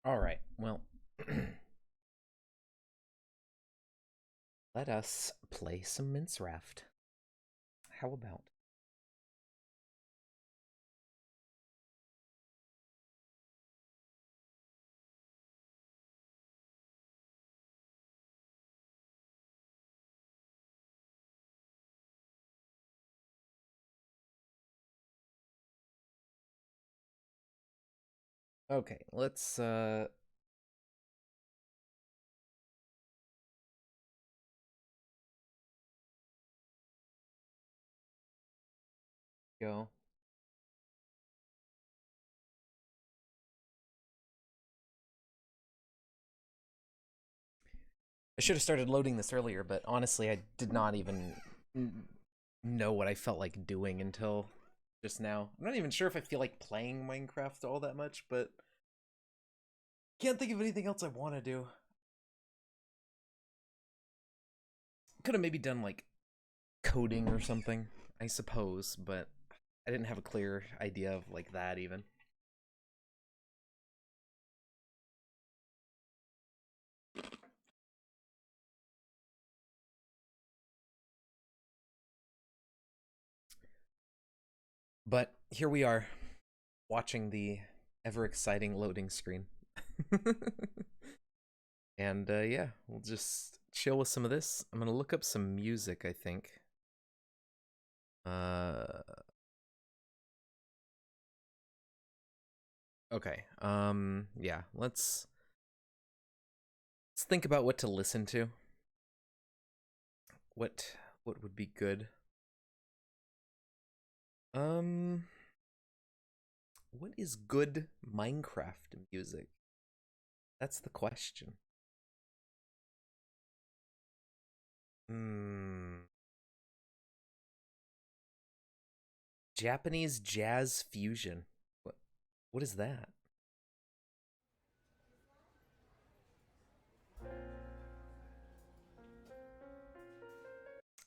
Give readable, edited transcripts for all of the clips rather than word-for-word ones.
Alright, well, let us play some Mince Raft. How about? Okay, let's, go. I should have started loading this earlier, but honestly, I did not even know what I felt like doing until just now. I'm not even sure if I feel like playing Minecraft all that much, but can't think of anything else I want to do. Could have maybe done like coding or something, I suppose, but I didn't have a clear idea of like that even. But here we are, watching the ever exciting loading screen. And yeah, we'll just chill with some of this. I'm gonna look up some music, I think. Uh, okay. Yeah, let's think about what to listen to. What would be good? Um, what is good Minecraft music? That's the question. Hmm. Japanese jazz fusion. What is that?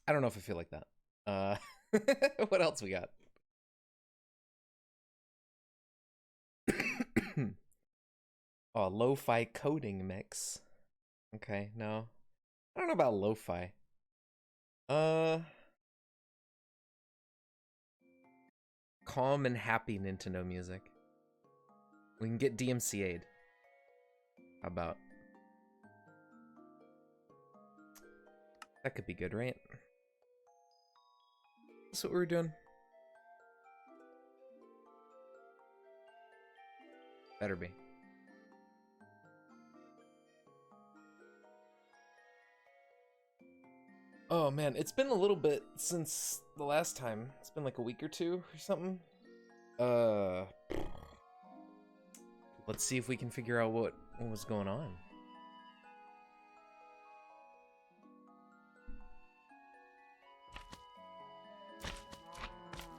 I don't know if I feel like that. Uh, what else we got? Oh, lo-fi coding mix. Okay, no. I don't know about lo-fi. Uh, calm and happy Nintendo music. We can get DMCA'd. How about? That could be good, right? That's what we were doing. Better be. Oh man, it's been a little bit since the last time. It's been like a week or two or something. Uh, let's see if we can figure out what was going on.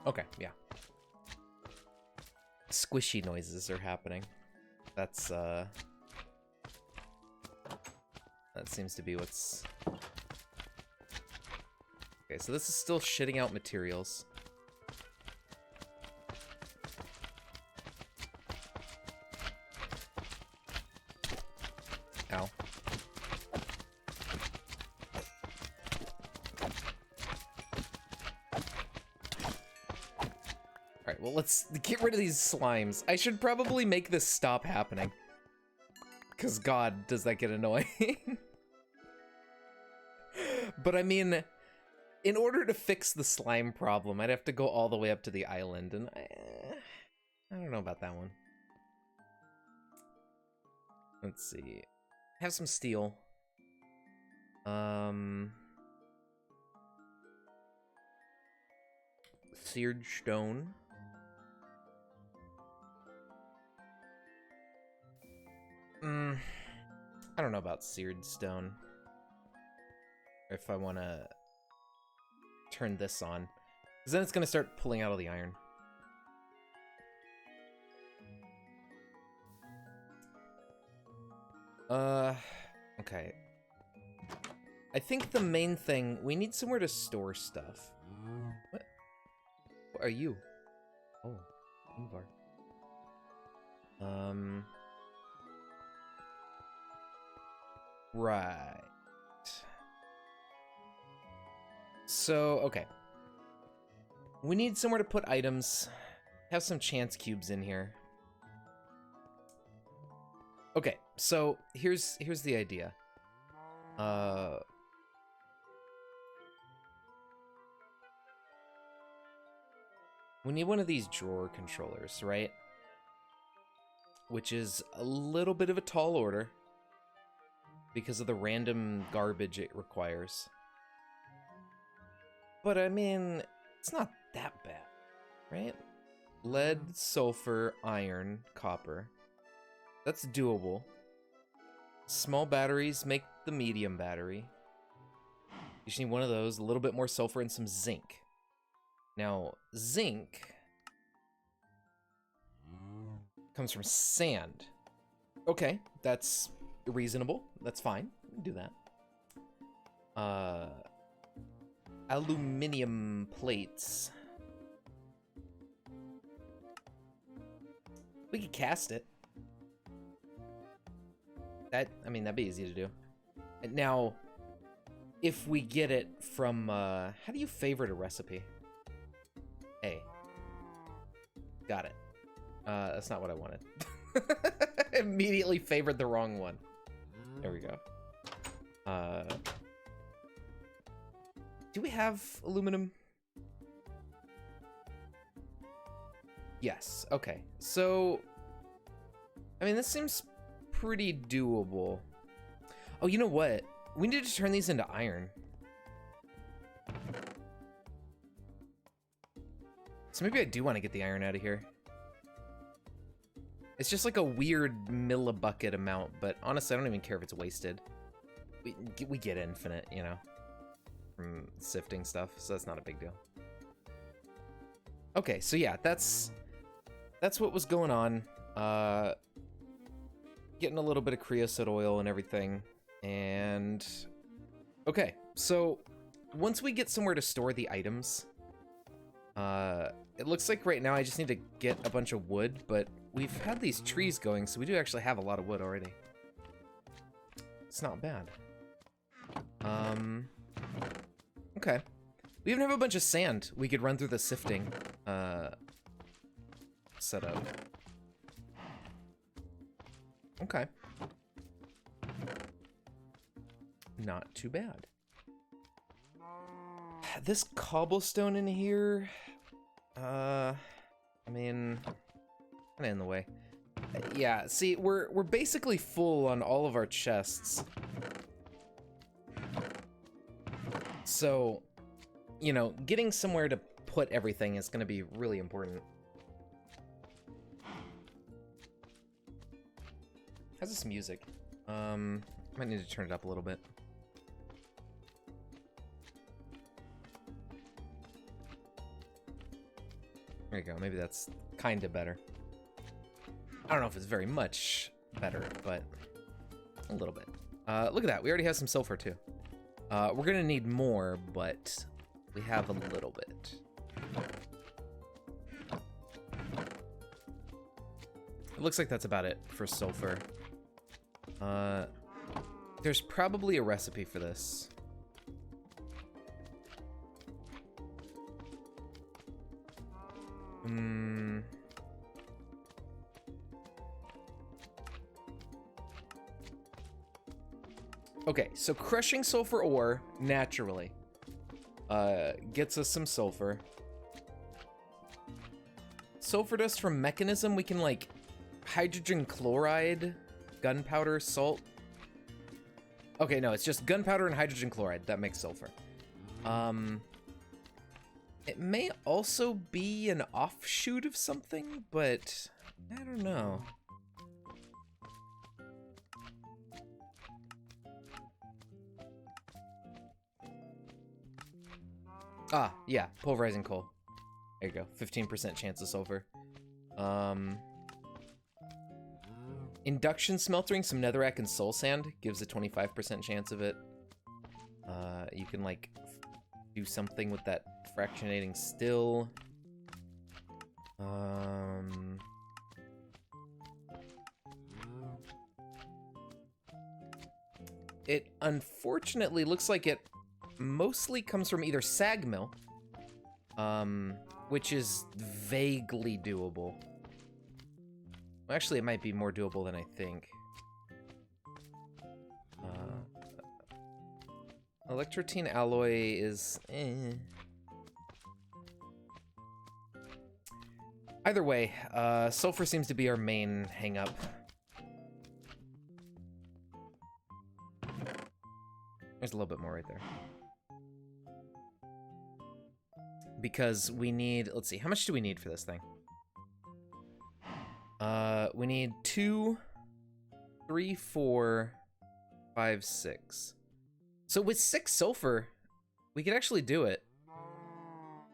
Okay, yeah. Squishy noises are happening. That's that seems to be what's... Okay, so this is still shitting out materials. Ow. Alright, well, let's get rid of these slimes. I should probably make this stop happening. Because, God, does that get annoying. But, I mean, in order to fix the slime problem, I'd have to go all the way up to the island, and I don't know about that one. Let's see. Have some steel. Seared stone. I don't know about seared stone. If I want to turn this on. Because then it's going to start pulling out all the iron. Okay. I think the main thing, we need somewhere to store stuff. What are you? Oh, Ingvar. Right. So, okay. We need somewhere to put items. Have some chance cubes in here. Okay, so here's the idea. We need one of these drawer controllers, right? Which is a little bit of a tall order because of the random garbage it requires. But I mean, it's not that bad, right? Lead, sulfur, iron, copper. That's doable. Small batteries make the medium battery. You just need one of those, a little bit more sulfur, and some zinc. Now, zinc comes from sand. Okay, that's reasonable. That's fine. We can do that. Aluminium plates. We could cast it. I mean, that'd be easy to do. And now, if we get it from, how do you favorite a recipe? A. Got it. That's not what I wanted. Immediately favored the wrong one. There we go. Do we have aluminum? Yes, okay. So, I mean, this seems pretty doable. Oh, you know what? We need to turn these into iron. So maybe I do want to get the iron out of here. It's just like a weird millibucket amount, but honestly, I don't even care if it's wasted. We get infinite, you know, from sifting stuff, so that's not a big deal. Okay, so yeah, that's what was going on. Getting a little bit of creosote oil and everything, and okay, so once we get somewhere to store the items, it looks like right now I just need to get a bunch of wood, but we've had these trees going, so we do actually have a lot of wood already. It's not bad. Okay. We even have a bunch of sand we could run through the sifting setup. Okay. Not too bad. This cobblestone in here, I mean, kinda in the way. Yeah, see, we're basically full on all of our chests. So, you know, getting somewhere to put everything is gonna be really important. How's this music? Might need to turn it up a little bit. There you go, maybe that's kinda better. I don't know if it's very much better, but a little bit. Look at that, we already have some sulfur too. We're gonna need more, but we have a little bit. It looks like that's about it for sulfur. There's probably a recipe for this. Okay, so crushing sulfur ore naturally gets us some sulfur. Sulfur dust from mechanism, we can like hydrogen chloride, gunpowder, salt. Okay, no, it's just gunpowder and hydrogen chloride that makes sulfur. It may also be an offshoot of something, but I don't know. Ah, yeah, pulverizing coal. There you go, 15% chance of sulfur. Induction smelting some netherrack and soul sand gives a 25% chance of it. You can like do something with that fractionating still. It unfortunately looks like it mostly comes from either sag mill, which is vaguely doable. Well, actually, it might be more doable than I think. Electrotine alloy is Either way, sulfur seems to be our main hang-up. There's a little bit more right there. Because we need, let's see, how much do we need for this thing? We need 2, 3, 4, 5, 6. So with 6 sulfur, we could actually do it.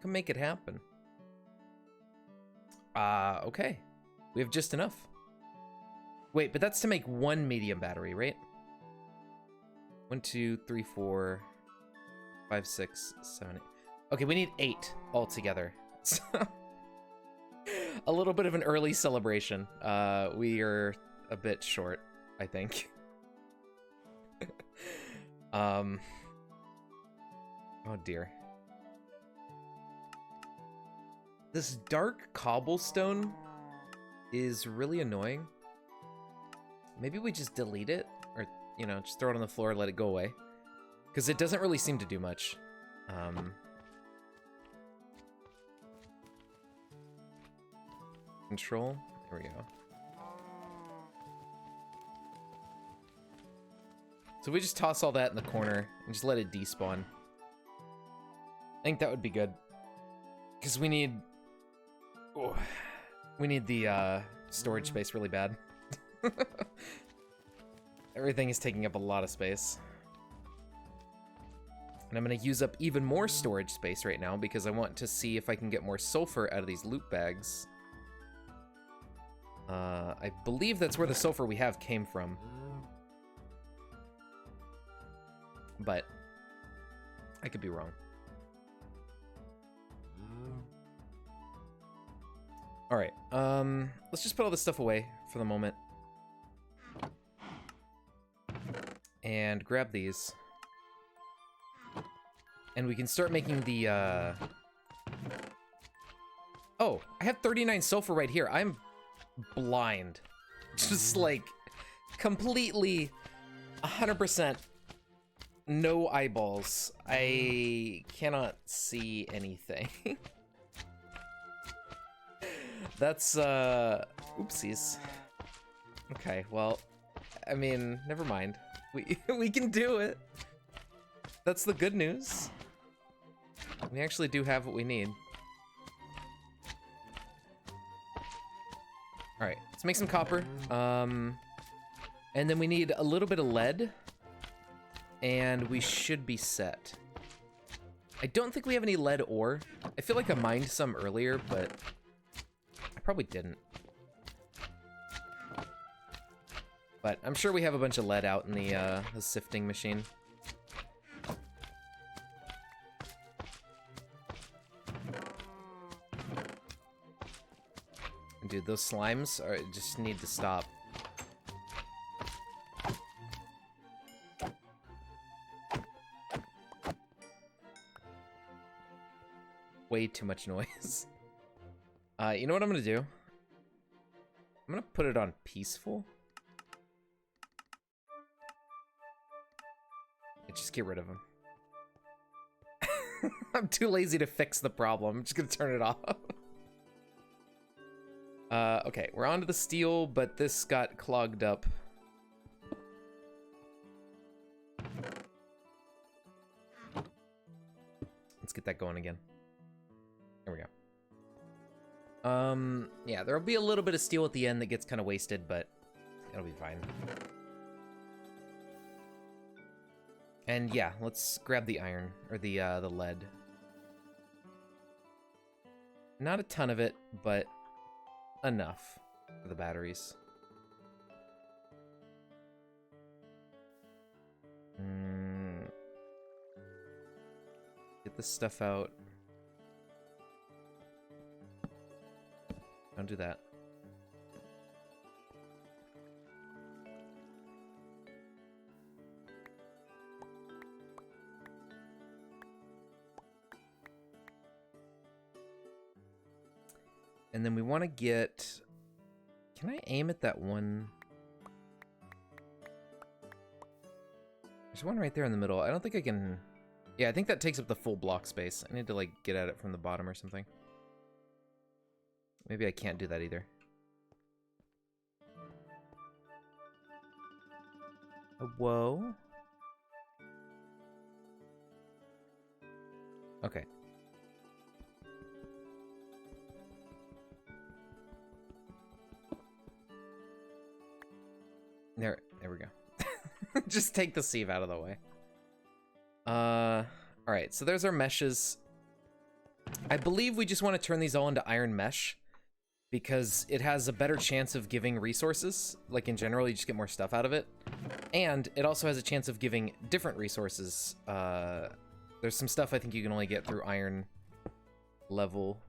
Can make it happen. Okay. We have just enough. Wait, but that's to make 1 medium battery, right? 1, 2, 3, 4, 5, 6, 7, 8. Okay, we need 8 altogether. So a little bit of an early celebration. We are a bit short, I think. Oh dear. This dark cobblestone is really annoying. Maybe we just delete it, or, you know, just throw it on the floor and let it go away. Because it doesn't really seem to do much. Control, there we go. So we just toss all that in the corner and just let it despawn. I think that would be good. Because we need... Oh, we need the storage space really bad. Everything is taking up a lot of space. And I'm going to use up even more storage space right now because I want to see if I can get more sulfur out of these loot bags. I believe that's where the sulfur we have came from. But I could be wrong. All right, let's just put all this stuff away for the moment. And grab these. And we can start making the, Oh, I have 39 sulfur right here. I'm blind. Just like, completely, 100%, no eyeballs. I cannot see anything. That's, oopsies. Okay, well, I mean, never mind. We can do it. That's the good news. We actually do have what we need. All right, let's make some copper. And then we need a little bit of lead. And we should be set. I don't think we have any lead ore. I feel like I mined some earlier, but I probably didn't. But I'm sure we have a bunch of lead out in the sifting machine. Dude, those slimes just need to stop. Way too much noise. You know what I'm gonna do? I'm gonna put it on peaceful. And just get rid of him. I'm too lazy to fix the problem. I'm just gonna turn it off. Okay, we're onto the steel, but this got clogged up. Let's get that going again. There we go. Yeah, there'll be a little bit of steel at the end that gets kind of wasted, but it'll be fine. And yeah, let's grab the iron, or the lead. Not a ton of it, but enough for the batteries. Get this stuff out. Don't do that. And then we want to get... Can I aim at that one? There's one right there in the middle. I don't think I can... Yeah, I think that takes up the full block space. I need to, like, get at it from the bottom or something. Maybe I can't do that either. Whoa. Okay. There we go. Just take the sieve out of the way. Alright, so there's our meshes. I believe we just want to turn these all into iron mesh because it has a better chance of giving resources. Like in general, you just get more stuff out of it. And it also has a chance of giving different resources. There's some stuff I think you can only get through iron level.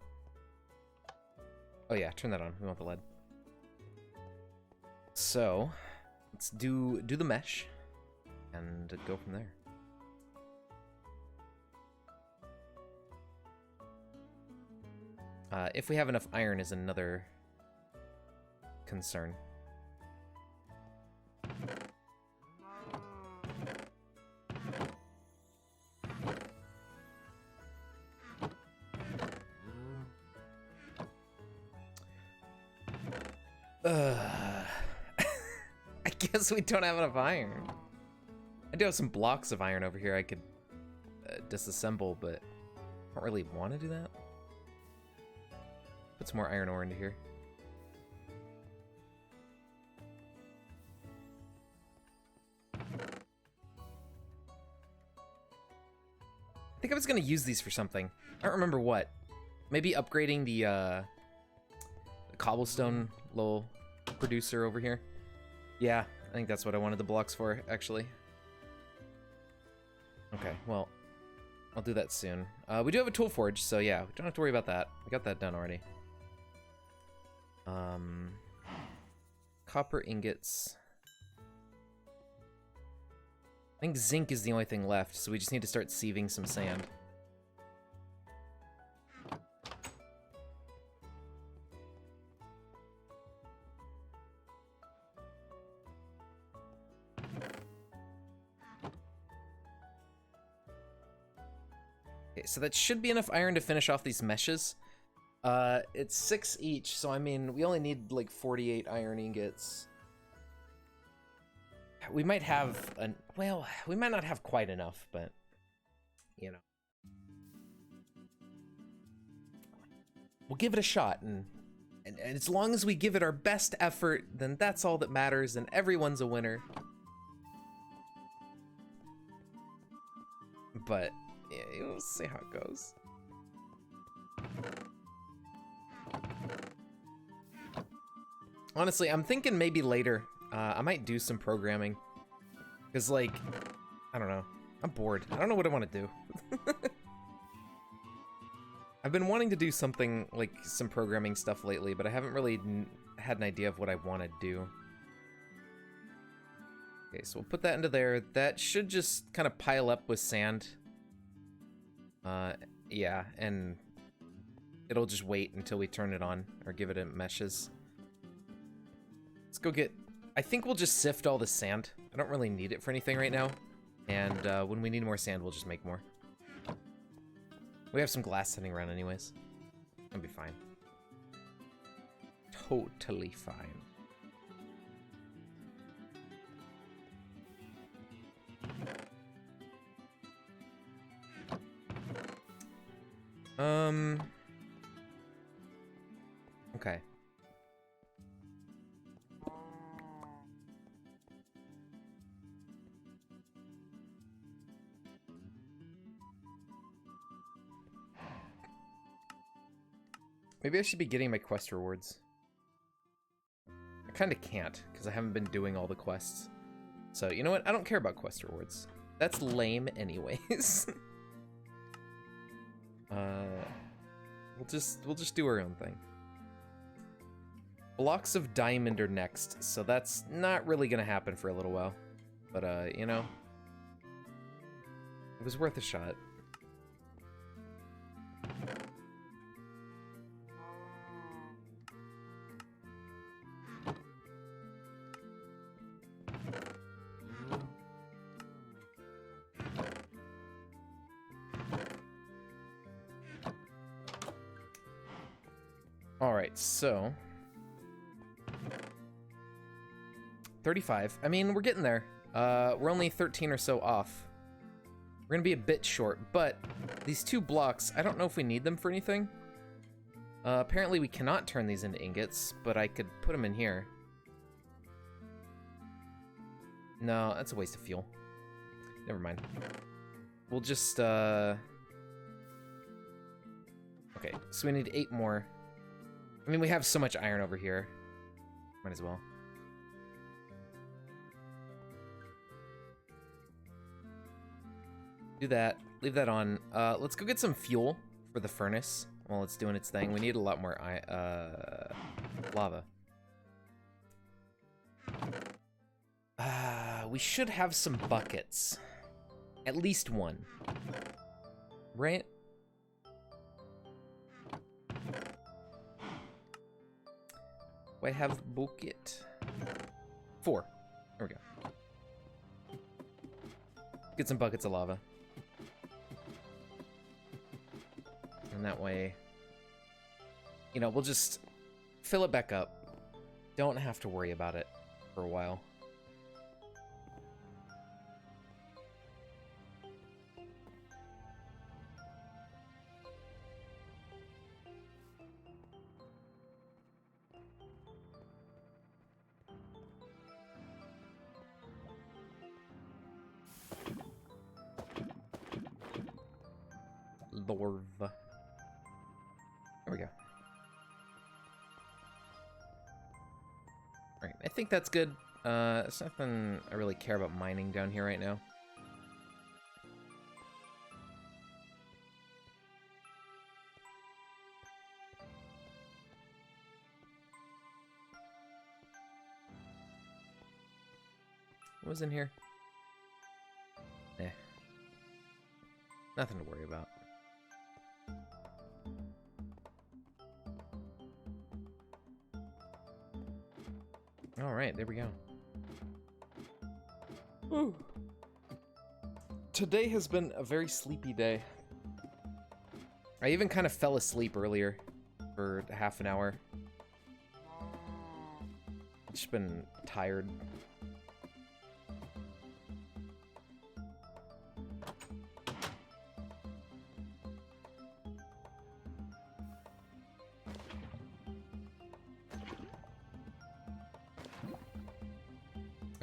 Oh yeah, turn that on. We want the lead. So, let's do the mesh and go from there. If we have enough iron is another concern. I guess we don't have enough iron. I do have some blocks of iron over here I could disassemble, but I don't really want to do that. Put some more iron ore into here. I think I was going to use these for something. I don't remember what. Maybe upgrading the cobblestone little producer over here. Yeah, I think that's what I wanted the blocks for, actually. Okay, well, I'll do that soon. We do have a tool forge, so yeah, we don't have to worry about that. We got that done already. Copper ingots. I think zinc is the only thing left, so we just need to start sieving some sand. Okay, so that should be enough iron to finish off these meshes. It's 6 each, so I mean, we only need like 48 iron ingots. We might have well, we might not have quite enough, but you know. We'll give it a shot, and as long as we give it our best effort, then that's all that matters, and everyone's a winner. But yeah, we'll see how it goes. Honestly, I'm thinking maybe later, I might do some programming. Because, like, I don't know. I'm bored. I don't know what I want to do. I've been wanting to do something, like, some programming stuff lately, but I haven't really had an idea of what I want to do. Okay, so we'll put that into there. That should just kind of pile up with sand. Yeah, and it'll just wait until we turn it on, or give it a meshes. Let's go get... I think we'll just sift all the sand. I don't really need it for anything right now. And when we need more sand, we'll just make more. We have some glass sitting around anyways. That'll be fine. Totally fine. Okay. Maybe I should be getting my quest rewards. I kind of can't, because I haven't been doing all the quests. So, you know what? I don't care about quest rewards. That's lame anyways. We'll just do our own thing. Blocks of diamond are next, so that's not really gonna happen for a little while. But, you know, it was worth a shot. Alright, so 35. I mean, we're getting there. We're only 13 or so off. We're gonna be a bit short, but these 2 blocks, I don't know if we need them for anything. Apparently we cannot turn these into ingots, but I could put them in here. No, that's a waste of fuel. Never mind. We'll just, okay, so we need 8 more. I mean, we have so much iron over here. Might as well. Do that. Leave that on. Let's go get some fuel for the furnace while it's doing its thing. We need a lot more lava. We should have some buckets. At least 1. Right? Do I have bucket? 4. There we go. Get some buckets of lava. And that way, you know, we'll just fill it back up. Don't have to worry about it for a while. Lorv. There we go. Alright, I think that's good. There's nothing I really care about mining down here right now. What was in here? Eh. Nothing to worry about. Alright, there we go. Whew. Today has been a very sleepy day. I even kind of fell asleep earlier for half an hour. Just been tired.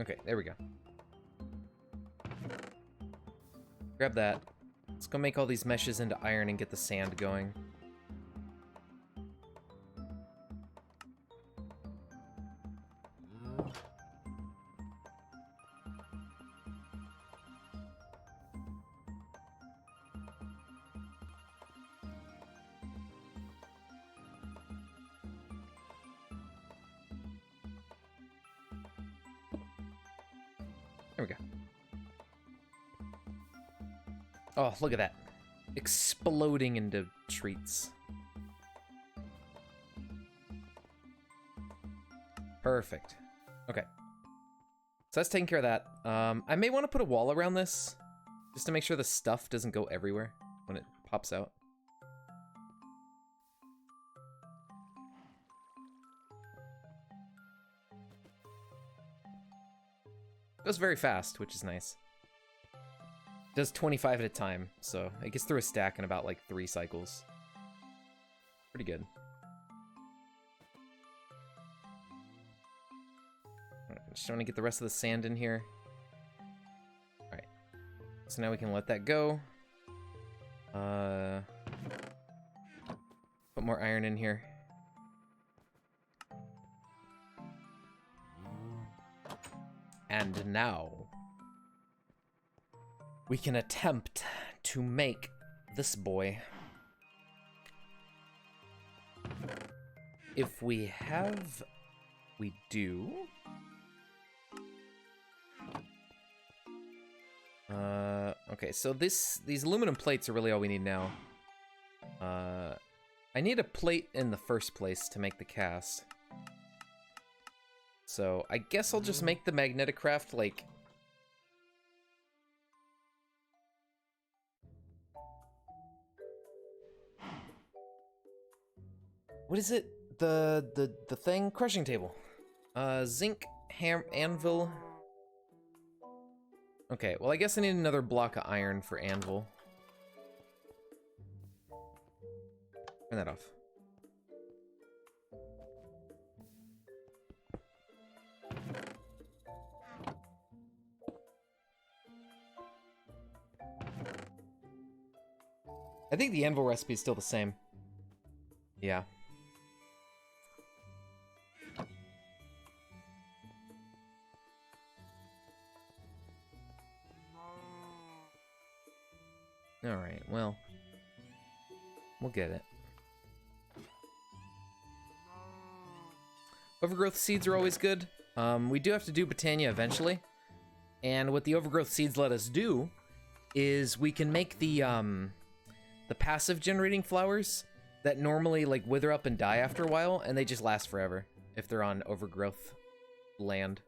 Okay, there we go. Grab that. Let's go make all these meshes into iron and get the sand going. There we go. Oh, look at that. Exploding into treats. Perfect. Okay. So that's taking care of that. I may want to put a wall around this, just to make sure the stuff doesn't go everywhere when it pops out. It goes very fast, which is nice. It does 25 at a time, so it gets through a stack in about like 3 cycles. Pretty good. Alright, just want to get the rest of the sand in here. Alright. So now we can let that go. Put more iron in here. And now we can attempt to make this boy. If we have, we do. Okay, so these aluminum plates are really all we need now. I need a plate in the first place to make the cast. So I guess I'll just make the magnetic craft like... What is it? the thing, crushing table. Zinc, anvil. Okay, well I guess I need another block of iron for anvil. Turn that off. I think the anvil recipe is still the same. Yeah. Alright, well. We'll get it. Overgrowth seeds are always good. We do have to do Botania eventually. And what the overgrowth seeds let us do is we can make the passive generating flowers that normally like wither up and die after a while, and they just last forever if they're on overgrowth land.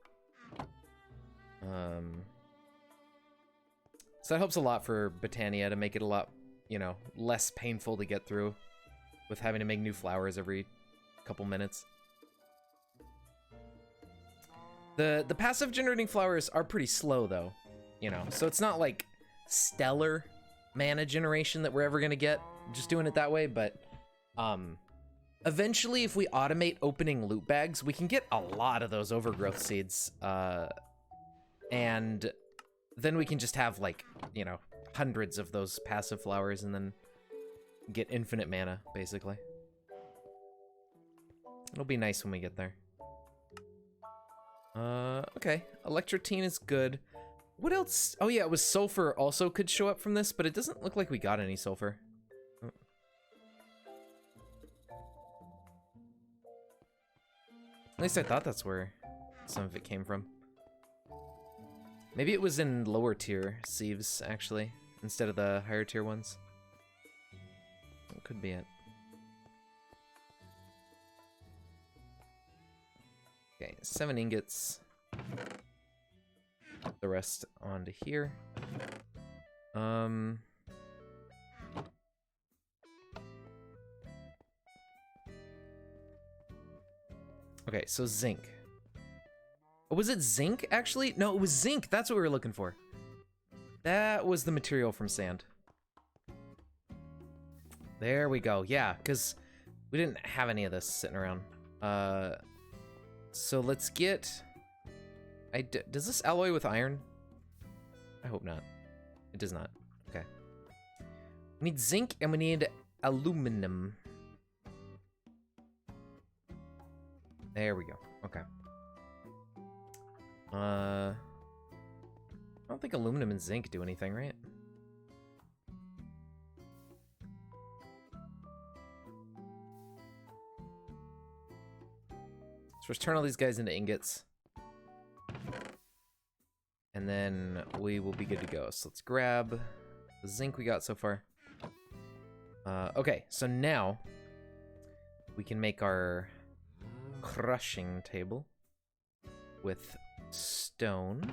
So that helps a lot for Botania to make it a lot, you know, less painful to get through with having to make new flowers every couple minutes. The passive generating flowers are pretty slow though, you know, so it's not like stellar mana generation that we're ever gonna get just doing it that way, but eventually if we automate opening loot bags, we can get a lot of those overgrowth seeds, and then we can just have like, you know, hundreds of those passive flowers and then get infinite mana, basically. It'll be nice when we get there. Okay. Electrotine is good. What else? Oh yeah, it was sulfur also could show up from this, but it doesn't look like we got any sulfur. Oh. At least I thought that's where some of it came from. Maybe it was in lower tier sieves, actually, instead of the higher tier ones. That could be it. Okay, 7 ingots. The rest onto here. Okay, so zinc. Oh, was it zinc, actually? No, it was zinc. That's what we were looking for. That was the material from sand. There we go. Yeah, because we didn't have any of this sitting around. So let's get... does this alloy with iron? I hope not. It does not. Okay. We need zinc and we need aluminum. There we go. Okay. I don't think aluminum and zinc do anything, right? So let's turn all these guys into ingots. And then we will be good to go. So let's grab the zinc we got so far. Okay, so now we can make our crushing table with stone.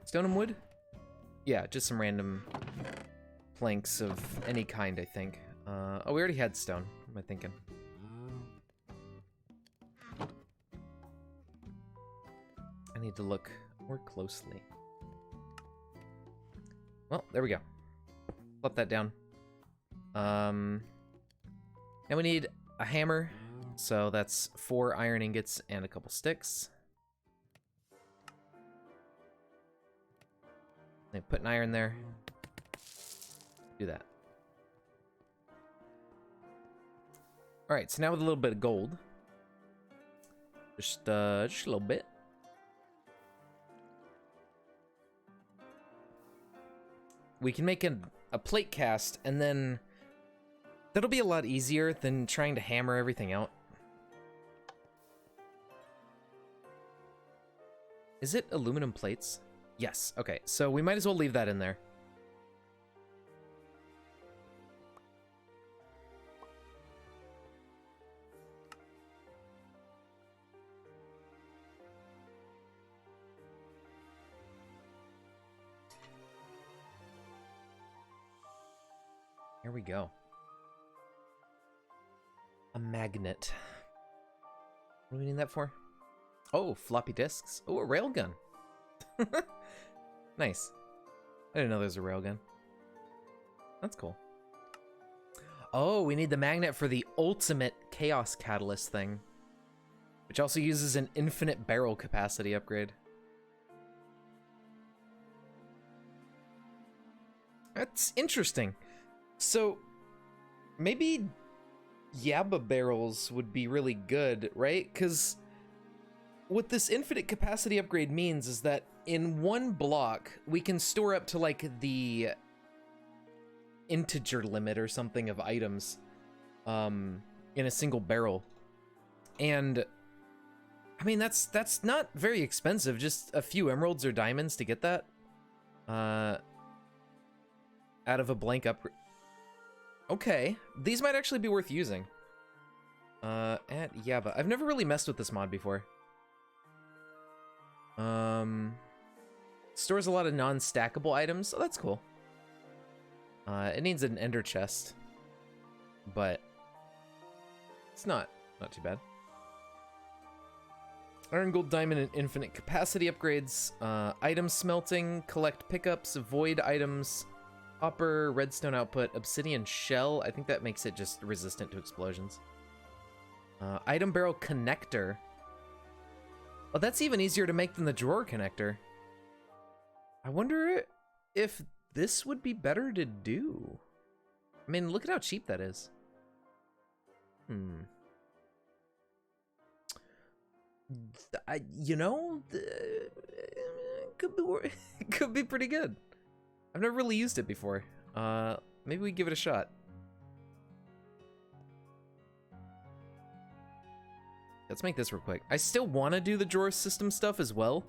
Stone and wood? Yeah, just some random planks of any kind, I think. Oh, we already had stone. What am I thinking? I need to look more closely. Well, there we go. Flip that down. Now we need a hammer. So that's 4 iron ingots and a couple sticks. Put an iron there. Do that. Alright, so now with a little bit of gold. Just a little bit. We can make a plate cast, and then that'll be a lot easier than trying to hammer everything out. Is it aluminum plates? Yes, okay, so we might as well leave that in there. Here we go. A magnet. What do we need that for? Oh, floppy disks. Oh, a railgun. Nice. I didn't know there was a railgun. That's cool. Oh, we need the magnet for the ultimate chaos catalyst thing, which also uses an infinite barrel capacity upgrade. That's interesting. So, maybe Yabba barrels would be really good, right? Because what this infinite capacity upgrade means is that in one block, we can store up to like the integer limit or something of items in a single barrel. And I mean, that's not very expensive, just a few emeralds or diamonds to get that out of a blank upgrade. Okay, these might actually be worth using. At Yabba. I've never really messed with this mod before. Stores a lot of non-stackable items, so that's cool. It needs an ender chest, but it's not too bad. Iron, gold, diamond, and infinite capacity upgrades. Item smelting, collect pickups, void items, copper, redstone output, obsidian shell. I think that makes it just resistant to explosions. Item barrel connector. Oh, that's even easier to make than the drawer connector. I wonder if this would be better to do. I mean, look at how cheap that is. You know, it could be pretty good. I've never really used it before. Maybe we give it a shot. Let's make this real quick. I still want to do the drawer system stuff as well,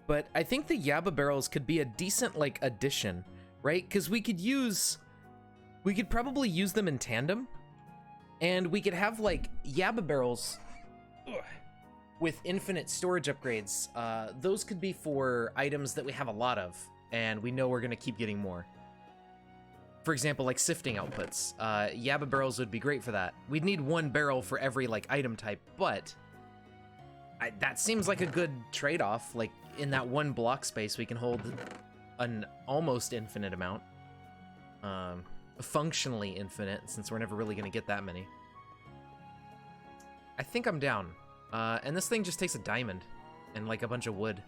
but I think the Yabba barrels could be a decent, like, addition, right? Because we could probably use them in tandem, and we could have, like, Yabba barrels with infinite storage upgrades. Those could be for items that we have a lot of, and we know we're going to keep getting more. For example, like sifting outputs. Yabba barrels would be great for that. We'd need one barrel for every like item type, but that seems like a good trade-off. Like in that one block space, we can hold an almost infinite amount. Functionally infinite, since we're never really gonna get that many. I think I'm down. And this thing just takes a diamond and like a bunch of wood.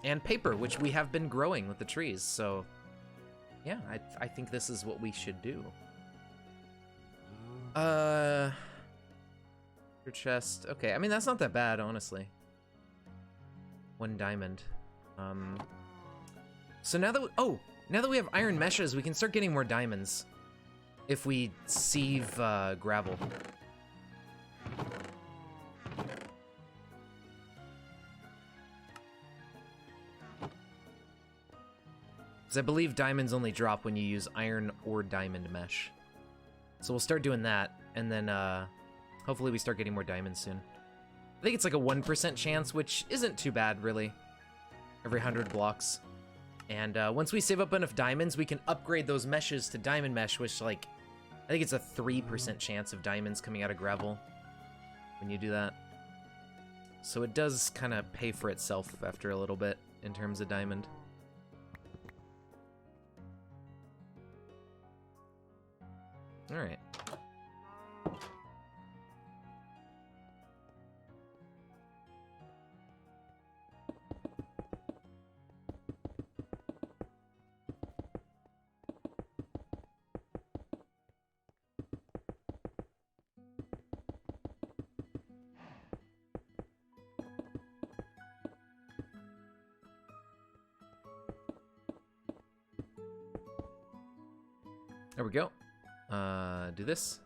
And paper, which we have been growing with the trees, so yeah, I think this is what we should do. Your chest. Okay, I mean, that's not that bad, honestly. One diamond. So now that we have iron meshes, we can start getting more diamonds if we sieve gravel. I believe diamonds only drop when you use iron or diamond mesh. So we'll start doing that, and then hopefully we start getting more diamonds soon. I think it's like a 1% chance, which isn't too bad, really. Every 100 blocks. And once we save up enough diamonds, we can upgrade those meshes to diamond mesh, which, like, I think it's a 3% chance of diamonds coming out of gravel when you do that. So it does kind of pay for itself after a little bit in terms of diamond. All right. There we go. Do this.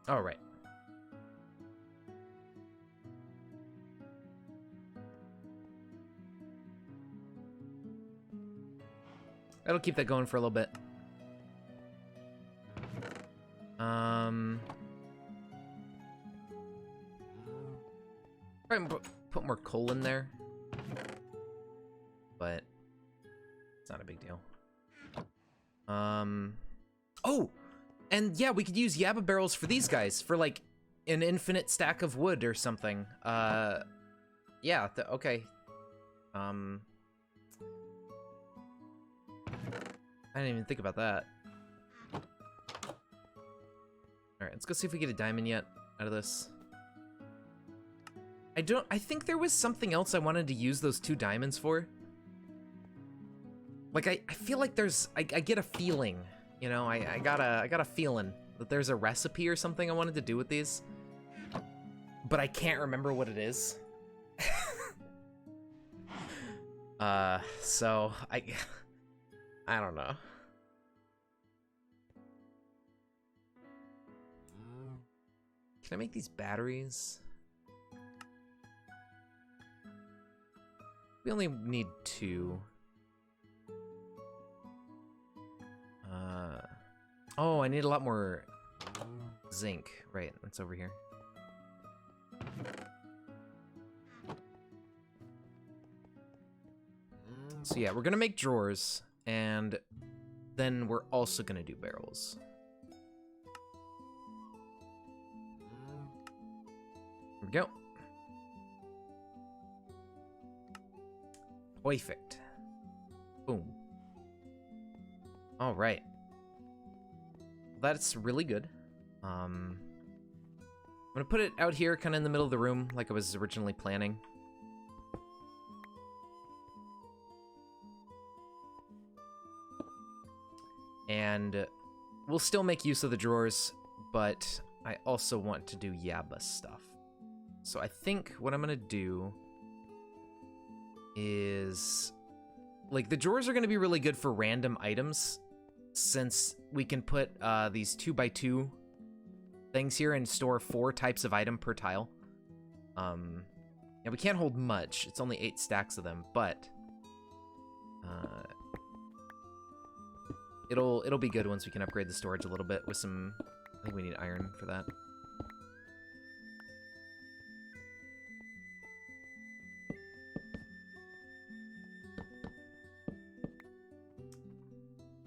All right. That'll keep that going for a little bit. put more coal in there. But it's not a big deal. Oh! And yeah, we could use Yabba barrels for these guys, for like an infinite stack of wood or something. Yeah, okay. I didn't even think about that. Alright, let's go see if we get a diamond yet out of this. I think there was something else I wanted to use those 2 diamonds for. Like, I feel like there's, I get a feeling, you know, I got a feeling that there's a recipe or something I wanted to do with these. But I can't remember what it is. So, I don't know. Can I make these batteries? We only need 2. Oh, I need a lot more zinc. Right, that's over here. So yeah, we're gonna make drawers, and then we're also gonna do barrels. Here we go. Perfect. Boom. All right. That's really good. I'm gonna put it out here, kind of in the middle of the room, like I was originally planning. And we'll still make use of the drawers, but I also want to do Yabba stuff. So I think what I'm gonna do is, like, the drawers are gonna be really good for random items, since we can put these 2x2 things here and store 4 types of item per tile. Yeah, we can't hold much. It's only 8 stacks of them, but it'll be good once we can upgrade the storage a little bit with some. I think we need iron for that.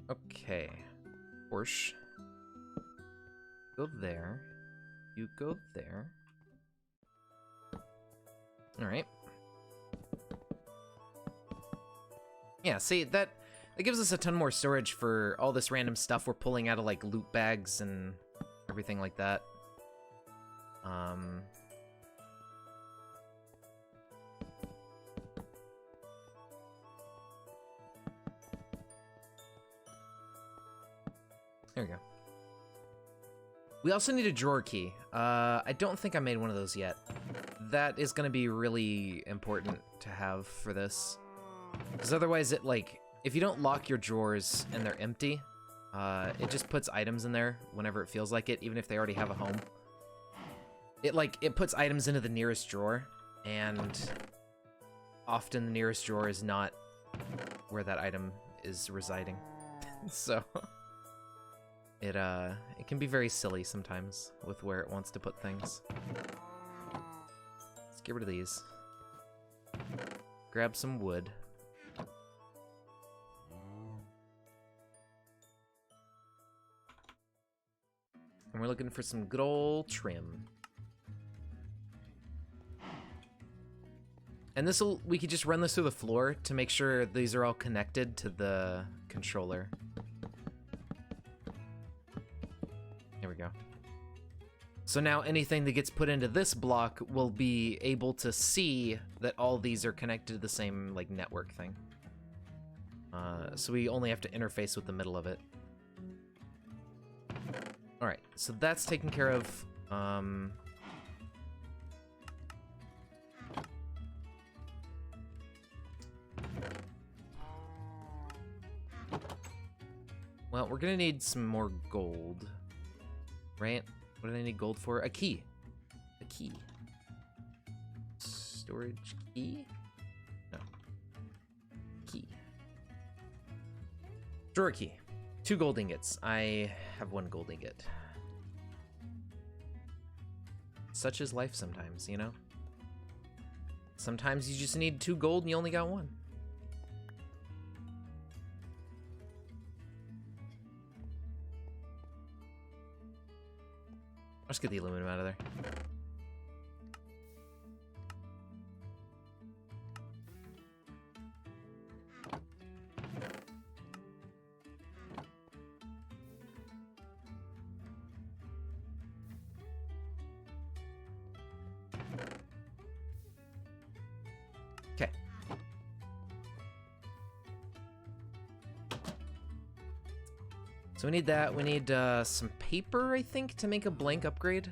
Okay, Porsche. Go there. You go there. Alright. Yeah, see, that gives us a ton more storage for all this random stuff we're pulling out of, like, loot bags and everything like that. There we go. We also need a drawer key. I don't think I made one of those yet. That is going to be really important to have for this. Because otherwise it, like, if you don't lock your drawers and they're empty, it just puts items in there whenever it feels like it, even if they already have a home. It puts items into the nearest drawer, and often the nearest drawer is not where that item is residing. So it can be very silly sometimes with where it wants to put things. Let's get rid of these. Grab some wood. And we're looking for some good old trim. And we could just run this through the floor to make sure these are all connected to the controller. There we go. So now anything that gets put into this block will be able to see that all these are connected to the same, like, network thing. So we only have to interface with the middle of it. Alright, so that's taken care of. Well, we're gonna need some more gold, right? What do I need gold for? A key. A key. Storage key? No. Key. Drawer key. 2 gold ingots. I have 1 gold ingot. Such is life sometimes, you know? Sometimes you just need 2 gold and you only got 1. Let's get the aluminum out of there. Okay. So we need that. We need some paper, I think, to make a blank upgrade.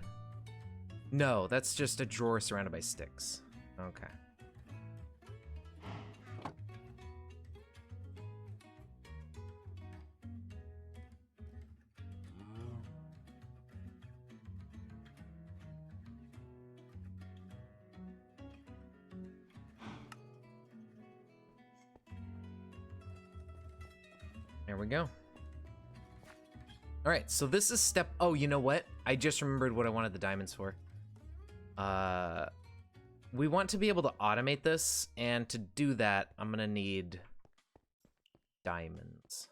No, that's just a drawer surrounded by sticks. Okay. There we go. All right, so this is step... Oh, you know what? I just remembered what I wanted the diamonds for. We want to be able to automate this, and to do that, I'm gonna need diamonds.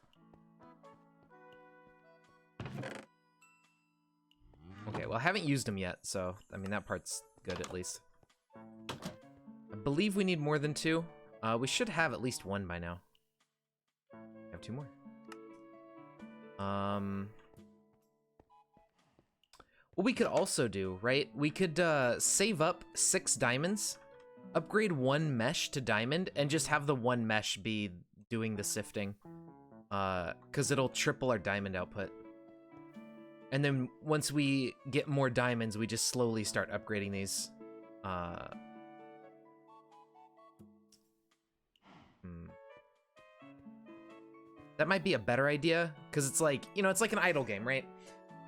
Okay, well, I haven't used them yet, so, I mean, that part's good, at least. I believe we need more than 2. We should have at least 1 by now. I have 2 more. What we could also do, right? We could save up 6 diamonds, upgrade 1 mesh to diamond, and just have the 1 mesh be doing the sifting. Because it'll triple our diamond output. And then once we get more diamonds, we just slowly start upgrading these. That might be a better idea, because it's like, you know, it's like an idle game, right?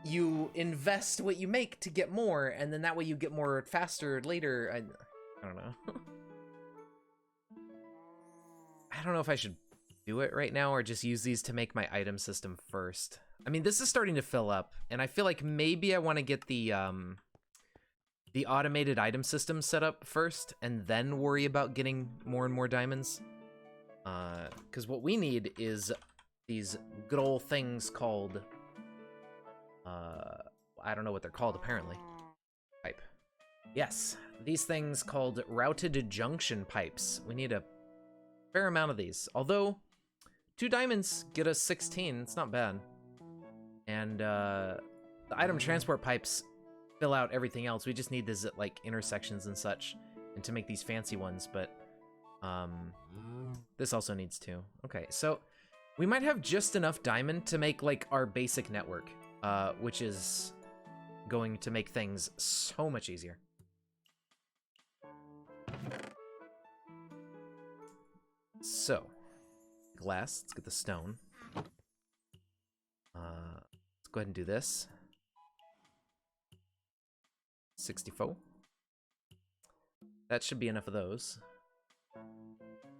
You invest what you make to get more, and then that way you get more faster later. I don't know. I don't know if I should do it right now or just use these to make my item system first. I mean, this is starting to fill up, and I feel like maybe I want to get the automated item system set up first, and then worry about getting more and more diamonds. Because what we need is these good old things called... I don't know what they're called, apparently. Pipe. Yes, these things called routed junction pipes. We need a fair amount of these. Although, 2 diamonds get us 16. It's not bad. And the item transport pipes fill out everything else. We just need this at like intersections and such, and to make these fancy ones. But this also needs 2. Okay, so we might have just enough diamond to make like our basic network. Which is going to make things so much easier. So, glass, let's get the stone. Let's go ahead and do this. 64. That should be enough of those.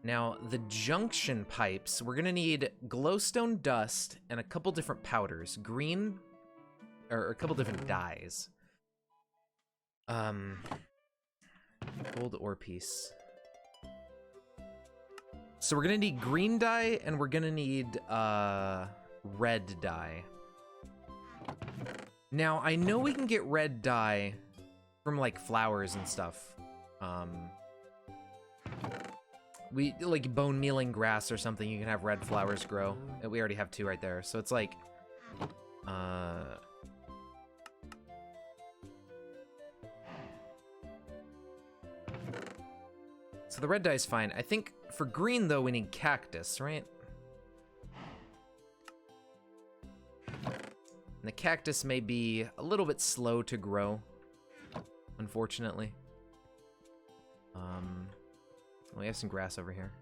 Now, the junction pipes, we're gonna need glowstone dust and a couple different powders. Green, or a couple different dyes. Gold ore piece. So we're gonna need green dye, and we're gonna need red dye. Now, I know we can get red dye from like flowers and stuff. We like bone mealing grass or something, you can have red flowers grow. We already have 2 right there, so it's like so the red dye is fine. I think for green though we need cactus, right? And the cactus may be a little bit slow to grow, unfortunately. We have some grass over here.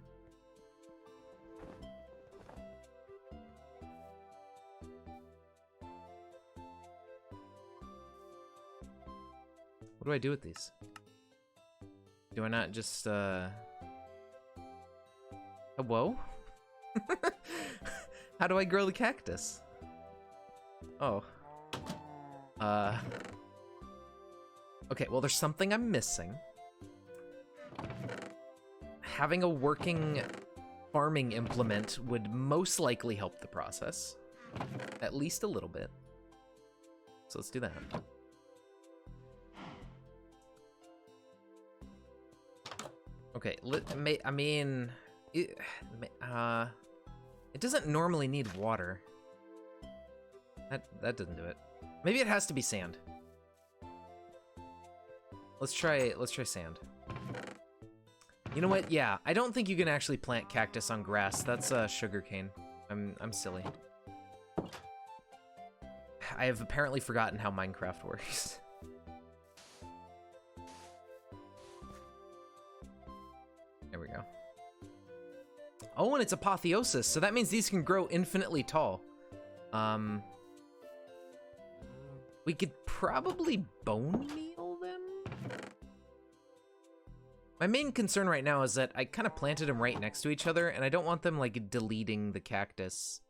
What do I do with these? Do I not just, Whoa? How do I grow the cactus? Oh. Okay, well, there's something I'm missing. having a working farming implement would most likely help the process. At least a little bit. So let's do that. Okay, I mean, it doesn't normally need water. That doesn't do it. Maybe it has to be sand. Let's try sand. You know what? Yeah, I don't think you can actually plant cactus on grass. That's sugarcane. I'm silly. I have apparently forgotten how Minecraft works. There we go. Oh, and it's apotheosis, so that means these can grow infinitely tall. We could probably bone meal them? My main concern right now is that I kind of planted them right next to each other, and I don't want them, like, deleting the cactus.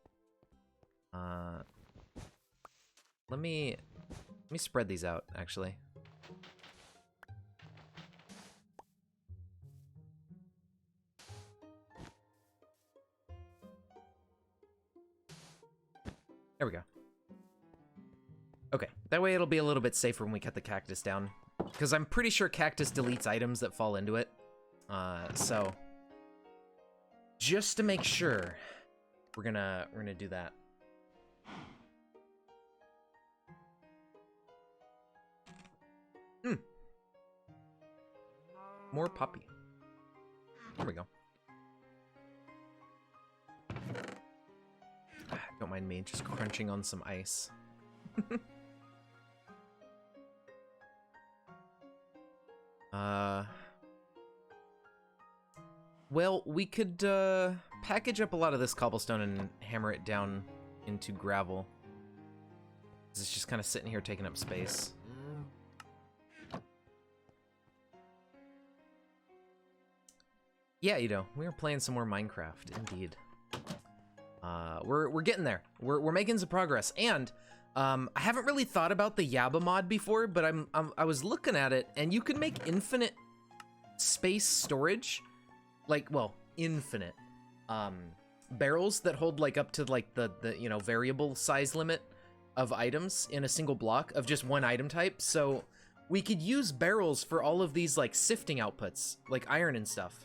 Let me spread these out, actually. There we go. Okay, that way it'll be a little bit safer when we cut the cactus down. Because I'm pretty sure cactus deletes items that fall into it. So just to make sure, we're gonna do that. More puppy. There we go. Don't mind me just crunching on some ice. Well, we could package up a lot of this cobblestone and hammer it down into gravel. It's just kind of sitting here taking up space. Yeah, you know, we were playing some more Minecraft, indeed. We're getting there. We're making some progress, and I haven't really thought about the Yaba mod before, but I was looking at it, and you can make infinite space storage, like, well, infinite barrels that hold like up to like the you know, variable size limit of items in a single block of just one item type. So we could use barrels for all of these like sifting outputs, like iron and stuff.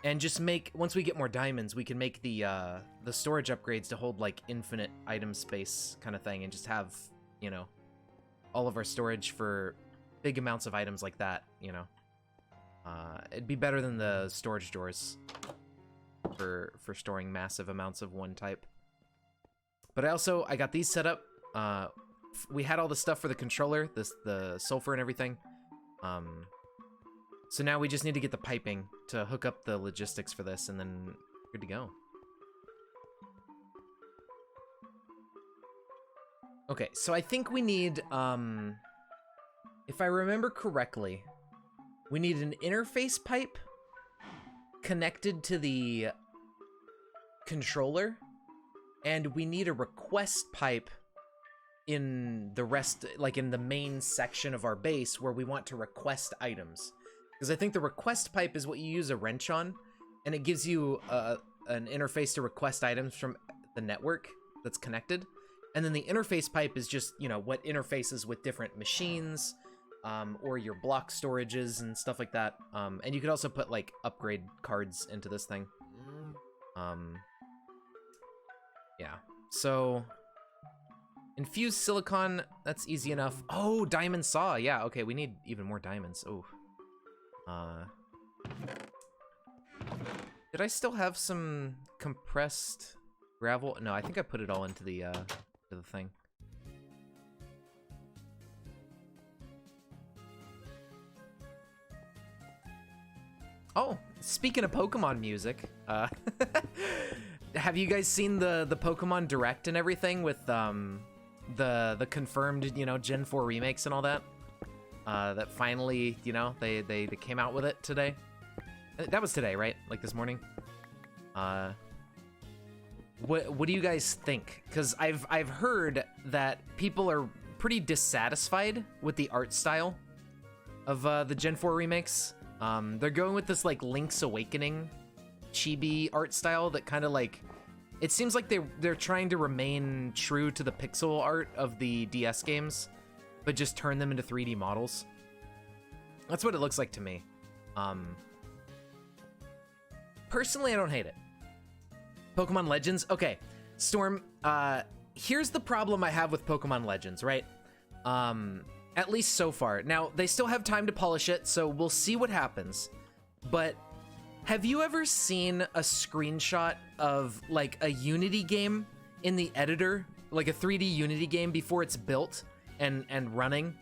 And just make, once we get more diamonds, we can make the storage upgrades to hold like infinite item space kind of thing, and just have, you know, all of our storage for big amounts of items like that, you know. It'd be better than the storage doors for storing massive amounts of one type. But I got these set up. We had all the stuff for the controller, the sulfur and everything. So now we just need to get the piping to hook up the logistics for this, and then good to go. Okay, so I think we need, if I remember correctly, we need an interface pipe connected to the controller, and we need a request pipe in the rest, like in the main section of our base where we want to request items. Because I think the request pipe is what you use a wrench on, and it gives you an interface to request items from the network that's connected. And then the interface pipe is just, you know, what interfaces with different machines, or your block storages and stuff like that. And you could also put like upgrade cards into this thing. Yeah, so infused silicon, that's easy enough. Oh, diamond saw, yeah, okay, we need even more diamonds. Oh. Did I still have some compressed gravel? No, I think I put it all into the thing. Oh, speaking of Pokemon music, have you guys seen the Pokemon Direct and everything with the confirmed, you know, Gen 4 remakes and all that? That finally, you know, they came out with it today. That was today, right? Like this morning. What do you guys think? Because I've heard that people are pretty dissatisfied with the art style of the Gen 4 remakes. They're going with this like Link's Awakening chibi art style that kind of like, it seems like they're trying to remain true to the pixel art of the DS games, but just turn them into 3D models. That's what it looks like to me. Personally, I don't hate it. Pokemon Legends, okay. Storm, here's the problem I have with Pokemon Legends, right? At least so far. Now, they still have time to polish it, so we'll see what happens. But have you ever seen a screenshot of like a Unity game in the editor, like a 3D Unity game before it's built and running,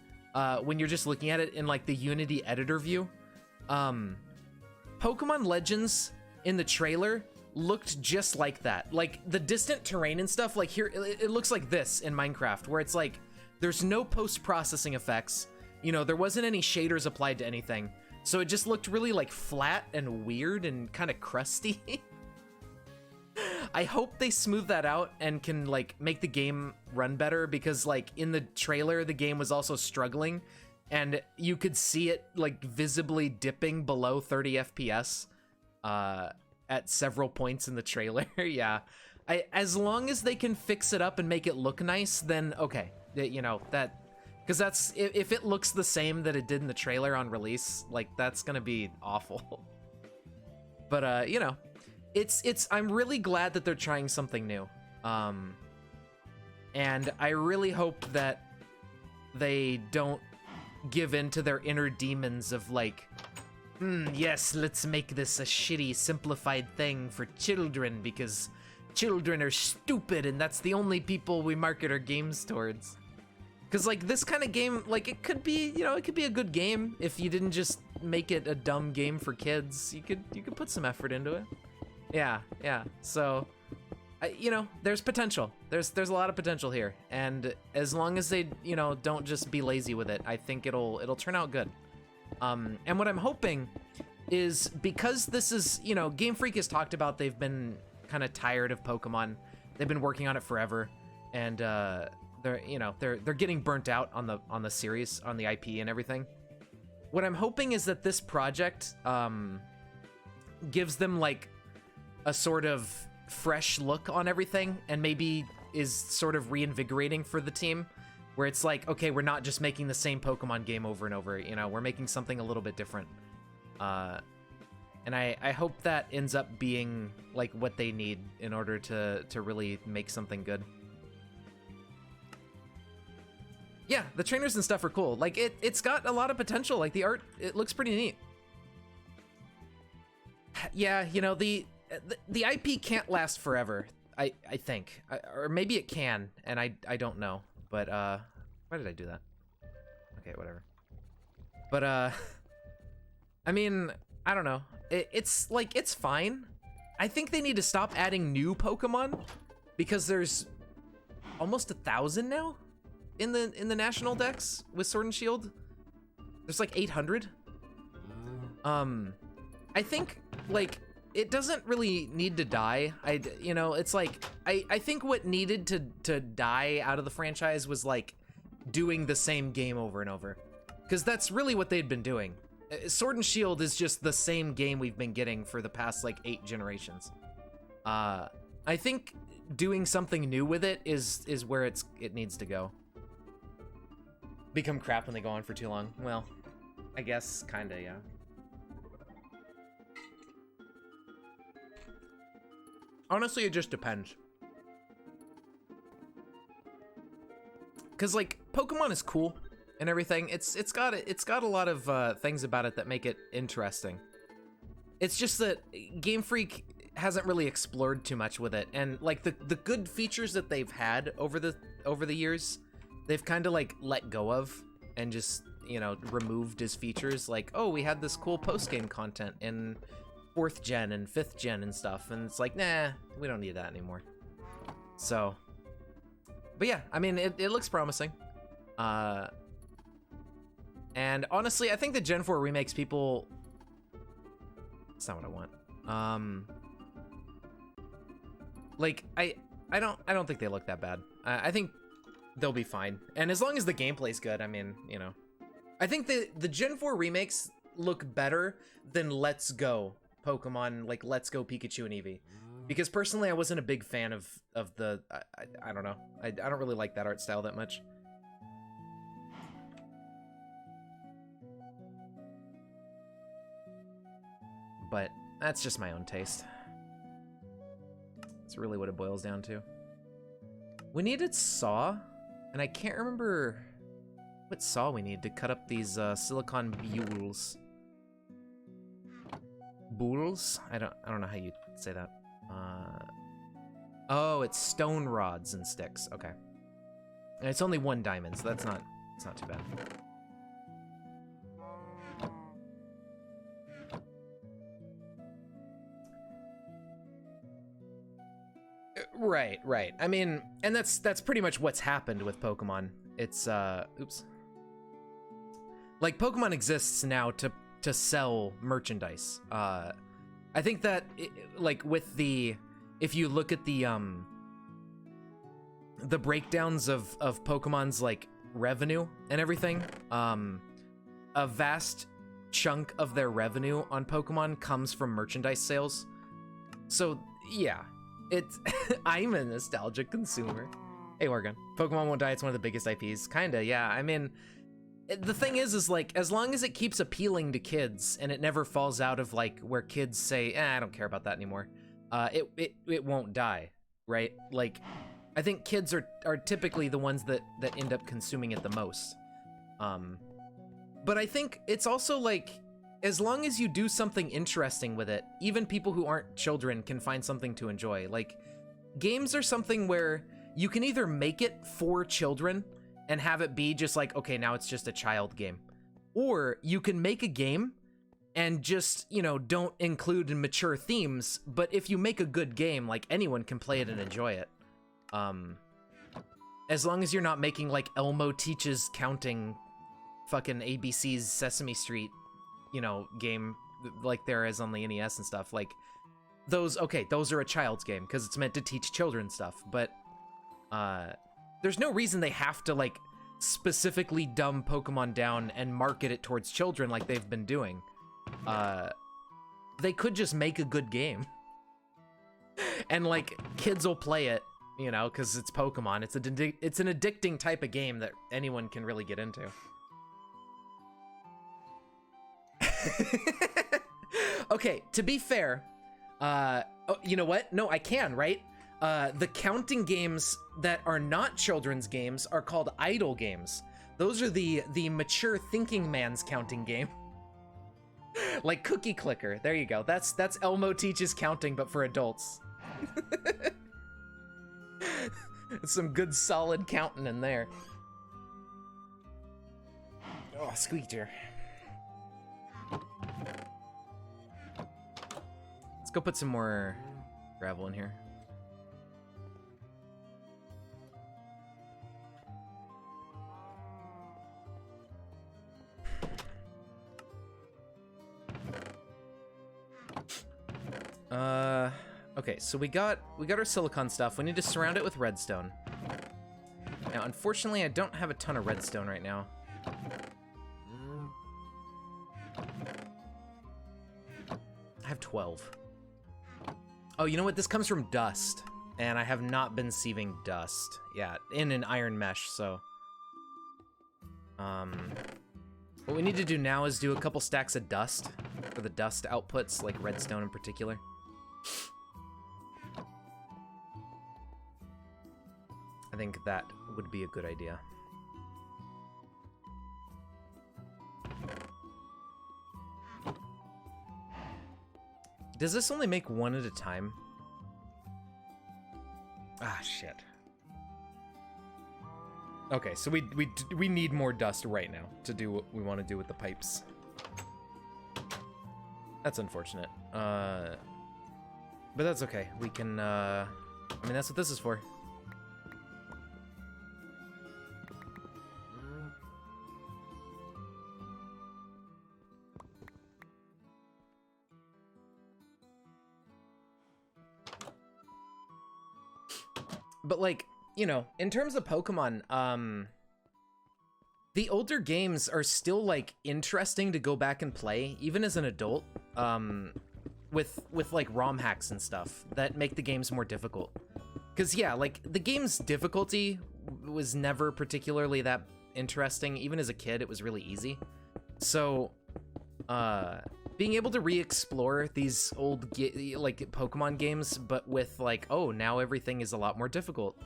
when you're just looking at it in like the Unity editor view? Pokemon Legends in the trailer looked just like that. Like the distant terrain and stuff, like here, it looks like this in Minecraft, where it's like, there's no post-processing effects. You know, there wasn't any shaders applied to anything. So it just looked really like flat and weird and kind of crusty. I hope they smooth that out and can like make the game run better, because like in the trailer, the game was also struggling and you could see it like visibly dipping below 30 FPS at several points in the trailer. Yeah. As long as they can fix it up and make it look nice, then okay. You know, that, because that's, if it looks the same that it did in the trailer on release, like that's gonna be awful. But you know, I'm really glad that they're trying something new. And I really hope that they don't give in to their inner demons of like, yes, let's make this a shitty simplified thing for children because children are stupid and that's the only people we market our games towards. Because like this kind of game, like it could be, you know, it could be a good game if you didn't just make it a dumb game for kids. You could put some effort into it. Yeah. So, you know, there's potential. There's a lot of potential here, and as long as they, you know, don't just be lazy with it, I think it'll turn out good. And what I'm hoping is, because this is, you know, Game Freak has talked about they've been kind of tired of Pokemon. They've been working on it forever, and they're getting burnt out on the series, on the IP and everything. What I'm hoping is that this project gives them like a sort of fresh look on everything, and maybe is sort of reinvigorating for the team, where it's like, okay, we're not just making the same Pokemon game over and over, you know, we're making something a little bit different. And I hope that ends up being like what they need in order to really make something good. Yeah, the trainers and stuff are cool. Like it's got a lot of potential. Like the art, it looks pretty neat. Yeah, you know, the IP can't last forever, I think. Or maybe it can, and I don't know. But why did I do that? Okay, whatever. But I mean, I don't know. It's like, it's fine. I think they need to stop adding new Pokemon, because there's almost 1,000 now in the national dex with Sword and Shield. There's like 800. I think like it doesn't really need to die. You know, it's like I think what needed to die out of the franchise was like doing the same game over and over, because that's really what they'd been doing. Sword and Shield is just the same game we've been getting for the past like 8 generations. I think doing something new with it is where it needs to go. Become crap when they go on for too long. Well, I guess kinda, yeah. Honestly, it just depends. Cause like Pokemon is cool and everything. It's got a lot of things about it that make it interesting. It's just that Game Freak hasn't really explored too much with it, and like the good features that they've had over the years, they've kind of like let go of and just, you know, removed as features. Like, oh, we had this cool post-game content in 4th gen and 5th gen and stuff, and it's like, nah, we don't need that anymore. So, but yeah, I mean, it looks promising. And honestly, I think the Gen 4 remakes people... That's not what I want. Like, I don't think they look that bad. I think they'll be fine. And as long as the gameplay's good, I mean, you know. I think the Gen 4 remakes, look better than Let's Go Pokemon, like Let's Go Pikachu and Eevee. Because personally, I wasn't a big fan of the... I don't know. I don't really like that art style that much. But that's just my own taste. That's really what it boils down to. We needed saw, and I can't remember what saw we need to cut up these silicon bules. Bules? I don't know how you say that. Oh, it's stone rods and sticks. Okay. And it's only 1 diamond, so it's not too bad. Right. I mean, and that's pretty much what's happened with Pokemon. It's oops. Like Pokemon exists now to sell merchandise. I think that like with the, if you look at the breakdowns of Pokemon's like revenue and everything, a vast chunk of their revenue on Pokemon comes from merchandise sales. So yeah. It's I'm a nostalgic consumer. Hey Morgan, Pokemon won't die, it's one of the biggest IPs. Kinda, yeah. I mean, the thing is like, as long as it keeps appealing to kids and it never falls out of like where kids say, I don't care about that anymore, it won't die, right? Like, I think kids are typically the ones that end up consuming it the most. But I think it's also like, as long as you do something interesting with it, even people who aren't children can find something to enjoy. Like, games are something where you can either make it for children and have it be just like, okay, now it's just a child game. Or you can make a game and just, you know, don't include mature themes, but if you make a good game, like, anyone can play it and enjoy it. As long as you're not making, like, Elmo teaches counting fucking ABC's Sesame Street, you know, game like there is on the NES and stuff. Like, those are a child's game because it's meant to teach children stuff, but there's no reason they have to like specifically dumb Pokemon down and market it towards children like they've been doing. They could just make a good game and like kids will play it, you know, because it's Pokemon. It's an addicting type of game that anyone can really get into. Okay, to be fair, oh, you know what? No, I can, right? The counting games that are not children's games are called idle games. Those are the mature thinking man's counting game. Like Cookie Clicker. There you go. That's Elmo teaches counting, but for adults. Some good solid counting in there. Oh, squeaker. Let's go put some more gravel in here. Okay, so we got our silicon stuff. We need to surround it with redstone. Now, unfortunately, I don't have a ton of redstone right now. I have 12. Oh, you know what? This comes from dust, and I have not been sieving dust. Yeah, in an iron mesh, so. What we need to do now is do a couple stacks of dust for the dust outputs, like redstone in particular. I think that would be a good idea. Does this only make one at a time? Ah, shit. Okay, so we need more dust right now to do what we want to do with the pipes. That's unfortunate. But that's okay. We can, I mean, that's what this is for. But like, you know, in terms of Pokemon, the older games are still like interesting to go back and play, even as an adult, with like ROM hacks and stuff that make the games more difficult. Because yeah, like the game's difficulty was never particularly that interesting. Even as a kid, it was really easy. So, being able to re-explore these old like Pokemon games, but with like, oh, now everything is a lot more difficult.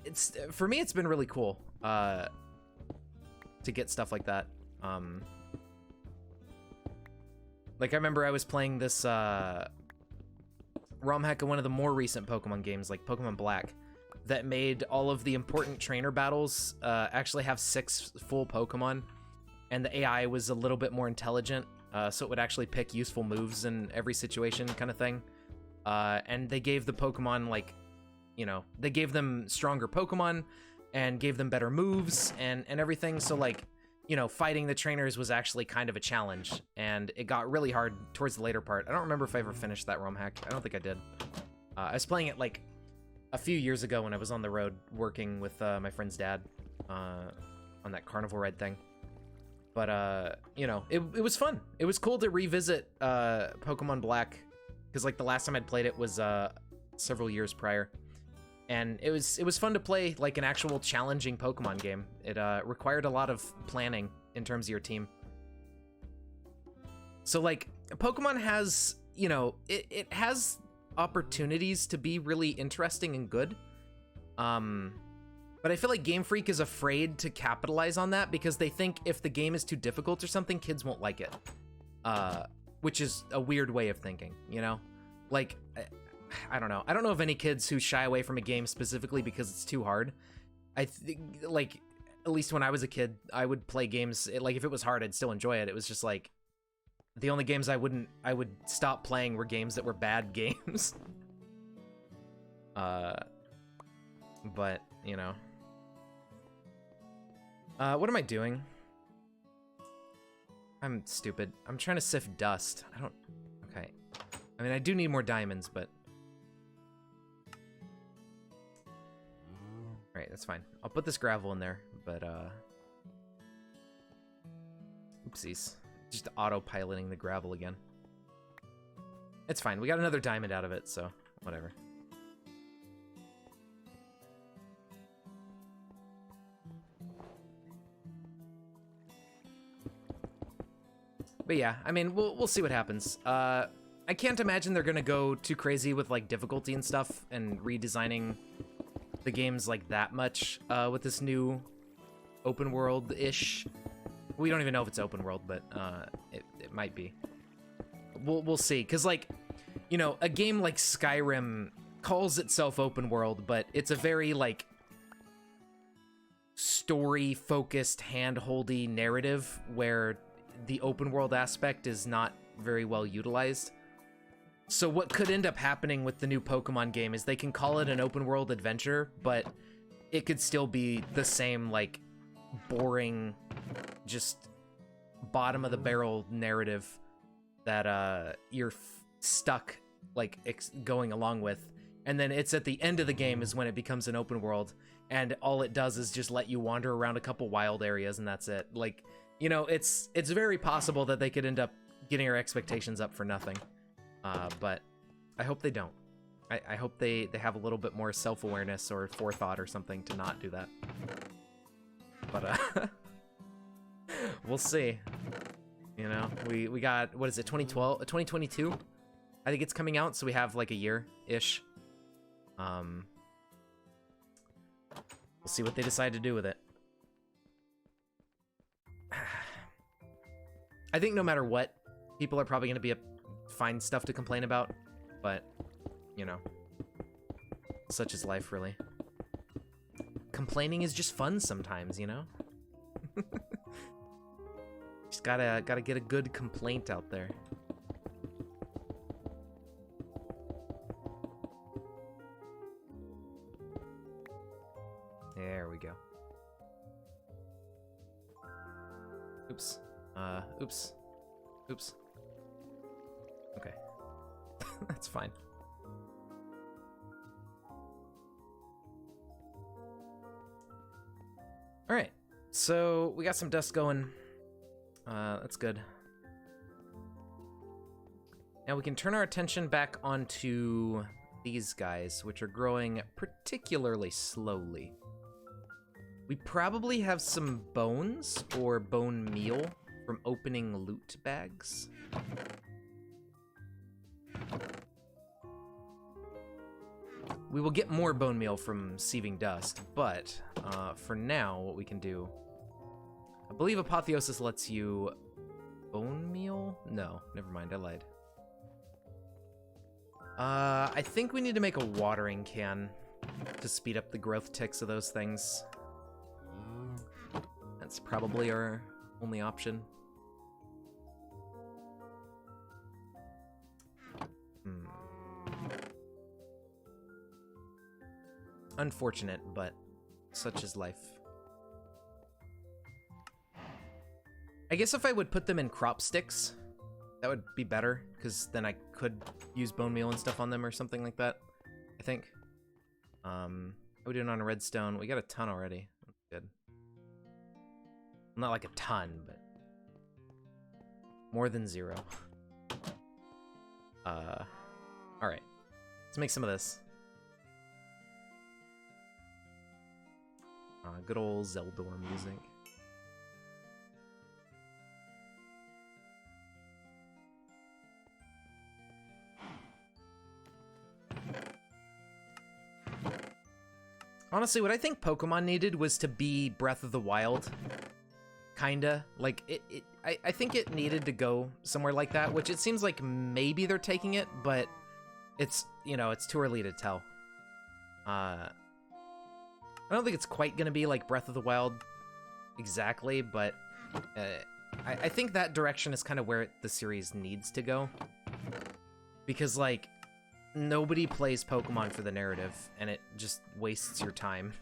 It's for me, it's been really cool to get stuff like that. Like I remember I was playing this ROM hack of one of the more recent Pokemon games, like Pokemon Black, that made all of the important trainer battles actually have 6 full Pokemon, and the AI was a little bit more intelligent, so it would actually pick useful moves in every situation, kind of thing. And they gave the Pokemon, like, you know, they gave them stronger Pokemon and gave them better moves and everything. So, like, you know, fighting the trainers was actually kind of a challenge, and it got really hard towards the later part. I don't remember if I ever finished that ROM hack. I don't think I did. I was playing it, like, a few years ago when I was on the road working with my friend's dad on that carnival ride thing. But, you know, it was fun. It was cool to revisit Pokemon Black, because, like, the last time I'd played it was several years prior. And it was fun to play, like, an actual challenging Pokemon game. It required a lot of planning in terms of your team. So, like, Pokemon has, you know, it has opportunities to be really interesting and good. But I feel like Game Freak is afraid to capitalize on that because they think if the game is too difficult or something, kids won't like it. Which is a weird way of thinking, you know? Like, I don't know. I don't know of any kids who shy away from a game specifically because it's too hard. I think, like, at least when I was a kid, I would play games, like, if it was hard, I'd still enjoy it. It was just, like, the only games I would stop playing were games that were bad games. But, you know. What am I doing? I'm stupid. I'm trying to sift dust. Okay. I mean, I do need more diamonds, but... Alright, that's fine. I'll put this gravel in there, but, oopsies. Just autopiloting the gravel again. It's fine. We got another diamond out of it, so whatever. But yeah, I mean, we'll see what happens. I can't imagine they're gonna go too crazy with, like, difficulty and stuff and redesigning the games like that much with this new open world-ish. We don't even know if it's open world, but it might be. We'll see, because, like, you know, a game like Skyrim calls itself open world, but it's a very, like, story-focused, hand-holdy narrative where the open world aspect is not very well utilized. So what could end up happening with the new Pokemon game is they can call it an open world adventure, but it could still be the same, like, boring, just bottom of the barrel narrative that you're stuck, like, going along with. And then it's at the end of the game is when it becomes an open world, and all it does is just let you wander around a couple wild areas, and that's it. Like, you know, it's very possible that they could end up getting our expectations up for nothing. But I hope they don't. I hope they have a little bit more self-awareness or forethought or something to not do that. But, we'll see. You know, we got, what is it, 2022? I think it's coming out, so we have, like, a year-ish. We'll see what they decide to do with it. I think no matter what, people are probably going to find stuff to complain about, but, you know, such is life, really. Complaining is just fun sometimes, you know? Just gotta get a good complaint out there. There we go. Oops. Oops. Oops. Okay. That's fine. Alright. So we got some dust going. That's good. Now we can turn our attention back onto these guys, which are growing particularly slowly. We probably have some bones or bone meal from opening loot bags. We will get more bone meal from sieving dust, but for now, what we can do... I believe Apotheosis lets you... Bone meal? No, never mind, I lied. I think we need to make a watering can to speed up the growth ticks of those things. That's probably our only option. Unfortunate, but such is life. I guess if I would put them in crop sticks, that would be better, because then I could use bone meal and stuff on them or something like that, I think. How we doing on redstone? We got a ton already. That's good. Not like a ton, but more than 0. Alright. Let's make some of this. Good old Zeldor music. Honestly, what I think Pokemon needed was to be Breath of the Wild. Kinda. Like, I think it needed to go somewhere like that, which it seems like maybe they're taking it, but it's, you know, it's too early to tell. I don't think it's quite gonna be like Breath of the Wild exactly, but I think that direction is kind of where the series needs to go. Because, like, nobody plays Pokemon for the narrative, and it just wastes your time.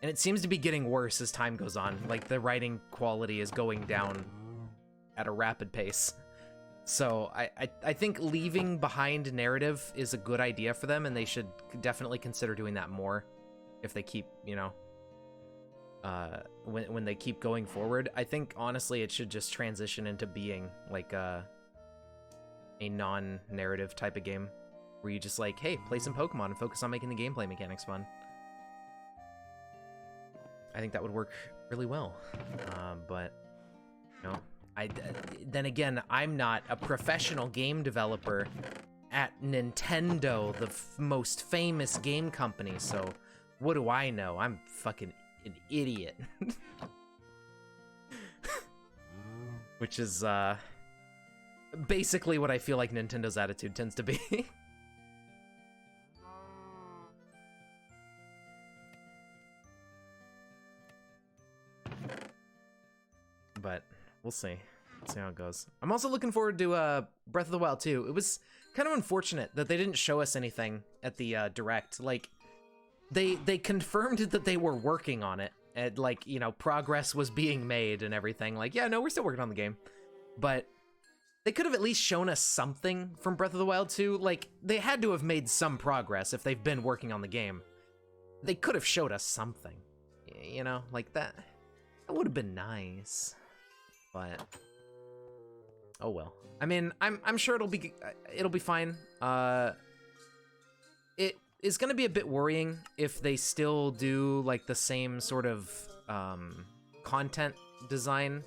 And it seems to be getting worse as time goes on. Like, the writing quality is going down at a rapid pace. So I think leaving behind narrative is a good idea for them, and they should definitely consider doing that more if they keep, you know, when they keep going forward. I think, honestly, it should just transition into being, like, a non-narrative type of game, where you just, like, hey, play some Pokemon and focus on making the gameplay mechanics fun. I think that would work really well. But, you know, then again, I'm not a professional game developer at Nintendo, the most famous game company, so what do I know? I'm fucking an idiot. Which is, basically what I feel like Nintendo's attitude tends to be. But we'll see. We'll see how it goes. I'm also looking forward to Breath of the Wild 2. It was kind of unfortunate that they didn't show us anything at the Direct. Like, they confirmed that they were working on it. And, like, you know, progress was being made and everything. Like, yeah, no, we're still working on the game. But they could have at least shown us something from Breath of the Wild 2. Like, they had to have made some progress if they've been working on the game. They could have showed us something. You know, like that. That would have been nice. But oh well. I mean, I'm sure it'll be fine. It is gonna be a bit worrying if they still do like the same sort of content design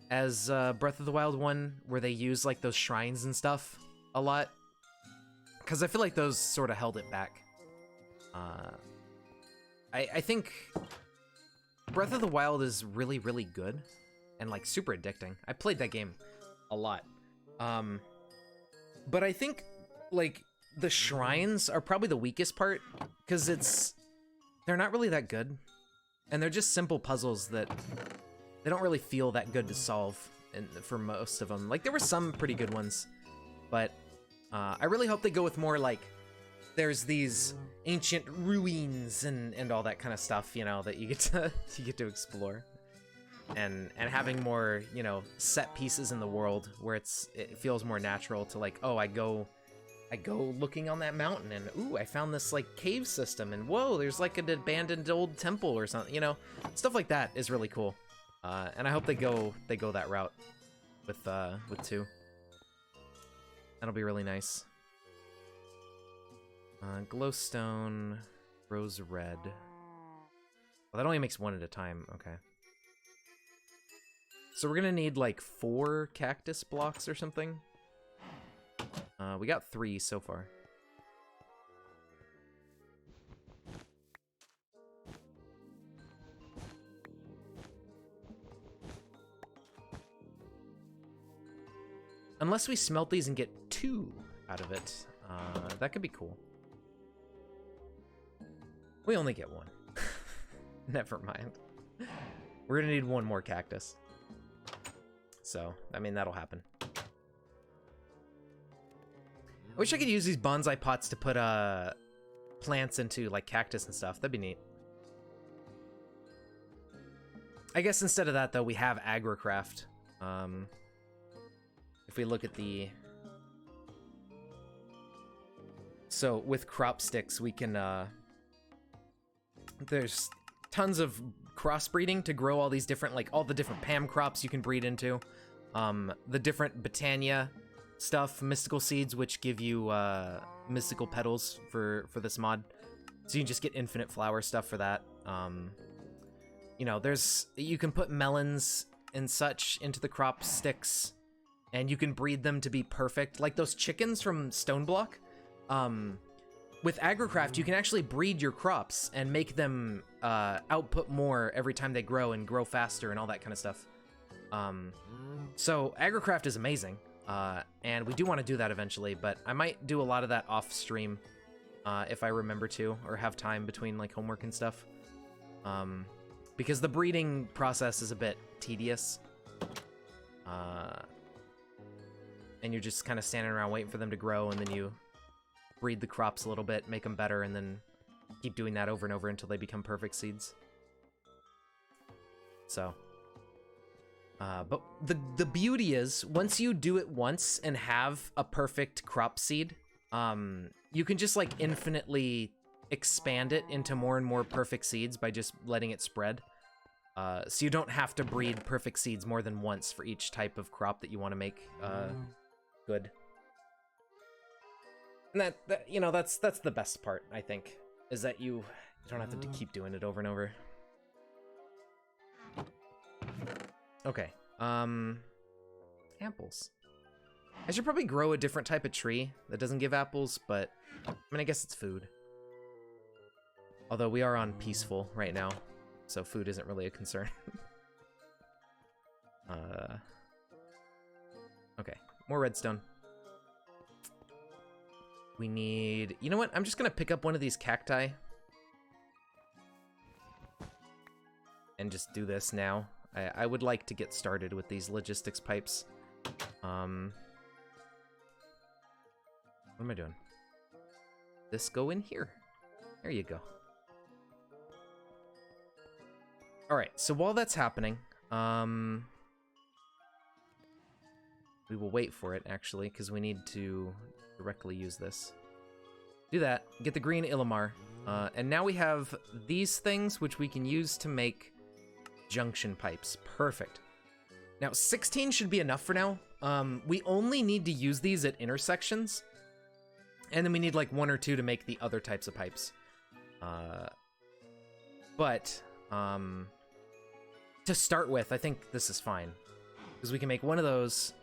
as Breath of the Wild 1, where they use like those shrines and stuff a lot, because I feel like those sort of held it back. I think Breath of the Wild is really, really good and like super addicting. I played that game a lot. But I think like the shrines are probably the weakest part, because they're not really that good. And they're just simple puzzles that they don't really feel that good to solve for most of them. Like, there were some pretty good ones, but I really hope they go with more like, there's these ancient ruins and all that kind of stuff, you know, that you get to explore, and having more, you know, set pieces in the world where it feels more natural to, like, oh, I go I go looking on that mountain and, ooh, I found this, like, cave system, and whoa, there's, like, an abandoned old temple or something, you know? Stuff like that is really cool. And I hope they go that route with 2. That'll be really nice. Glowstone, rose red. Well, that only makes 1 at a time, okay. So we're gonna need, like, 4 cactus blocks or something. We got 3 so far. Unless we smelt these and get 2 out of it, that could be cool. We only get 1. Never mind. We're gonna need 1 more cactus. So, I mean, that'll happen. I wish I could use these bonsai pots to put plants into, like, cactus and stuff. That'd be neat. I guess instead of that, though, we have agricraft. If we look at the... So, with crop sticks, we can, there's tons of crossbreeding to grow all these different, like, all the different Pam crops you can breed into. The different Botania stuff, mystical seeds, which give you mystical petals for this mod, so you can just get infinite flower stuff for that. You know, you can put melons and such into the crop sticks, and you can breed them to be perfect, like those chickens from Stoneblock. With agricraft, you can actually breed your crops and make them output more every time they grow and grow faster and all that kind of stuff. So agricraft is amazing. And we do want to do that eventually, but I might do a lot of that off stream if I remember to, or have time between, like, homework and stuff. Because the breeding process is a bit tedious. And you're just kind of standing around waiting for them to grow, and then you breed the crops a little bit, make them better, and then keep doing that over and over until they become perfect seeds. So... but the beauty is, once you do it once and have a perfect crop seed, you can just, like, infinitely expand it into more and more perfect seeds by just letting it spread. So you don't have to breed perfect seeds more than once for each type of crop that you want to make good. And that you know, that's the best part, I think, is that you don't have to keep doing it over and over. Okay, apples. I should probably grow a different type of tree that doesn't give apples, but, I mean, I guess it's food. Although we are on peaceful right now, so food isn't really a concern. Okay, more redstone. We need... You know what? I'm just gonna pick up one of these cacti. And just do this now. I would like to get started with these logistics pipes. What am I doing? This go in here. There you go. Alright, so while that's happening, we will wait for it, actually, because we need to directly use this. Do that, get the green Illimar, and now we have these things, which we can use to make junction pipes. Perfect. Now, 16 should be enough for now. We only need to use these at intersections, and then we need like 1 or 2 to make the other types of pipes. But to start with, I think this is fine, because we can make one of those,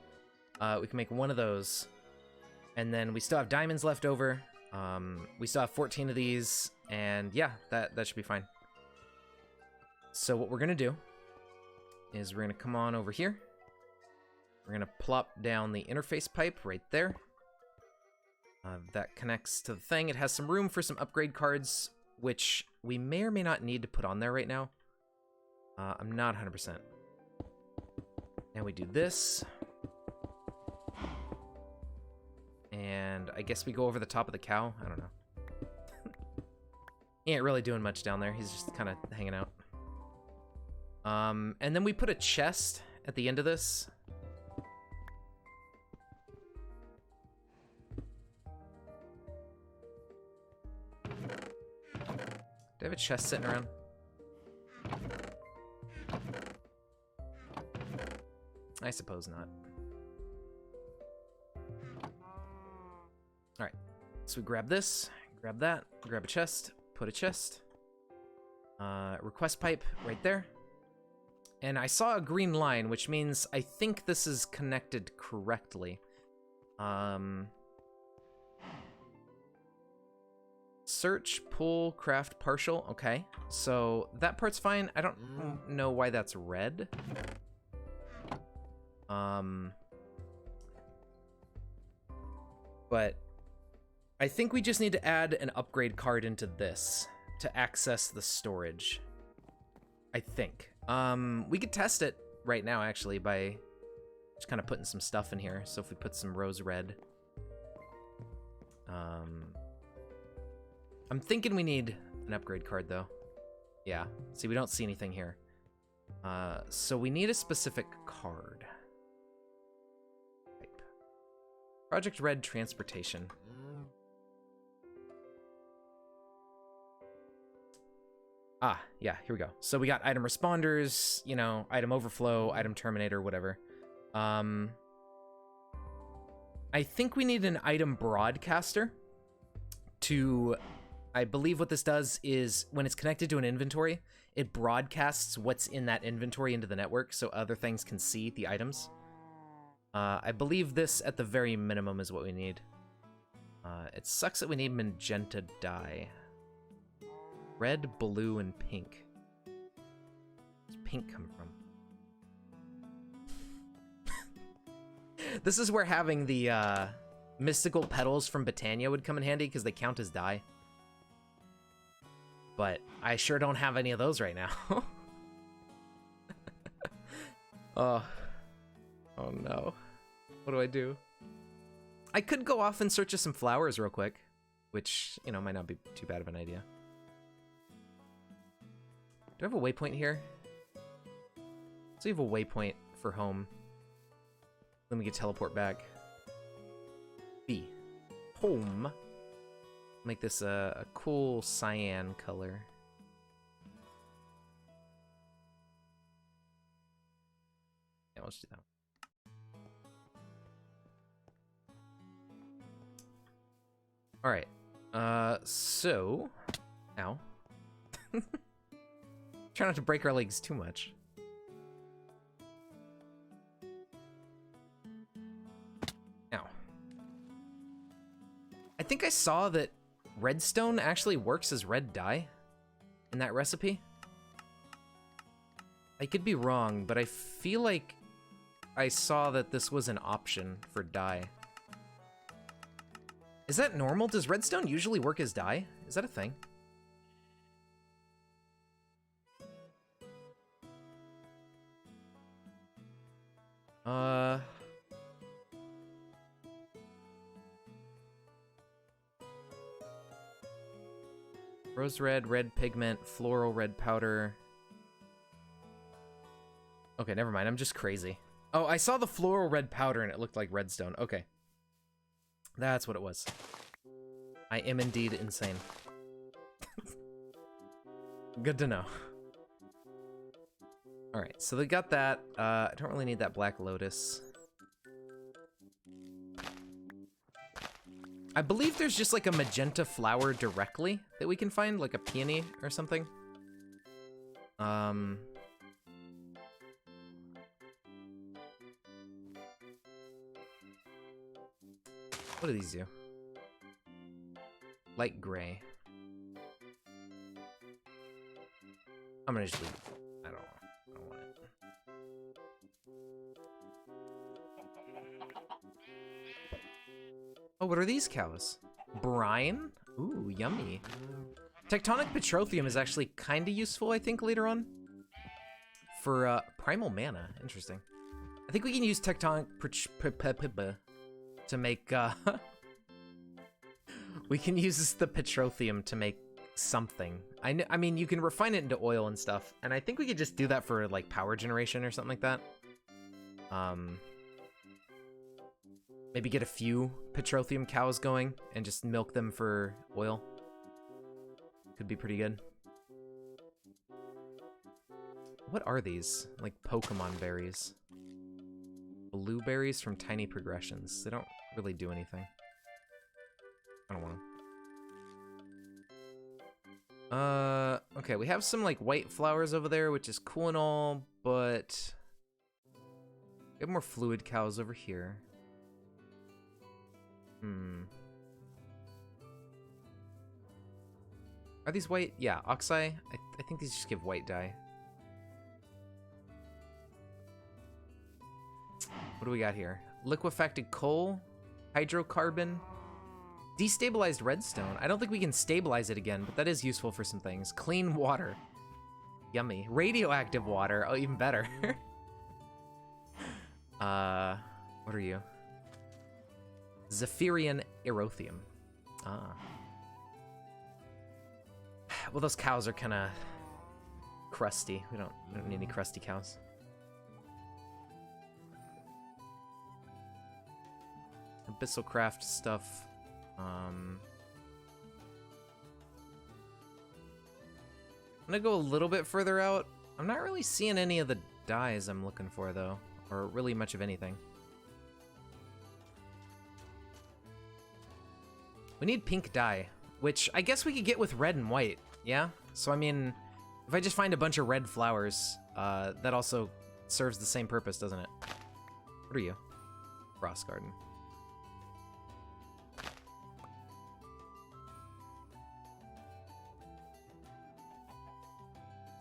and then we still have diamonds left over. We still have 14 of these, and yeah, that should be fine. So what we're gonna do is we're gonna come on over here. We're gonna plop down the interface pipe right there. That connects to the thing. It has some room for some upgrade cards, which we may or may not need to put on there right now. I'm not 100%. Now we do this. And I guess we go over the top of the cow. I don't know. He ain't really doing much down there. He's just kind of hanging out. And then we put a chest at the end of this. have a chest sitting around? I suppose not. Alright, so we grab this, grab that, grab a chest, put a chest. Request pipe right there. And I saw a green line, which means I think this is connected correctly. Search, pull, craft, partial. Okay, so that part's fine. I don't know why that's red. But I think we just need to add an upgrade card into this to access the storage. I think. We could test it right now, actually, by just kind of putting some stuff in here. So if we put some rose red. I'm thinking we need an upgrade card, though. Yeah. See, we don't see anything here. So we need a specific card. Type. Project Red Transportation. Ah, yeah, here we go. So we got item responders, you know, item overflow, item terminator, whatever. I think we need an item broadcaster to... I believe what this does is when it's connected to an inventory, it broadcasts what's in that inventory into the network so other things can see the items. I believe this, at the very minimum, is what we need. It sucks that we need magenta dye. Red, blue, and pink. Where's pink come from? This is where having the mystical petals from Botania would come in handy, because they count as dye. But I sure don't have any of those right now. Oh no. What do I do? I could go off in search of some flowers real quick, which, you know, might not be too bad of an idea. Do I have a waypoint here? So we have a waypoint for home. Then we can teleport back. B. Home. Make this a cool cyan color. Yeah, let's do that. All right. So, ow. Try not to break our legs too much. Ow. I think I saw that redstone actually works as red dye in that recipe. I could be wrong, but I feel like I saw that this was an option for dye. Is that normal? Does redstone usually work as dye? Is that a thing? Rose red, red pigment, floral red powder. Okay, never mind. I'm just crazy. Oh, I saw the floral red powder and it looked like redstone. Okay. That's what it was. I am indeed insane. Good to know. Alright, so they got that. I don't really need that black lotus. I believe there's just like a magenta flower directly that we can find, like a peony or something. What do these do? Light gray. I'm gonna just leave it. I don't want it. Oh, what are these cows? Brine? Ooh, yummy. Tectonic Petroleum is actually kind of useful, I think, later on. For primal mana. Interesting. I think we can use Tectonic to make, we can use the Petroleum to make something. I mean, you can refine it into oil and stuff, and I think we could just do that for, like, power generation or something like that. Maybe get a few Petroleum cows going and just milk them for oil. Could be pretty good. What are these? Like Pokemon berries. Blueberries from Tiny Progressions. They don't really do anything. I don't want them. Okay, we have some like white flowers over there, which is cool and all, but we have more fluid cows over here. Are these white? Yeah, Oxeye. I think these just give white dye. What do we got here? Liquefacted coal, hydrocarbon, destabilized redstone. I don't think we can stabilize it again, but that is useful for some things. Clean water. Yummy. Radioactive water. Oh, even better. What are you? Zephyrian Erothium. Ah. Well, those cows are kind of crusty. We don't need any crusty cows. Abyssal craft stuff. I'm gonna go a little bit further out. I'm not really seeing any of the dyes I'm looking for, though, or really much of anything. We need pink dye, which I guess we could get with red and white, yeah? So, I mean, if I just find a bunch of red flowers, that also serves the same purpose, doesn't it? What are you? Frost Garden.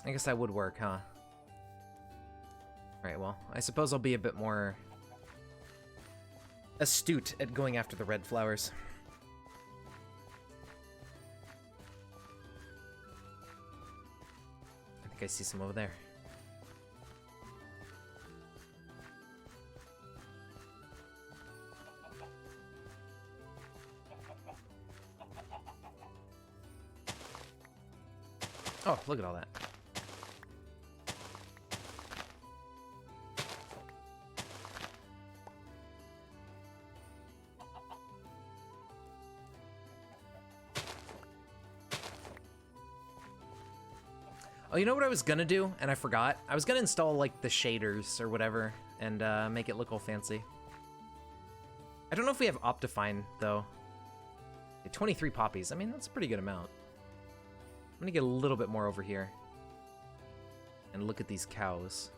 I guess that would work, huh? Alright, well, I suppose I'll be a bit more astute at going after the red flowers. I think I see some over there. Oh, look at all that. Oh, you know what I was gonna do, and I forgot? I was gonna install, like, the shaders or whatever, and make it look all fancy. I don't know if we have Optifine, though. Okay, 23 poppies. I mean, that's a pretty good amount. I'm gonna get a little bit more over here. And look at these cows.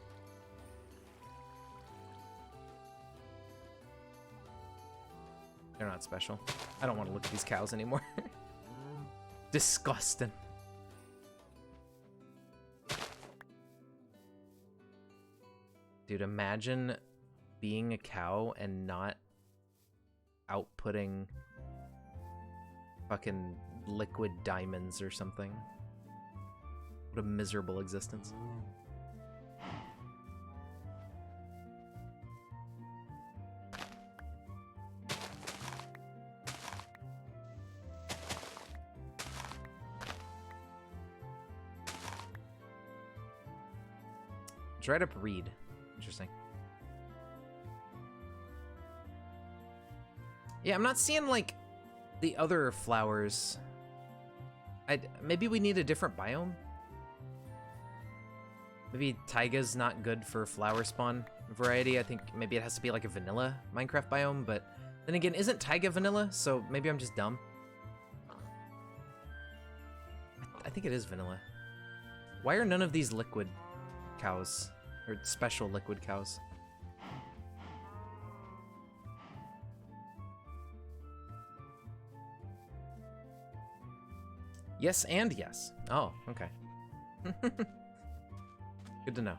They're not special. I don't want to look at these cows anymore. Disgusting. Dude, imagine being a cow and not outputting fucking liquid diamonds or something. What a miserable existence. Dried up reed. Interesting. Yeah, I'm not seeing, like, the other flowers. Maybe we need a different biome? Maybe taiga's not good for flower spawn variety. I think maybe it has to be like a vanilla Minecraft biome, but then again, isn't taiga vanilla? So maybe I'm just dumb. I think it is vanilla. Why are none of these liquid cows? Or special liquid cows? Yes and yes. Oh, okay. Good to know.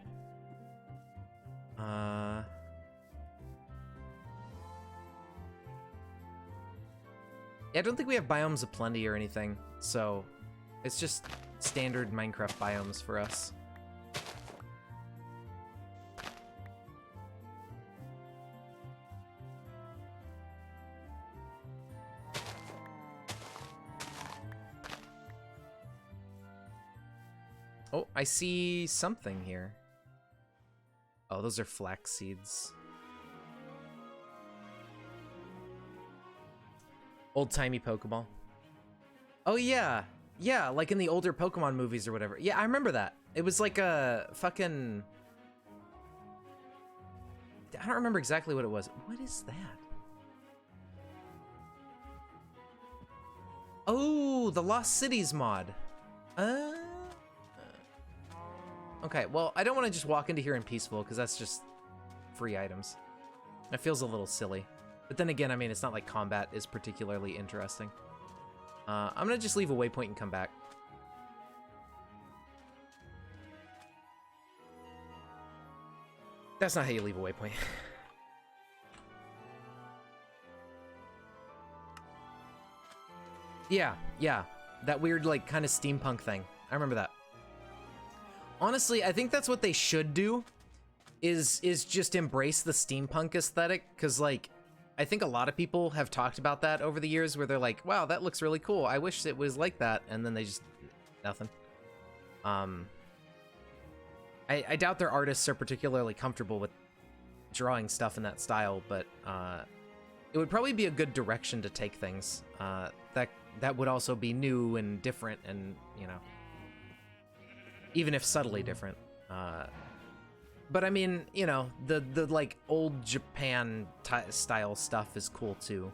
Yeah, I don't think we have biomes of plenty or anything, so it's just standard Minecraft biomes for us. Oh, I see something here. Oh, those are flax seeds. Old-timey Pokeball. Oh, yeah. Yeah, like in the older Pokemon movies or whatever. Yeah, I remember that. It was like a fucking... I don't remember exactly what it was. What is that? Oh, the Lost Cities mod. Okay, well, I don't want to just walk into here in peaceful, because that's just free items. That feels a little silly. But then again, I mean, it's not like combat is particularly interesting. I'm going to just leave a waypoint and come back. That's not how you leave a waypoint. Yeah. That weird, like, kind of steampunk thing. I remember that. Honestly, I think that's what they should do, is just embrace the steampunk aesthetic, because, like, I think a lot of people have talked about that over the years, where they're like, wow, that looks really cool. I wish it was like that, and then they just... nothing. I doubt their artists are particularly comfortable with drawing stuff in that style, but it would probably be a good direction to take things. That would also be new and different, and, you know, even if subtly different. But I mean, you know, the like old Japan style stuff is cool too,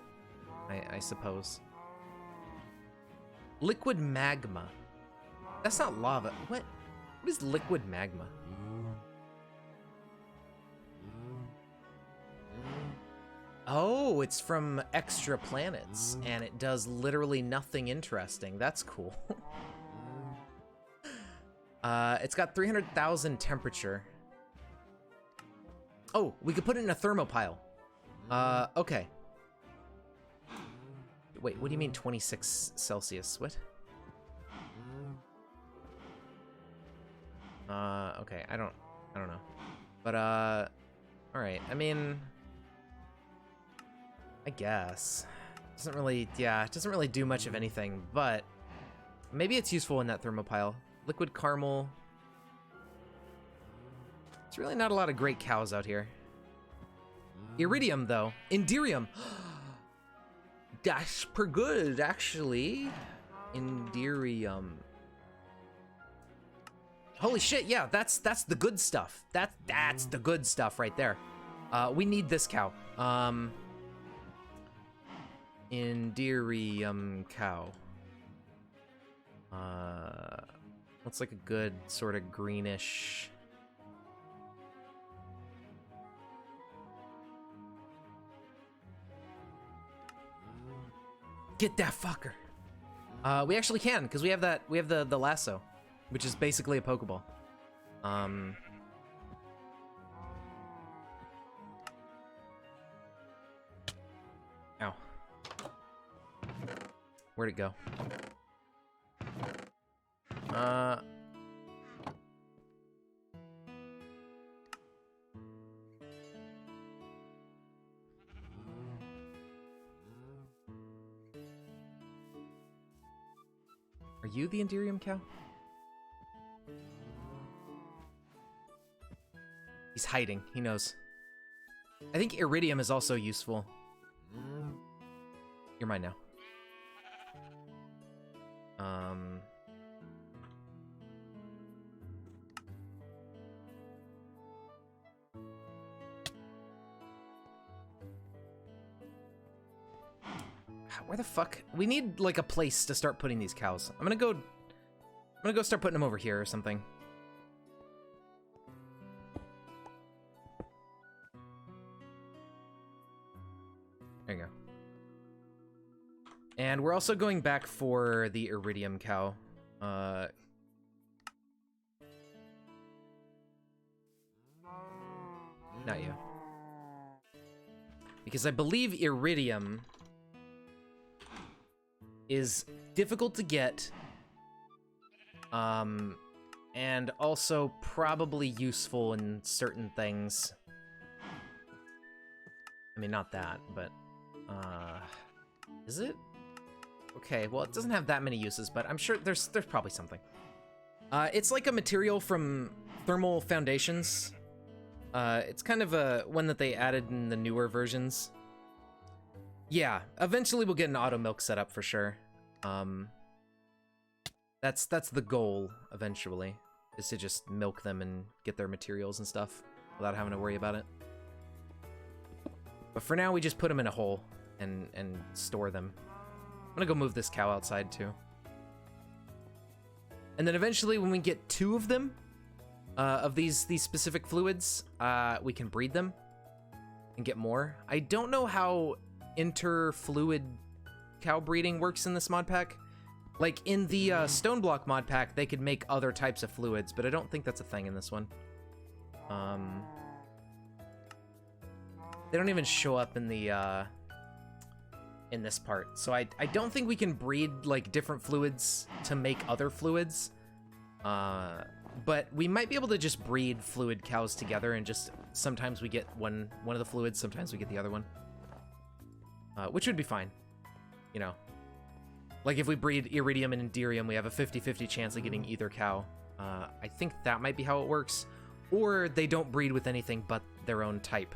I suppose. Liquid magma. That's not lava. What is liquid magma? Oh, it's from extra planets, and it does literally nothing interesting. That's cool. It's got 300,000 temperature. Oh, we could put it in a thermopile. Okay. Wait, what do you mean 26 Celsius? What? Okay, I don't know. But, alright, I mean... I guess. Doesn't really, yeah, it doesn't really do much of anything, but maybe it's useful in that thermopile. Liquid caramel. There's really not a lot of great cows out here. Iridium, though. Indirium. That's pretty good, actually. Indirium. Holy shit, yeah, that's the good stuff. That's the good stuff right there. We need this cow. Indirium cow. Looks like a good sort of greenish. Get that fucker. We actually can, because we have the lasso, which is basically a Pokeball. Ow. Where'd it go? Are you the Indirium cow? He's hiding. He knows. I think Iridium is also useful. You're mine now. Where the fuck? We need like a place to start putting these cows. I'm gonna go start putting them over here or something. There you go. And we're also going back for the Iridium cow. Not you. Because I believe Iridium is difficult to get, and also probably useful in certain things. I mean, not that, but, is it? Okay, well, it doesn't have that many uses, but I'm sure there's probably something. It's like a material from thermal foundations. It's kind of a one that they added in the newer versions. Yeah, eventually we'll get an auto milk setup for sure. That's the goal eventually. is to just milk them and get their materials and stuff without having to worry about it. But for now, we just put them in a hole and store them. I'm gonna go move this cow outside too. And then eventually, when we get 2 of them, of these specific fluids, we can breed them and get more. I don't know how interfluid cow breeding works in this mod pack. Like in the stone block mod pack, they could make other types of fluids, but I don't think that's a thing in this one. They don't even show up in the in this part, so I don't think we can breed like different fluids to make other fluids. But we might be able to just breed fluid cows together, and just sometimes we get one of the fluids, sometimes we get the other one, which would be fine, you know. Like if we breed iridium and inderium, we have a 50-50 chance of getting either cow. I think that might be how it works, or they don't breed with anything but their own type,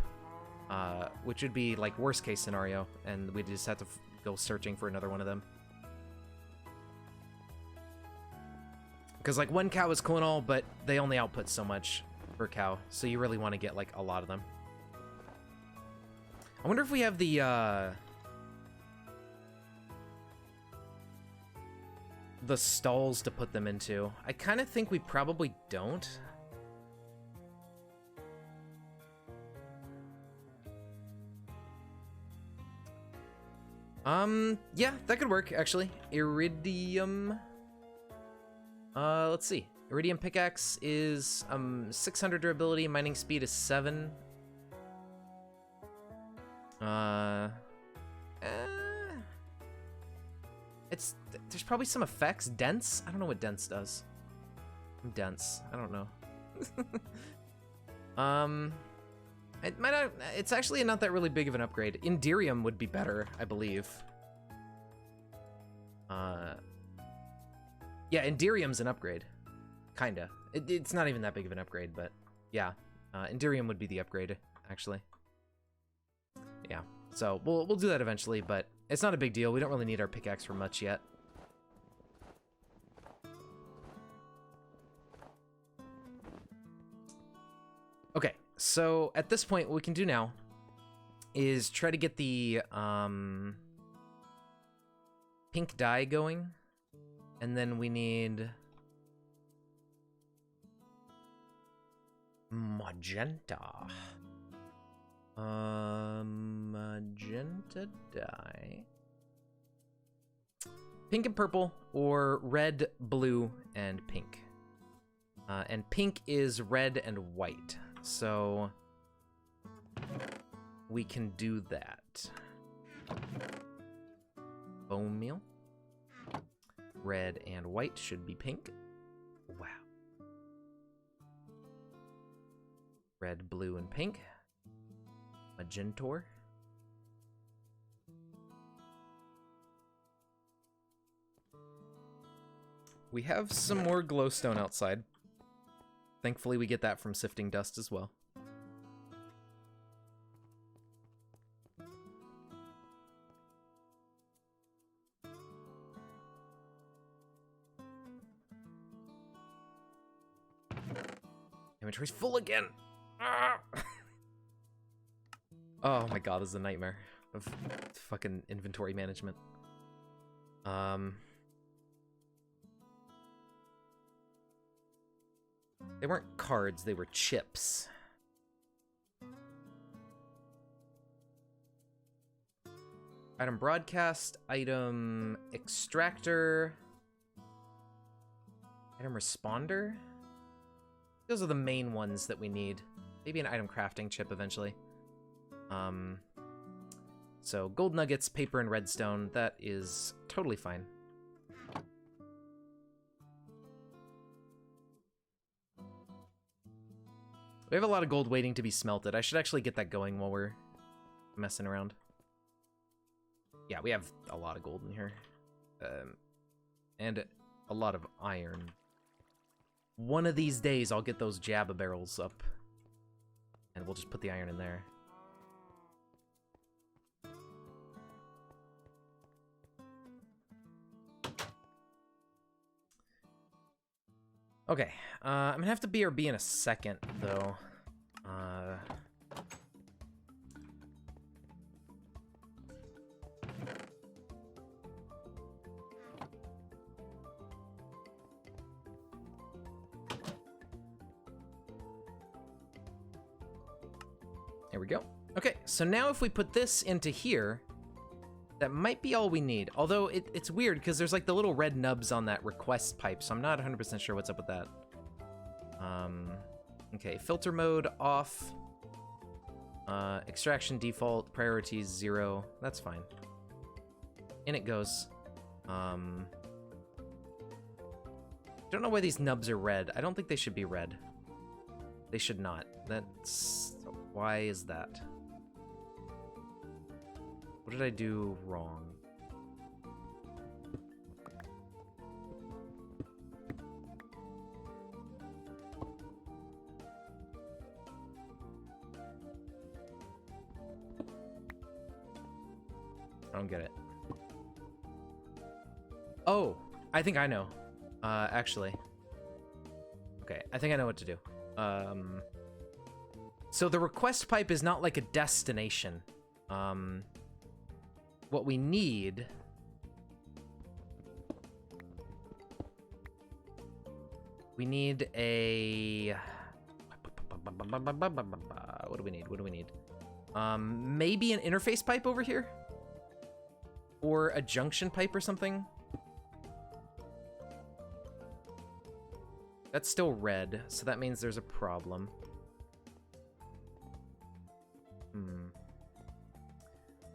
which would be like worst case scenario, and we just have to go searching for another one of them. Because, like, one cow is cool and all, but they only output so much per cow, so you really want to get, like, a lot of them. I wonder if we have the stalls to put them into. I kind of think we probably don't. Yeah, that could work, actually. Iridium... let's see. Iridium pickaxe is 600 durability, mining speed is 7. There's probably some effects. Dense? I don't know what dense does. I'm dense. I don't know. It might not. It's actually not that really big of an upgrade. Inderium would be better, I believe. Yeah, Inderium's an upgrade. Kinda. It's not even that big of an upgrade, but yeah. Inderium would be the upgrade, actually. Yeah, so we'll do that eventually, but it's not a big deal. We don't really need our pickaxe for much yet. Okay, so at this point, what we can do now is try to get the pink dye going. And then we need magenta. Magenta dye. Pink and purple, or red, blue, and pink. And pink is red and white, so we can do that. Bone meal. Red and white should be pink. Wow. Red, blue, and pink. Magentor. We have some more glowstone outside. Thankfully, we get that from sifting dust as well. Inventory's full again. Ah! Oh my god, this is a nightmare of fucking inventory management. They weren't cards, they were chips. Item broadcast, item extractor, item responder. Those are the main ones that we need. Maybe an item crafting chip eventually. So gold nuggets, paper, and redstone, that is totally fine. We have a lot of gold waiting to be smelted. I should actually get that going while we're messing around. Yeah, we have a lot of gold in here. And a lot of iron. One of these days, I'll get those Jabba barrels up. And we'll just put the iron in there. Okay, I'm gonna have to BRB in a second, though. There we go. Okay, so now if we put this into here, that might be all we need. Although it's weird because there's like the little red nubs on that request pipe, so I'm not 100% sure what's up with that. Okay, filter mode off. Extraction default, priorities 0. That's fine. In it goes. Don't know why these nubs are red. I don't think they should be red. They should not. That's... Why is that? What did I do wrong? I don't get it. Oh, I think I know. Actually. Okay, I think I know what to do. So the request pipe is not like a destination. What we need... We need a... What do we need? What do we need? Maybe an interface pipe over here? Or a junction pipe or something? That's still red, so that means there's a problem.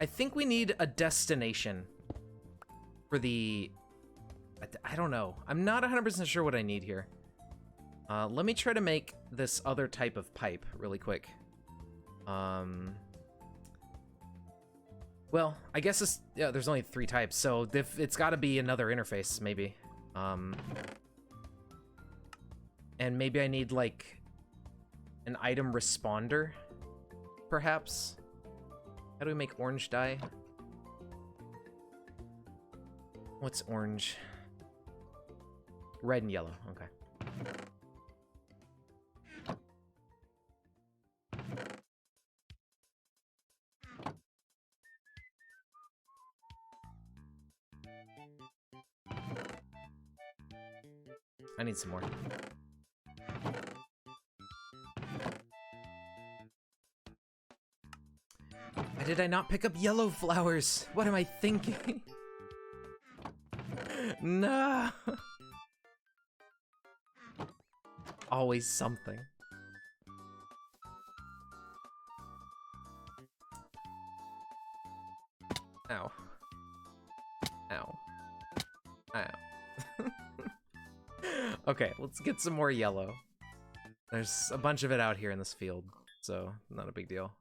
I think we need a destination for the... I don't know. I'm not 100% sure what I need here. Let me try to make this other type of pipe really quick. Well, I guess it's... Yeah, there's only 3 types, so it's got to be another interface, maybe. And maybe I need, like, an item responder, perhaps? How do we make orange dye? What's orange? Red and yellow, okay. I need some more. Why did I not pick up yellow flowers? What am I thinking? No. Always something. Ow. Ow. Ow. Okay, let's get some more yellow. There's a bunch of it out here in this field, so not a big deal.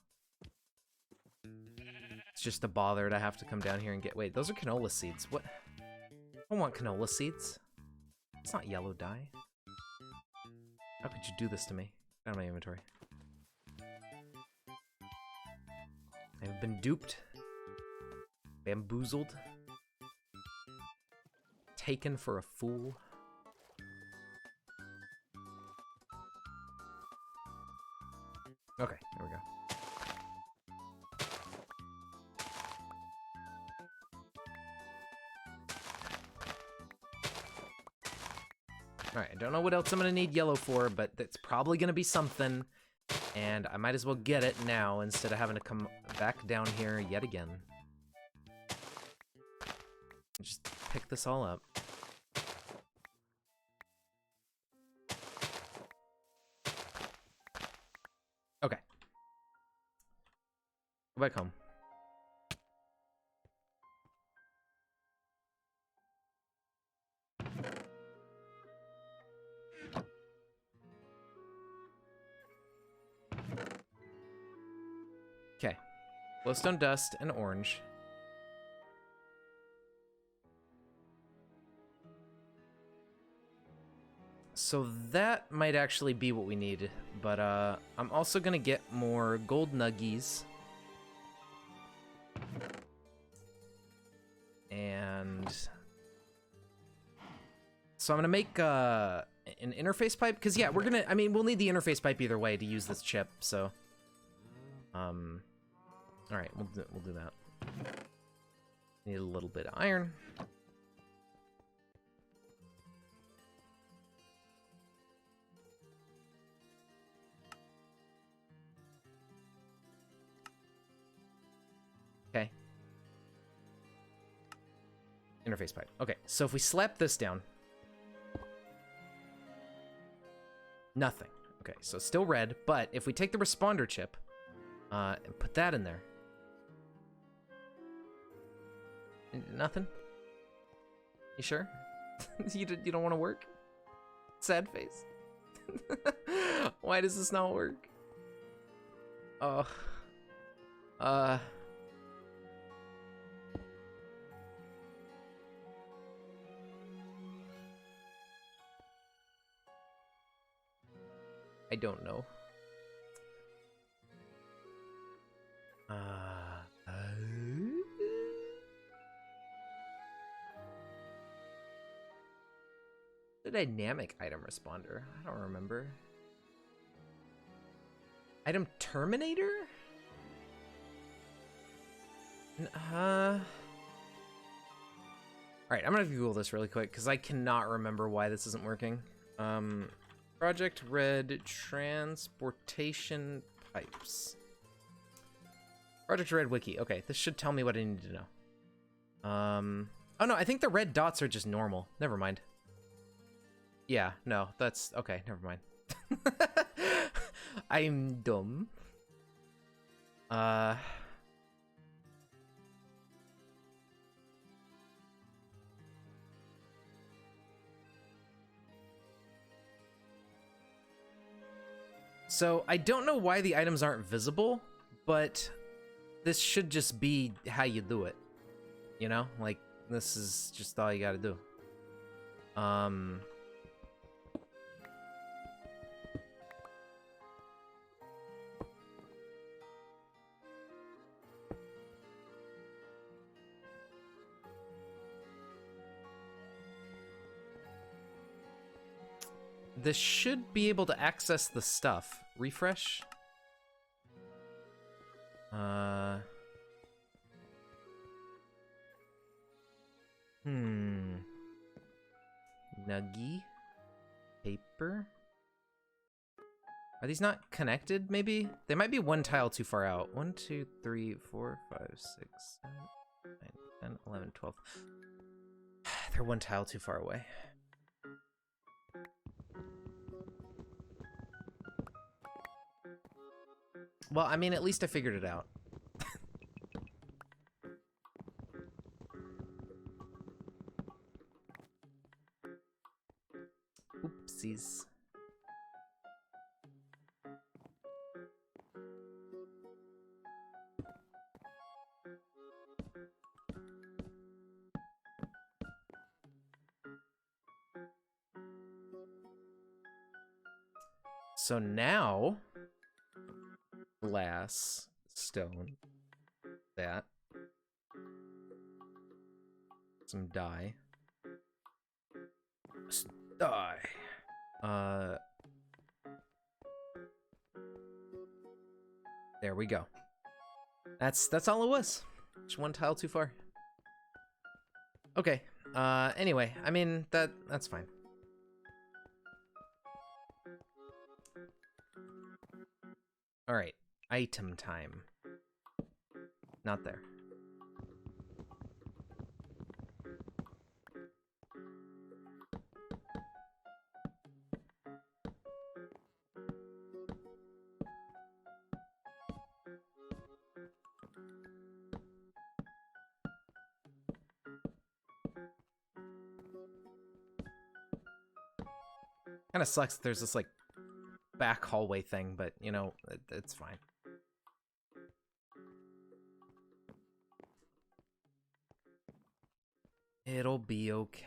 It's just a bother to have to come down here and get... Wait, those are canola seeds. What? I don't want canola seeds. It's not yellow dye. How could you do this to me? Out of my inventory. I've been duped. Bamboozled. Taken for a fool. Okay, there we go. Alright, I don't know what else I'm gonna need yellow for, but it's probably gonna be something, and I might as well get it now instead of having to come back down here yet again. Just pick this all up. Okay. Go back home. Okay. Glowstone dust and orange. So that might actually be what we need, but I'm also gonna get more gold nuggies. And so I'm gonna make an an interface pipe? Because yeah, we're gonna. I mean, we'll need the interface pipe either way to use this chip. So, all right, we'll do that. Need a little bit of iron. Okay. Interface pipe. Okay, so if we slap this down. Nothing. Okay, so it's still red, but if we take the responder chip and put that in there. Nothing? You sure? you don't want to work? Sad face. Why does this not work? Oh. I don't know. The dynamic item responder. I don't remember. Item terminator? Alright, I'm gonna Google this really quick because I cannot remember why this isn't working. Project Red transportation pipes. Project Red wiki. Okay, this should tell me what I need to know. Oh no, I think the red dots are just normal. Never mind. Yeah, no, that's okay. Never mind. I'm dumb. So I don't know why the items aren't visible, but this should just be how you do it. You know, like this is just all you gotta do. This should be able to access the stuff. Refresh. Nuggy. Paper. Are these not connected, maybe? They might be one tile too far out. 1, 2, 3, 4, 5, 6, 7, 8, 9, 10, 11, 12. They're one tile too far away. Well, I mean, at least I figured it out. Oopsies. So now, glass, stone, that, some dye, dye, there we go. That's all it was. Just one tile too far. Okay. Anyway, I mean that's fine. All right, item time. Not there. Kind of sucks that there's this like back hallway thing, but you know, it's fine. It'll be okay.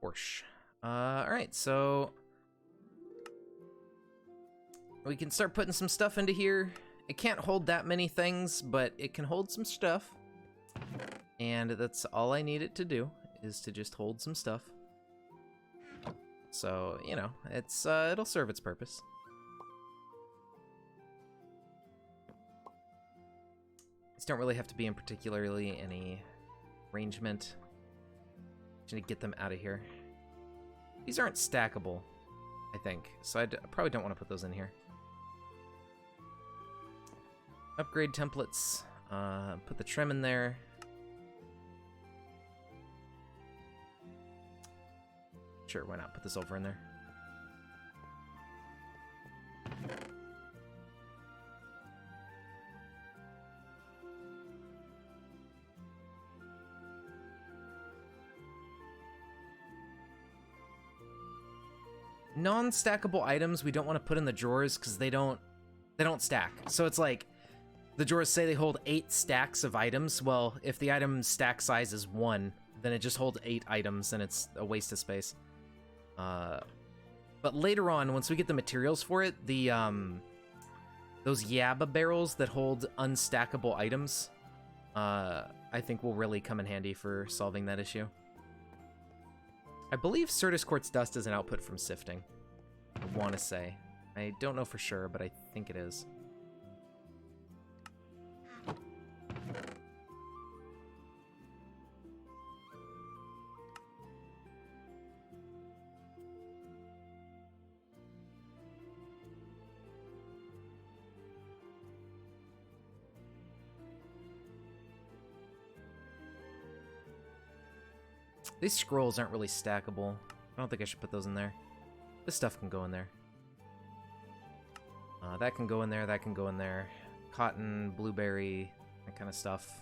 Porsche. All right, so we can start putting some stuff into here, It can't hold that many things, but it can hold some stuff. And that's all I need it to do, is to just hold some stuff. So, you know, it's it'll serve its purpose. These don't really have to be in particularly any arrangement. Just need to get them out of here. These aren't stackable, I think, so I probably don't want to put those in here. Upgrade templates. Put the trim in there. Sure, why not? Put this over in there. Non-stackable items we don't want to put in the drawers because they don't stack. So it's like the drawers say they hold 8 stacks of items. Well, if the item stack size is 1, then it just holds 8 items and it's a waste of space. But later on, once we get the materials for it, the those Yabba barrels that hold unstackable items, I think will really come in handy for solving that issue. I believe Certus Quartz Dust is an output from sifting. I want to say. I don't know for sure, but I think it is. These scrolls aren't really stackable. I don't think I should put those in there. This stuff can go in there. That can go in there, that can go in there. Cotton, blueberry, that kind of stuff.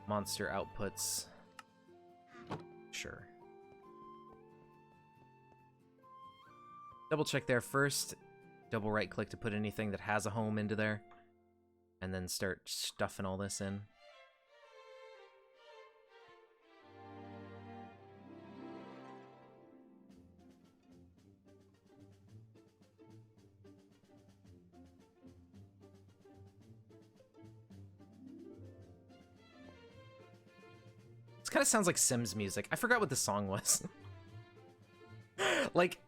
Monster outputs. Sure. Double check there first. Double right click to put anything that has a home into there. And then start stuffing all this in. This kind of sounds like Sims music. I forgot what the song was. Like,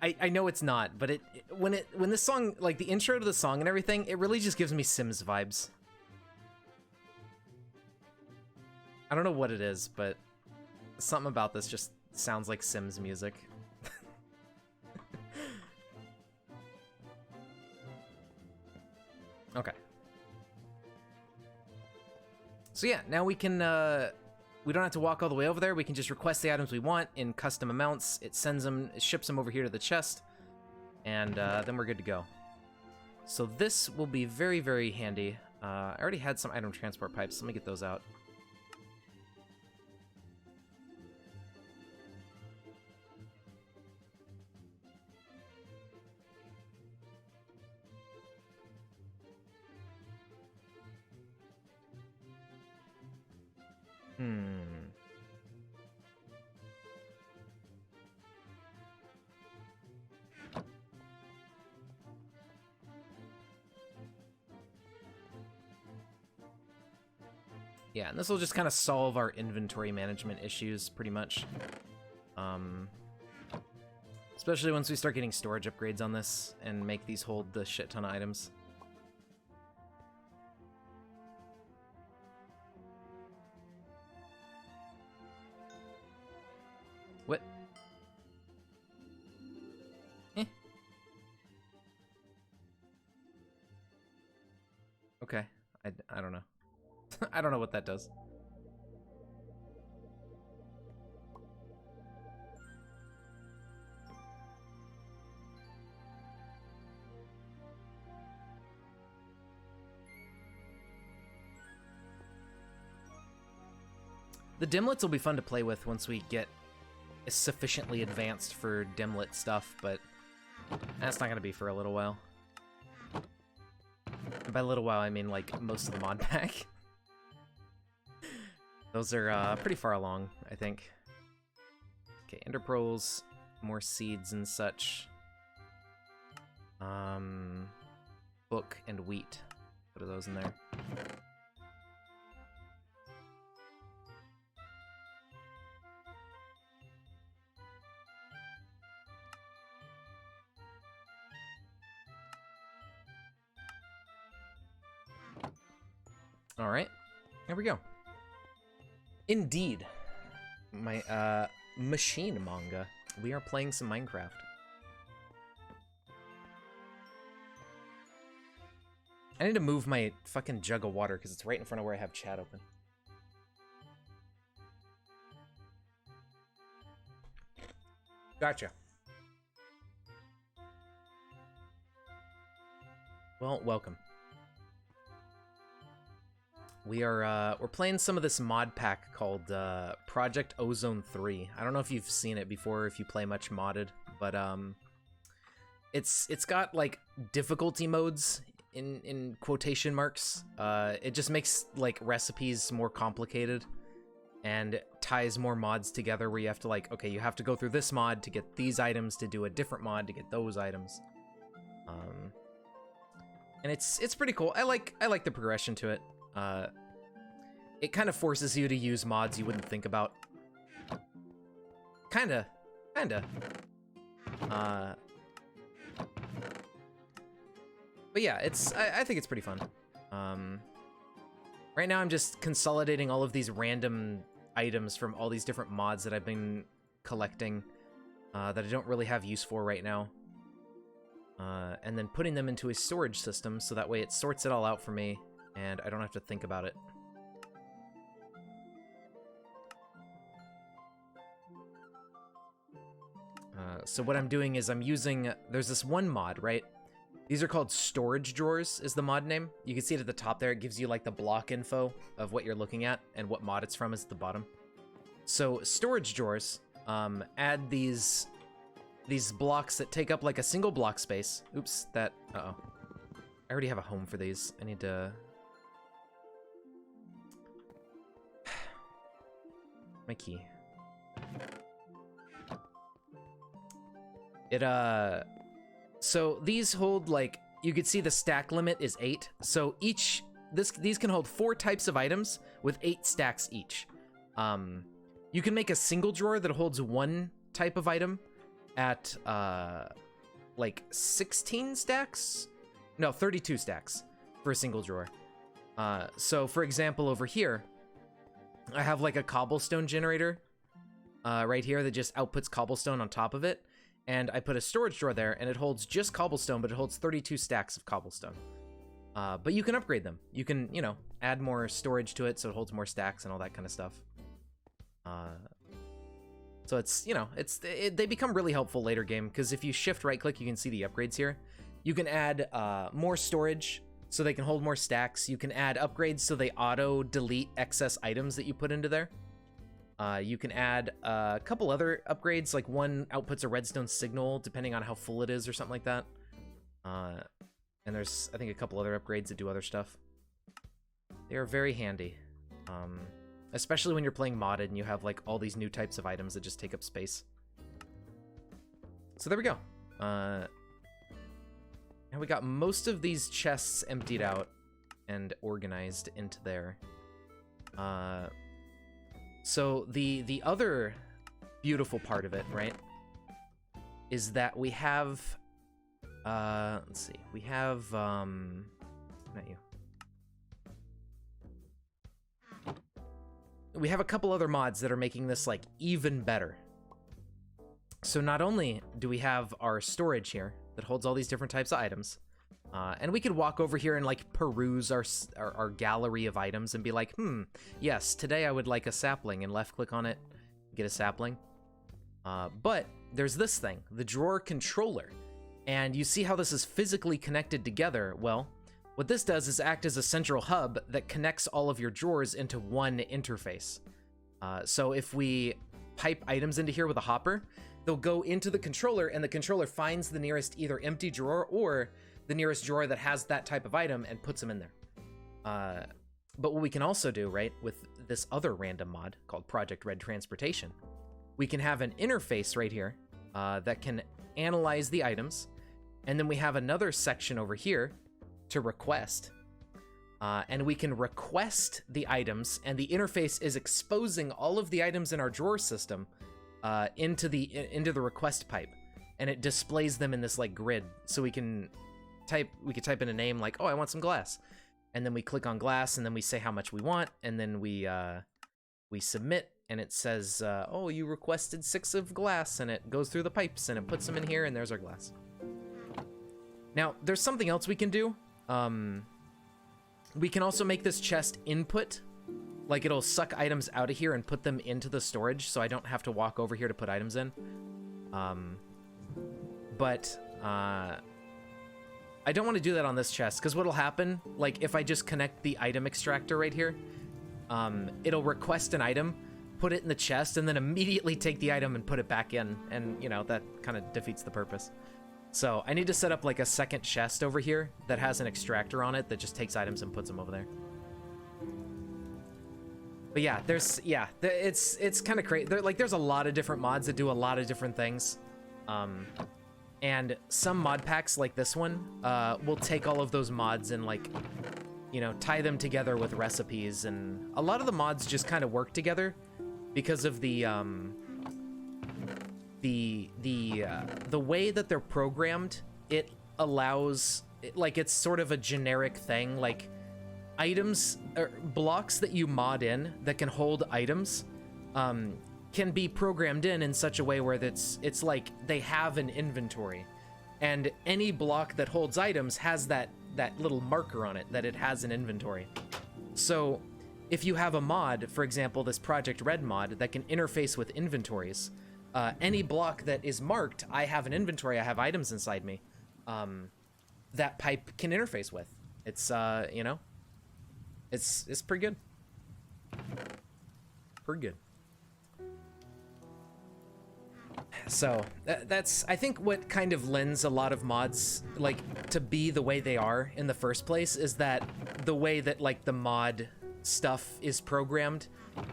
I know it's not, but when this song, like the intro to the song and everything, it really just gives me Sims vibes. I don't know what it is, but something about this just sounds like Sims music. Okay. So yeah, now we can, we don't have to walk all the way over there. We can just request the items we want in custom amounts. It sends them, it ships them over here to the chest, and then we're good to go. So this will be very, very handy. I already had some item transport pipes. Let me get those out. Yeah, and this will just kind of solve our inventory management issues, pretty much. Especially once we start getting storage upgrades on this and make these hold the shit ton of items. What? Eh. Okay, I don't know. I don't know what that does. The dimlets will be fun to play with once we get sufficiently advanced for dimlet stuff, but that's not going to be for a little while. And by a little while, I mean like most of the mod pack. Those are pretty far along, I think. Okay, ender pearls, more seeds and such. Book and wheat. Put those in there. All right, here we go. Indeed, my machine manga. We are playing some Minecraft. I need to move my fucking jug of water because it's right in front of where I have chat open. Gotcha. Well, welcome. We're playing some of this mod pack called Project Ozone 3. I don't know if you've seen it before, if you play much modded, but it's got like difficulty modes in quotation marks. It just makes like recipes more complicated and ties more mods together where you have to like, okay, you have to go through this mod to get these items to do a different mod to get those items. And it's pretty cool. I like the progression to it. It kind of forces you to use mods you wouldn't think about. Kinda. But yeah, I think it's pretty fun. Right now I'm just consolidating all of these random items from all these different mods that I've been collecting that I don't really have use for right now. And then putting them into a storage system so that way it sorts it all out for me and I don't have to think about it. So what I'm doing is I'm using, there's this one mod, right? These are called storage drawers is the mod name. You can see it at the top there. It gives you like the block info of what you're looking at and what mod it's from is at the bottom. So storage drawers add these blocks that take up like a single block space. Oops, that, uh-oh. I already have a home for these. I need to... My key. So these hold like, you could see the stack limit is 8. So these can hold 4 types of items with 8 stacks each. You can make a single drawer that holds 1 type of item at like 16 stacks? No, 32 stacks for a single drawer. So for example, over here, I have like a cobblestone generator right here that just outputs cobblestone on top of it. And I put a storage drawer there, and it holds just cobblestone, but it holds 32 stacks of cobblestone. But you can upgrade them. You can, you know, add more storage to it so it holds more stacks and all that kind of stuff. So it's, you know, they become really helpful later game, because if you shift right-click, you can see the upgrades here. You can add more storage so they can hold more stacks. You can add upgrades so they auto-delete excess items that you put into there. You can add a couple other upgrades, like one outputs a redstone signal depending on how full it is or something like that. And there's, I think, a couple other upgrades that do other stuff. They are very handy. Especially when you're playing modded and you have like all these new types of items that just take up space. So there we go. And we got most of these chests emptied out and organized into there. So the other beautiful part of it, right, is that we have, let's see, we have, not you. We have a couple other mods that are making this, like, even better. So not only do we have our storage here that holds all these different types of items, and we could walk over here and like peruse our gallery of items and be like, yes, today I would like a sapling, and left click on it, get a sapling. But there's this thing, the drawer controller. And you see how this is physically connected together. Well, what this does is act as a central hub that connects all of your drawers into one interface. So if we pipe items into here with a hopper, they'll go into the controller, and the controller finds the nearest either empty drawer or the nearest drawer that has that type of item and puts them in there. But what we can also do, right, with this other random mod called Project Red Transportation, we can have an interface right here that can analyze the items, And then we have another section over here to request. And we can request the items, and the interface is exposing all of the items in our drawer system into the request pipe, and it displays them in this like grid. So we can type in a name like, oh, I want some glass, and then we click on glass, and then we say how much we want, and then we submit, and it says, oh, you requested 6 of glass, and it goes through the pipes, and it puts them in here, and there's our glass. Now, there's something else we can do. We can also make this chest input. Like, it'll suck items out of here and put them into the storage, so I don't have to walk over here to put items in. But I don't want to do that on this chest, because what'll happen, like, if I just connect the item extractor right here, it'll request an item, put it in the chest, and then immediately take the item and put it back in, and, you know, that kind of defeats the purpose. So I need to set up like a second chest over here that has an extractor on it that just takes items and puts them over there. But yeah, it's kind of crazy. There's a lot of different mods that do a lot of different things. And some mod packs like this one will take all of those mods and like, you know, tie them together with recipes. And a lot of the mods just kind of work together because of the way that they're programmed. It allows, like, it's sort of a generic thing, like items or blocks that you mod in that can hold items can be programmed in such a way where it's like they have an inventory, and any block that holds items has that little marker on it that it has an inventory. So if you have a mod, for example this Project Red mod, that can interface with inventories, any block that is marked, I have an inventory, I have items inside me, that pipe can interface with. It's, you know, it's pretty good. Pretty good. So, that's, I think, what kind of lends a lot of mods, like, to be the way they are in the first place, is that the way that, like, the mod stuff is programmed,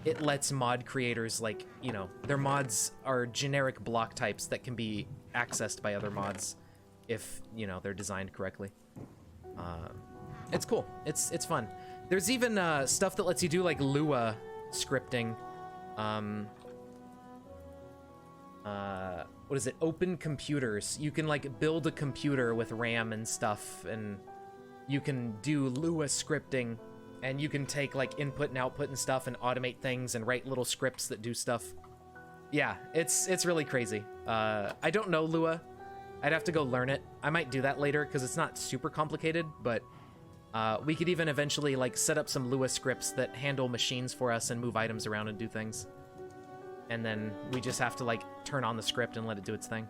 it lets mod creators, like, you know, their mods are generic block types that can be accessed by other mods if, you know, they're designed correctly. It's cool. It's fun. There's even stuff that lets you do like Lua scripting. What is it? Open computers. You can like build a computer with RAM and stuff, and you can do Lua scripting. And you can take like input and output and stuff and automate things and write little scripts that do stuff. Yeah, it's really crazy. I don't know Lua. I'd have to go learn it. I might do that later because it's not super complicated, but we could even eventually like set up some Lua scripts that handle machines for us and move items around and do things. And then we just have to like turn on the script and let it do its thing.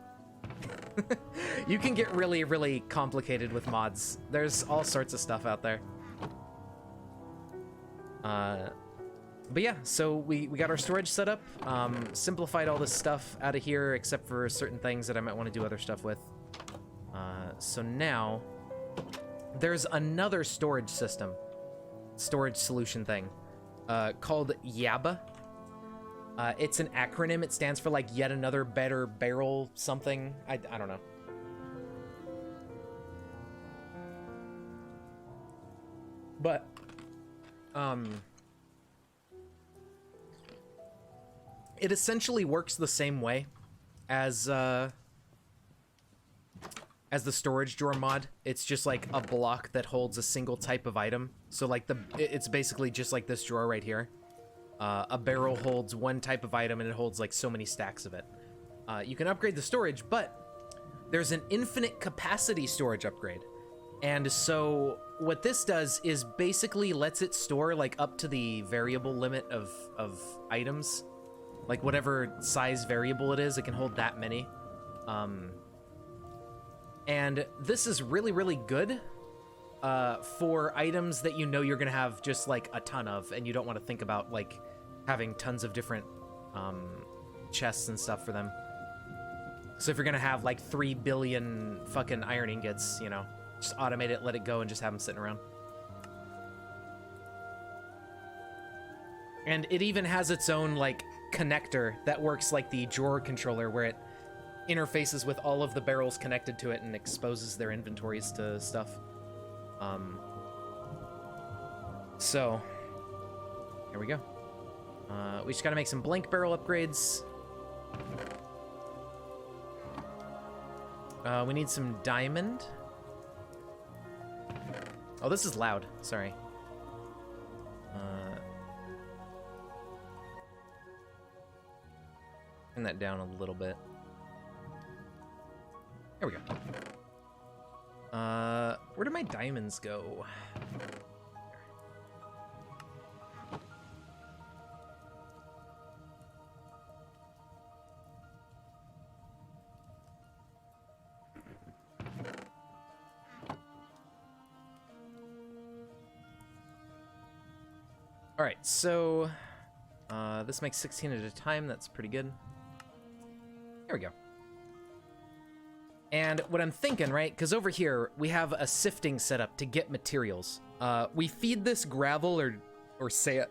You can get really, really complicated with mods. There's all sorts of stuff out there. But yeah, so we got our storage set up, simplified all this stuff out of here, except for certain things that I might want to do other stuff with. So now, there's another storage solution thing, called YABA. It's an acronym. It stands for like yet another better barrel something. I don't know. But, it essentially works the same way as the storage drawer mod. It's just like a block that holds a single type of item. So like it's basically just like this drawer right here. A barrel holds one type of item and it holds like so many stacks of it. You can upgrade the storage, but there's an infinite capacity storage upgrade. And so what this does is basically lets it store like up to the variable limit of items. Like whatever size variable it is, it can hold that many. And this is really, really good for items that you know you're gonna have just like a ton of, and you don't want to think about like having tons of different chests and stuff for them. So if you're gonna have like 3 billion fucking iron ingots, you know, just automate it, let it go, and just have them sitting around. And it even has its own like connector that works like the drawer controller, where it interfaces with all of the barrels connected to it and exposes their inventories to stuff. So, here we go. We just gotta make some blank barrel upgrades. We need some diamond. Oh, this is loud. Sorry. Turn that down a little bit. There we go. Where do my diamonds go? All right, so this makes 16 at a time. That's pretty good. There we go. And what I'm thinking, right, because over here we have a sifting setup to get materials. We feed this gravel or sand.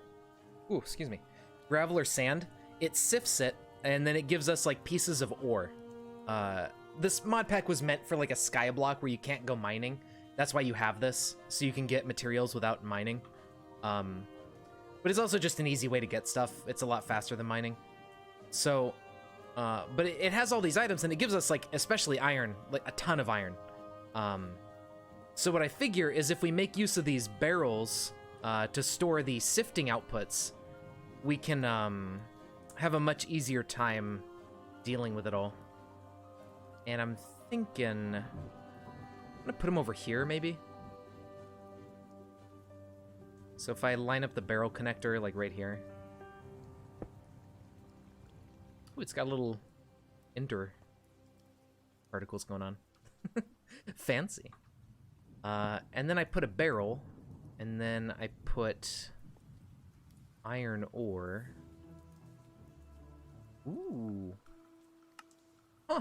Ooh, excuse me, gravel or sand. It sifts it, and then it gives us like pieces of ore. This mod pack was meant for like a sky block where you can't go mining. That's why you have this, so you can get materials without mining. But it's also just an easy way to get stuff. It's a lot faster than mining. So, but it has all these items, and it gives us, like, especially iron, like a ton of iron. So what I figure is if we make use of these barrels to store the sifting outputs, we can have a much easier time dealing with it all. And I'm thinking, I'm gonna put them over here, maybe. So if I line up the barrel connector, like right here. Ooh, it's got a little ender particles going on. Fancy. And then I put a barrel, and then I put iron ore. Ooh. Huh.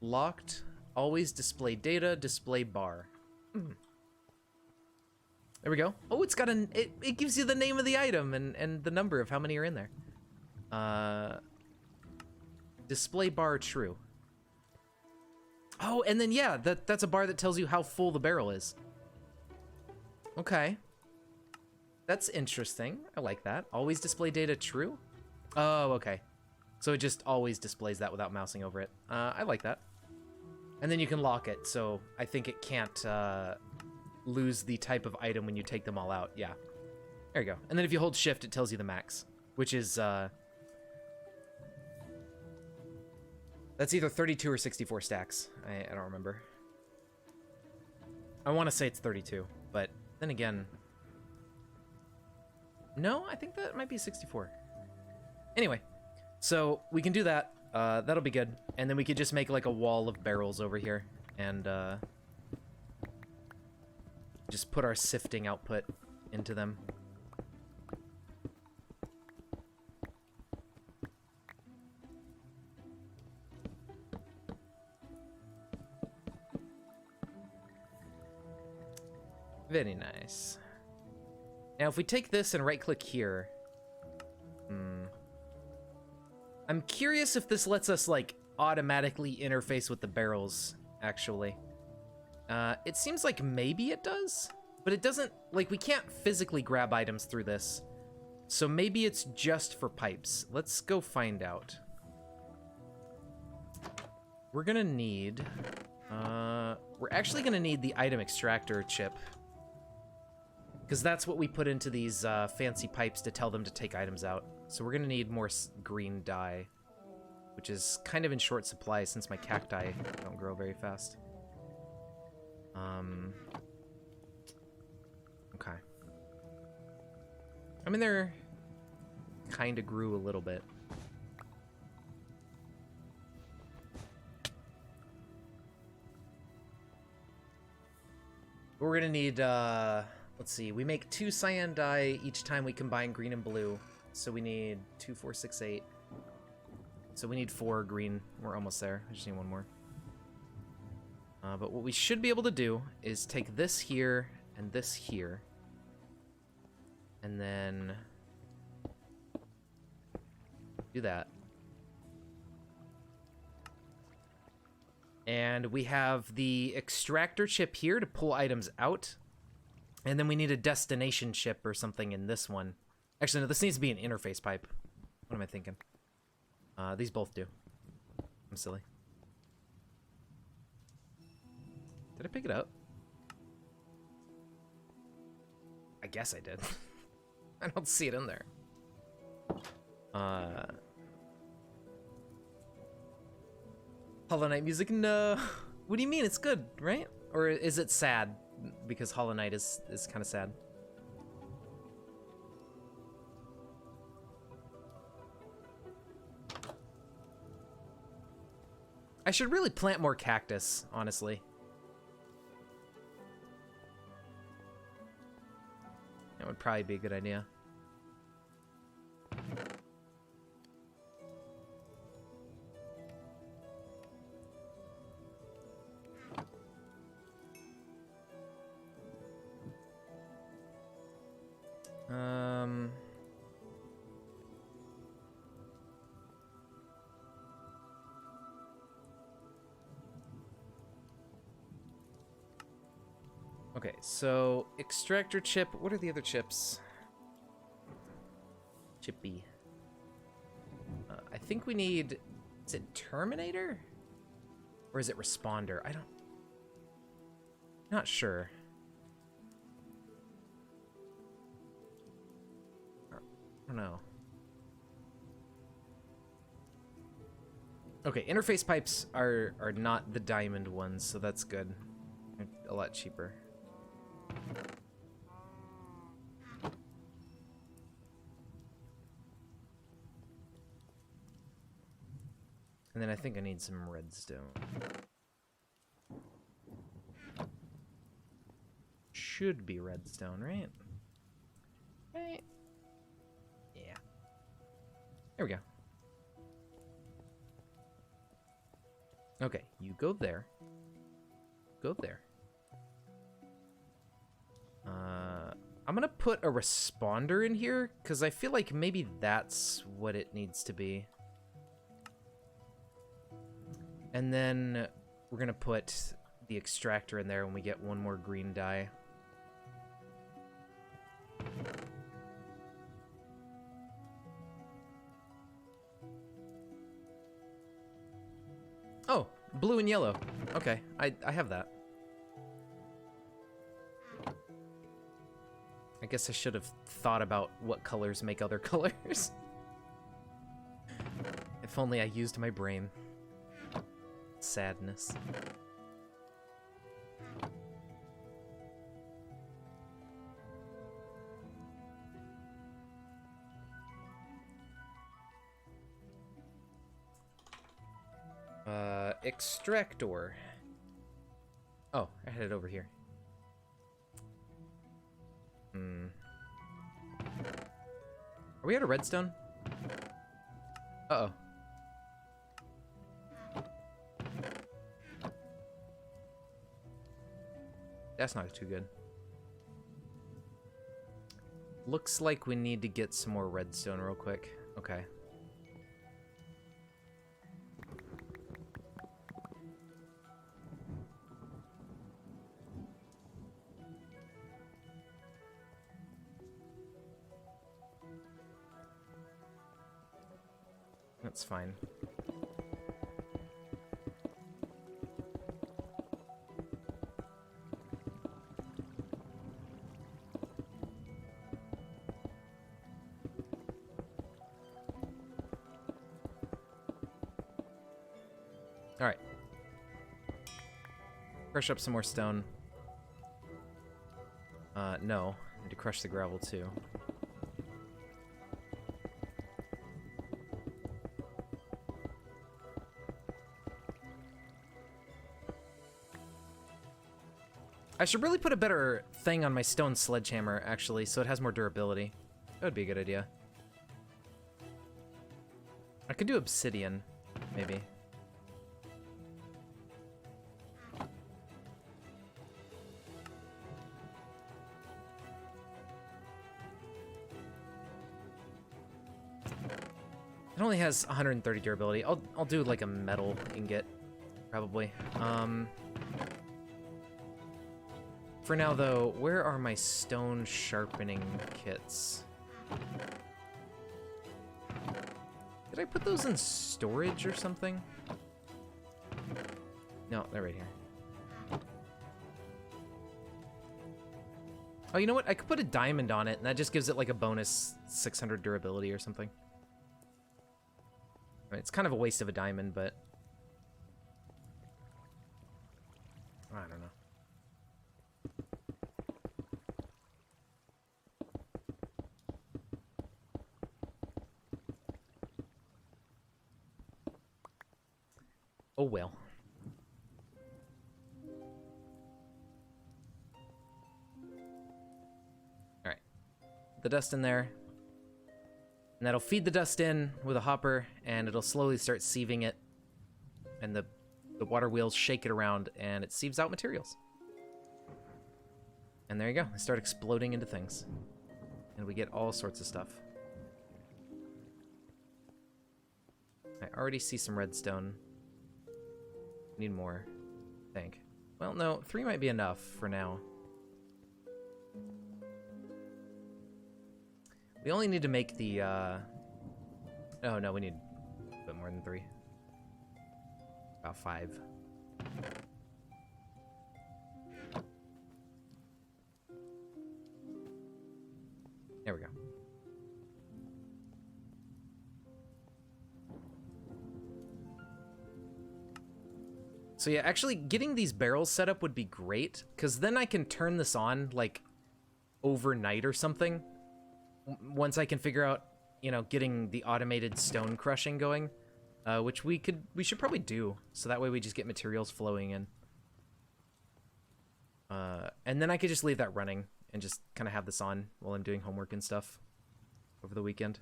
Locked, always display data, display bar. Hmm. There we go. Oh, it's got it gives you the name of the item and the number of how many are in there. Display bar true. Oh, and then yeah, that's a bar that tells you how full the barrel is. Okay. That's interesting. I like that. Always display data true? Oh, okay. So it just always displays that without mousing over it. I like that. And then you can lock it, so I think it can't lose the type of item when you take them all out. Yeah. There you go. And then if you hold shift, it tells you the max, which is that's either 32 or 64 stacks. I don't remember. I want to say it's 32, but then again, no, I think that might be 64. Anyway, so we can do that. That'll be good. And then we could just make like a wall of barrels over here and just put our sifting output into them. Very nice. Now, if we take this and right-click here, I'm curious if this lets us, like, automatically interface with the barrels, actually. It seems like maybe it does, but it doesn't, like, we can't physically grab items through this. So maybe it's just for pipes. Let's go find out. We're gonna need, we're actually gonna need the item extractor chip, because that's what we put into these fancy pipes to tell them to take items out. So we're gonna need more green dye, which is kind of in short supply since my cacti don't grow very fast. Okay. I mean, they're kind of grew a little bit. We're gonna need, let's see, we make 2 cyan dye each time we combine green and blue. So we need 2, 4, 6, 8. So we need 4 green. We're almost there. I just need 1 more. But what we should be able to do is take this here and this here. And then do that. And we have the extractor chip here to pull items out. And then we need a destination chip or something in this one. Actually, no, this needs to be an interface pipe. What am I thinking? These both do. I'm silly. Did I pick it up? I guess I did. I don't see it in there. Hollow Knight music? No. What do you mean? It's good, right? Or is it sad? Because Hollow Knight is kind of sad. I should really plant more cactus, honestly. That would probably be a good idea. Okay, so extractor chip. What are the other chips? Chippy. I think we need. Is it Terminator? Or is it Responder? Not sure. I don't know. Okay, interface pipes are not the diamond ones, so that's good. They're a lot cheaper. And then I think I need some redstone. Should be redstone, right? Right. Yeah. There we go. Okay, you go there. Go there. I'm gonna put a responder in here, because I feel like maybe that's what it needs to be. And then we're gonna put the extractor in there when we get one more green dye. Oh, blue and yellow. Okay, I have that. I guess I should have thought about what colors make other colors. If only I used my brain. Sadness. Extractor. Oh, I had it over here. Are we out of redstone? Uh-oh. That's not too good. Looks like we need to get some more redstone real quick. Okay. That's fine. All right. Crush up some more stone. No. I need to crush the gravel too. I should really put a better thing on my stone sledgehammer, actually, so it has more durability. That would be a good idea. I could do obsidian, maybe. It only has 130 durability. I'll do like a metal ingot, probably. For now, though, where are my stone sharpening kits? Did I put those in storage or something? No, they're right here. Oh, you know what? I could put a diamond on it, and that just gives it like a bonus 600 durability or something. I mean, it's kind of a waste of a diamond, but I don't know. Oh well. Alright. The dust in there. And that'll feed the dust in with a hopper, and it'll slowly start sieving it. And the water wheels shake it around, and it sieves out materials. And there you go. They start exploding into things. And we get all sorts of stuff. I already see some redstone. Need more, I think. Well, no, 3 might be enough for now. We only need to make the, oh, no, we need a bit more than 3. About 5. There we go. So yeah, actually getting these barrels set up would be great, because then I can turn this on, like, overnight or something. Once I can figure out, you know, getting the automated stone crushing going, which we should probably do, so that way we just get materials flowing in. And then I could just leave that running and just kind of have this on while I'm doing homework and stuff over the weekend.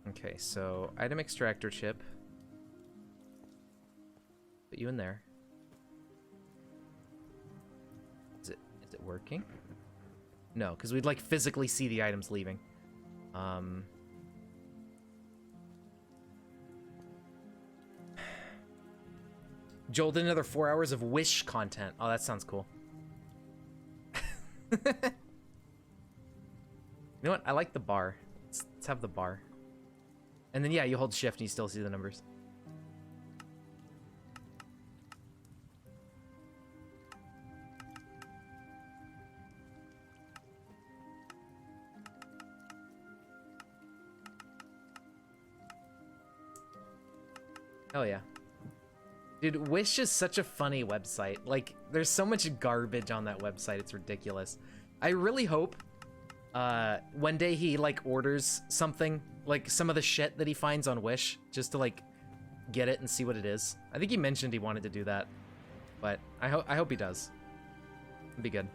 Okay, so item extractor chip. Put you in there. Is it working? No, because we'd like physically see the items leaving. Joel did another 4 hours of Wish content. Oh, that sounds cool. You know what? I like the bar. Let's have the bar. And then, yeah, you hold shift and you still see the numbers. Oh, yeah. Dude, Wish is such a funny website. Like, there's so much garbage on that website. It's ridiculous. I really hope one day he, like, orders something, like some of the shit that he finds on Wish, just to, like, get it and see what it is. I think he mentioned he wanted to do that, but I hope he does. It'd be good.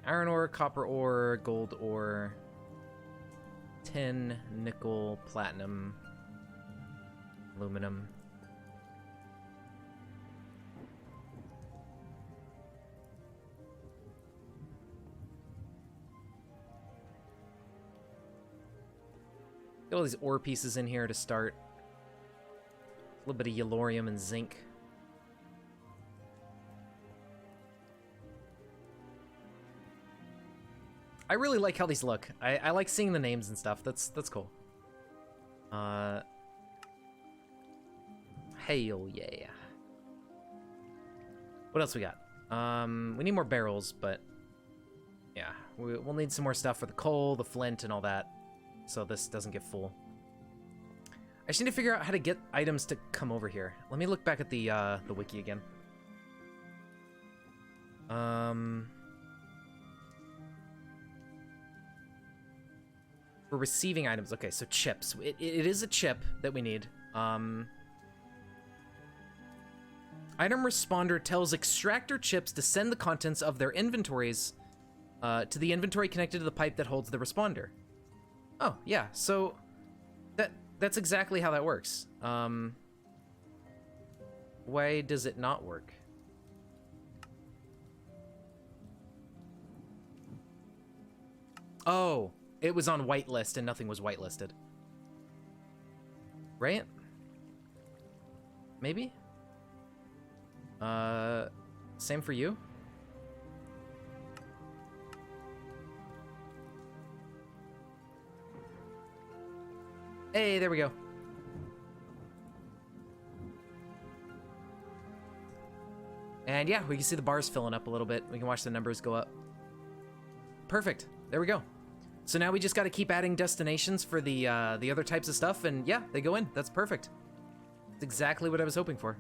Iron ore, copper ore, gold ore, tin, nickel, platinum, aluminum. Get all these ore pieces in here to start. A little bit of yellorium and zinc. I really like how these look. I like seeing the names and stuff. That's cool. Hell yeah. What else we got? We need more barrels, but yeah, we'll need some more stuff for the coal, the flint, and all that, so this doesn't get full. I just need to figure out how to get items to come over here. Let me look back at the wiki again. For receiving items. Okay, so chips. It is a chip that we need. Item responder tells extractor chips to send the contents of their inventories to the inventory connected to the pipe that holds the responder. Oh, yeah, so that's exactly how that works. Why does it not work? Oh, it was on whitelist and nothing was whitelisted. Right? Maybe? Same for you? Hey, there we go. And yeah, we can see the bars filling up a little bit. We can watch the numbers go up. Perfect. There we go. So now we just got to keep adding destinations for the other types of stuff, and yeah, they go in. That's perfect. That's exactly what I was hoping for.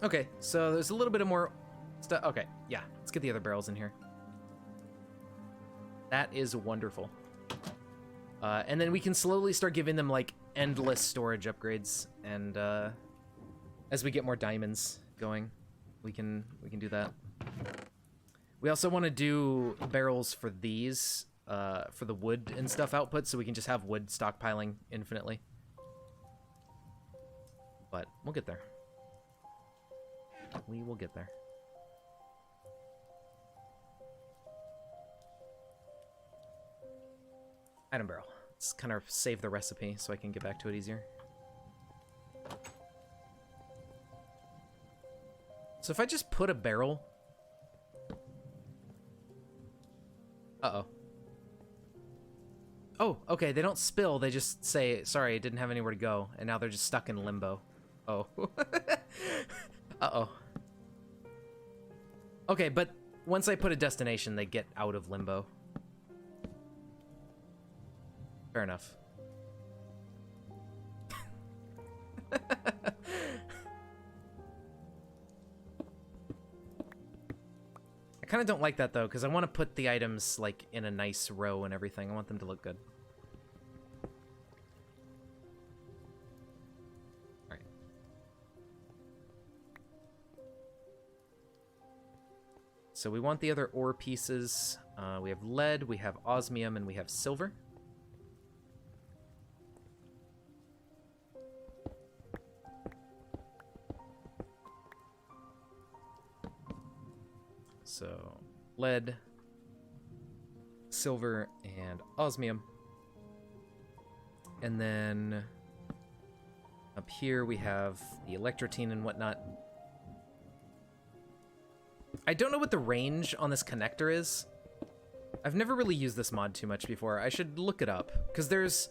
Okay, so there's a little bit of more stuff. Okay, yeah, let's get the other barrels in here. That is wonderful. And then we can slowly start giving them like endless storage upgrades, and as we get more diamonds going, we can do that. We also want to do barrels for these, for the wood and stuff output, so we can just have wood stockpiling infinitely. But we'll get there. We will get there. Item barrel. Let's kind of save the recipe so I can get back to it easier. So if I just put a barrel... Uh-oh. Oh, okay, they don't spill, they just say, sorry, I didn't have anywhere to go, and now they're just stuck in limbo. Oh. Uh-oh. Okay, but once I put a destination, they get out of limbo. Fair enough. I kind of don't like that, though, because I want to put the items, like, in a nice row and everything. I want them to look good. Alright. So we want the other ore pieces. We have lead, we have osmium, and we have silver. So, lead, silver, and osmium. And then up here we have the electrotine and whatnot. I don't know what the range on this connector is. I've never really used this mod too much before. I should look it up, because there's...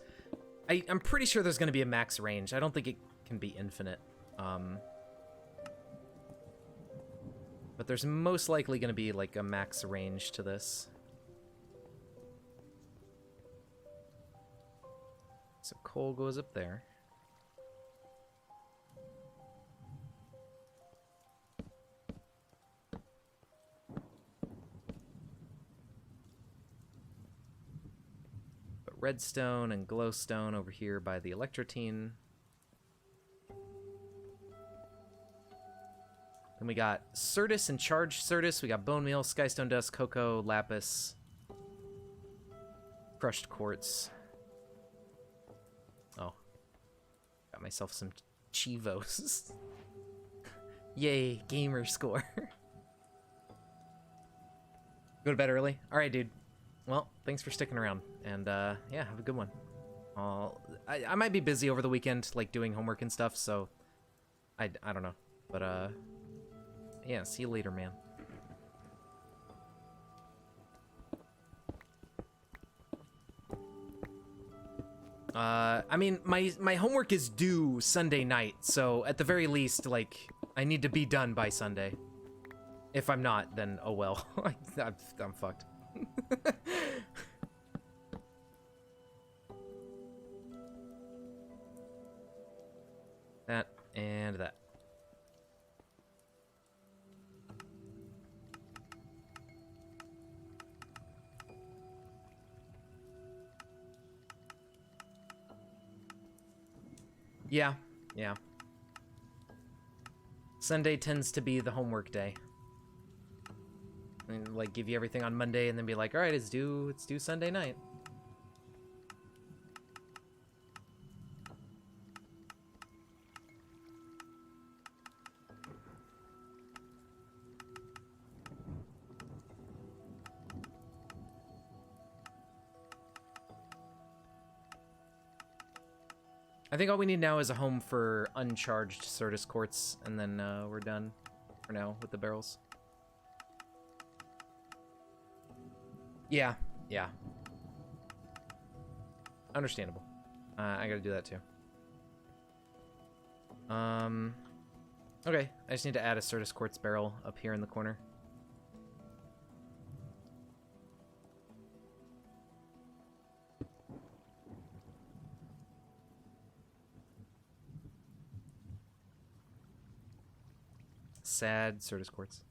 I'm pretty sure there's going to be a max range. I don't think it can be infinite. But there's most likely going to be, like, a max range to this. So coal goes up there. But redstone and glowstone over here by the electrotine. Then we got Certus and Charged Certus. We got Bone Meal, Skystone Dust, Cocoa, Lapis, Crushed Quartz. Oh. Got myself some Chivos. Yay, gamer score. Go to bed early? Alright, dude. Well, thanks for sticking around. And, yeah, have a good one. I might be busy over the weekend, like, doing homework and stuff, so... I don't know. But, yeah, see you later, man. I mean, my homework is due Sunday night, so at the very least, like, I need to be done by Sunday. If I'm not, then oh well. I'm fucked. That and that. Yeah, yeah. Sunday tends to be the homework day. I mean, like, give you everything on Monday and then be like, all right, it's due Sunday night. I think all we need now is a home for uncharged Certus quartz, and then we're done for now with the barrels. Yeah, yeah. Understandable. I gotta do that too. Okay, I just need to add a Certus quartz barrel up here in the corner. Sad Certus quartz.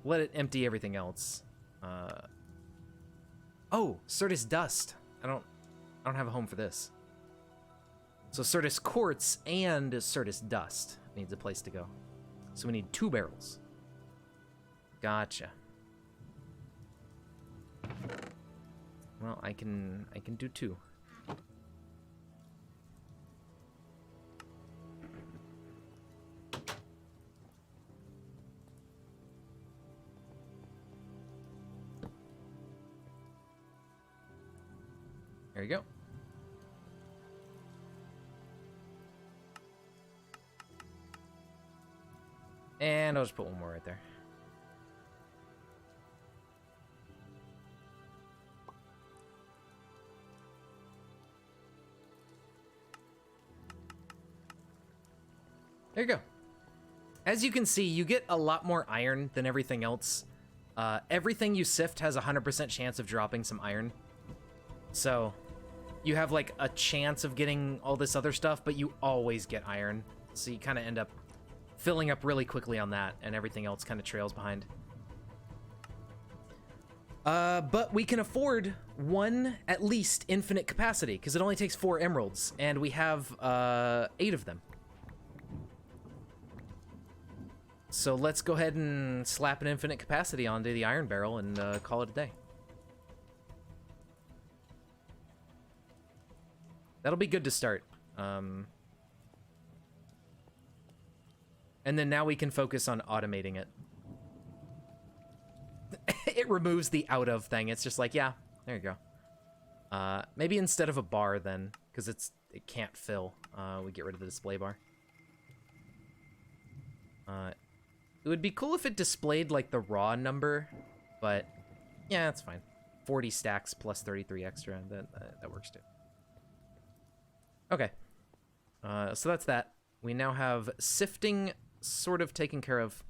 Let it empty everything else. Oh, Certus dust. I don't have a home for this. So Certus quartz and Certus dust needs a place to go. So we need 2 barrels. Gotcha. Well, I can do 2. There you go. And I'll just put one more right there. There you go. As you can see, you get a lot more iron than everything else. Everything you sift has a 100% chance of dropping some iron. So you have like a chance of getting all this other stuff, but you always get iron. So you kind of end up filling up really quickly on that, and everything else kind of trails behind. But we can afford one at least infinite capacity, because it only takes 4 emeralds, and we have 8 of them. So let's go ahead and slap an infinite capacity onto the iron barrel and call it a day. That'll be good to start. And then now we can focus on automating it. It removes the out of thing. It's just like, yeah, there you go. Maybe instead of a bar then, because it can't fill, we get rid of the display bar. It would be cool if it displayed like the raw number, but yeah, that's fine. 40 stacks plus 33 extra, that works too. Okay, so that's that. We now have sifting sort of taken care of.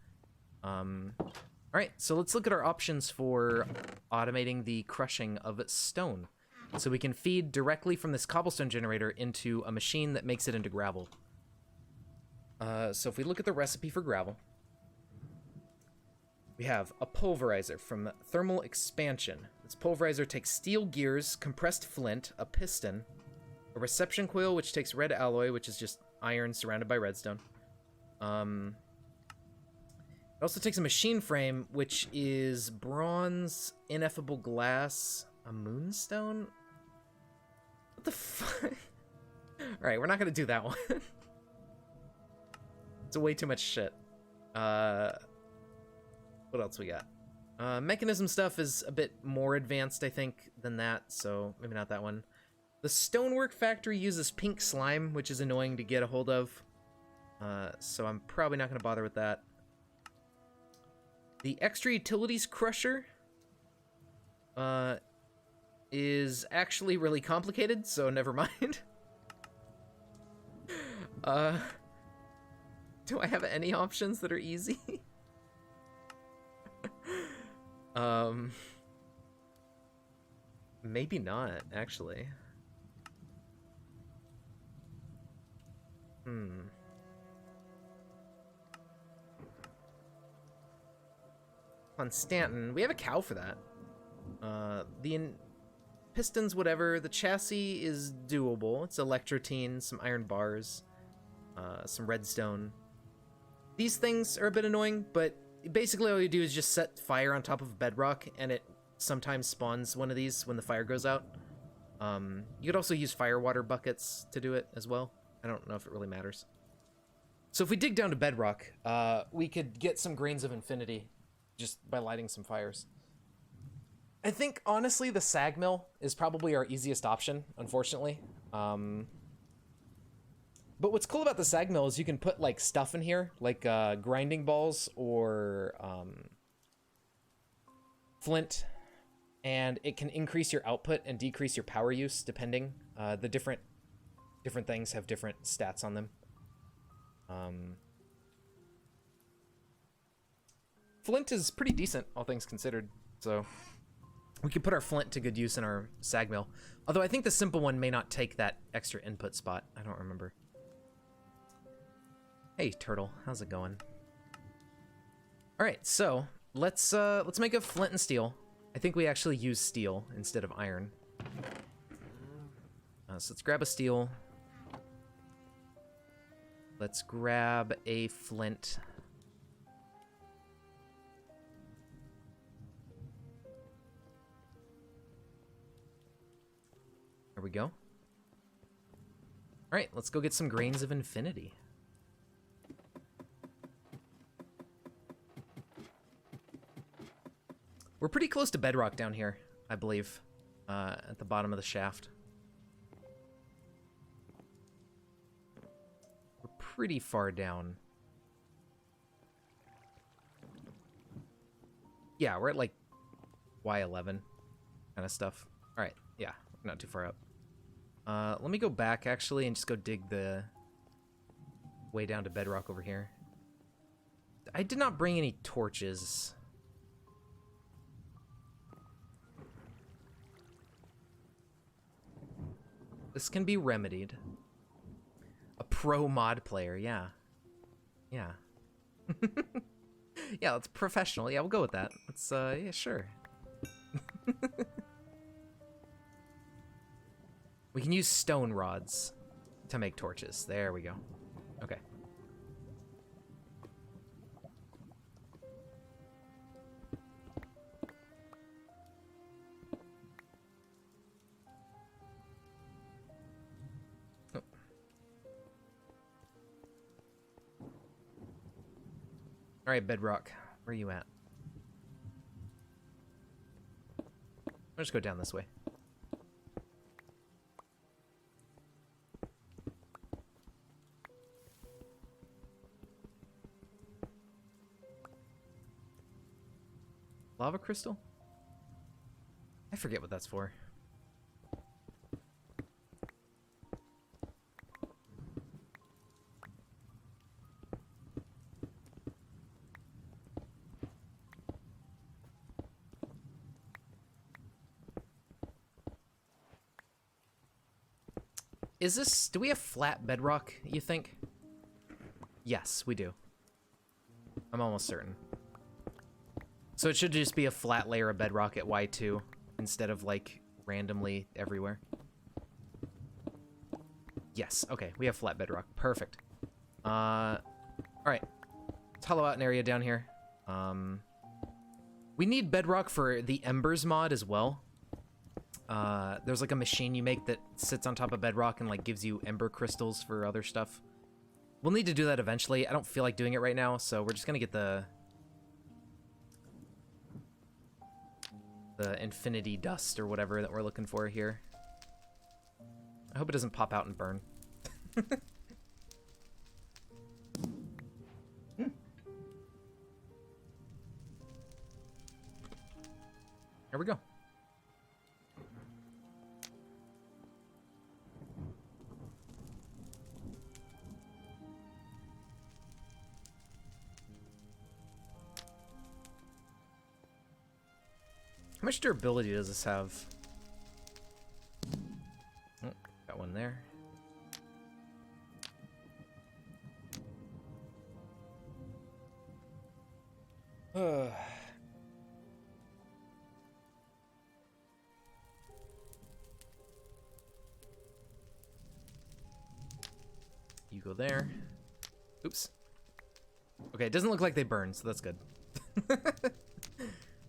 All right, so let's look at our options for automating the crushing of stone. So we can feed directly from this cobblestone generator into a machine that makes it into gravel. So if we look at the recipe for gravel, we have a pulverizer from Thermal Expansion. This pulverizer takes steel gears, compressed flint, a piston, a reception coil, which takes red alloy, which is just iron surrounded by redstone. It also takes a machine frame, which is bronze, ineffable glass, a moonstone? What the fuck? Alright, we're not gonna do that one. It's way too much shit. What else we got? Mechanism stuff is a bit more advanced, I think, than that, so maybe not that one. The stonework factory uses pink slime, which is annoying to get a hold of. So I'm probably not going to bother with that. The extra utilities crusher is actually really complicated, so never mind. Do I have any options that are easy? Maybe not, actually. Constantin. We have a cow for that. Pistons, whatever. The chassis is doable. It's electrotine, some iron bars, some redstone. These things are a bit annoying, but basically all you do is just set fire on top of bedrock, and it sometimes spawns one of these when the fire goes out. You could also use fire water buckets to do it as well. I don't know if it really matters. So if we dig down to bedrock, we could get some grains of infinity just by lighting some fires. I think, honestly, the sag mill is probably our easiest option, unfortunately. But what's cool about the sag mill is you can put, like, stuff in here, like grinding balls or flint, and it can increase your output and decrease your power use, depending. The different things have different stats on them. Flint is pretty decent, all things considered, so we could put our flint to good use in our sag mill. Although I think the simple one may not take that extra input spot. I don't remember. Hey, turtle, how's it going? All right, so let's make a flint and steel. I think we actually use steel instead of iron. So let's grab a steel. Let's grab a flint. There we go. All right, let's go get some grains of infinity. We're pretty close to bedrock down here, I believe, at the bottom of the shaft. We're pretty far down. Yeah, we're at like Y11 kind of stuff. All right, yeah, not too far up. Let me go back, actually, and just go dig the way down to bedrock over here. I did not bring any torches. This can be remedied. A pro mod player, yeah. Yeah. Yeah, that's professional. Yeah, we'll go with that. Let's, yeah, sure. We can use stone rods to make torches. There we go. Okay. Oh. All right, bedrock. Where are you at? I'll just go down this way. Lava crystal? I forget what that's for. Is this... do we have flat bedrock, you think? Yes, we do. I'm almost certain. So it should just be a flat layer of bedrock at Y2 instead of, like, randomly everywhere. Yes, okay, we have flat bedrock. Perfect. Alright. Let's hollow out an area down here. We need bedrock for the Embers mod as well. There's, like, a machine you make that sits on top of bedrock and, like, gives you ember crystals for other stuff. We'll need to do that eventually. I don't feel like doing it right now, so we're just gonna get the infinity dust or whatever that we're looking for here. I hope it doesn't pop out and burn. Here we go. How much durability does this have? Oh, got one there. go there. Oops. Okay, it doesn't look like they burn, so that's good.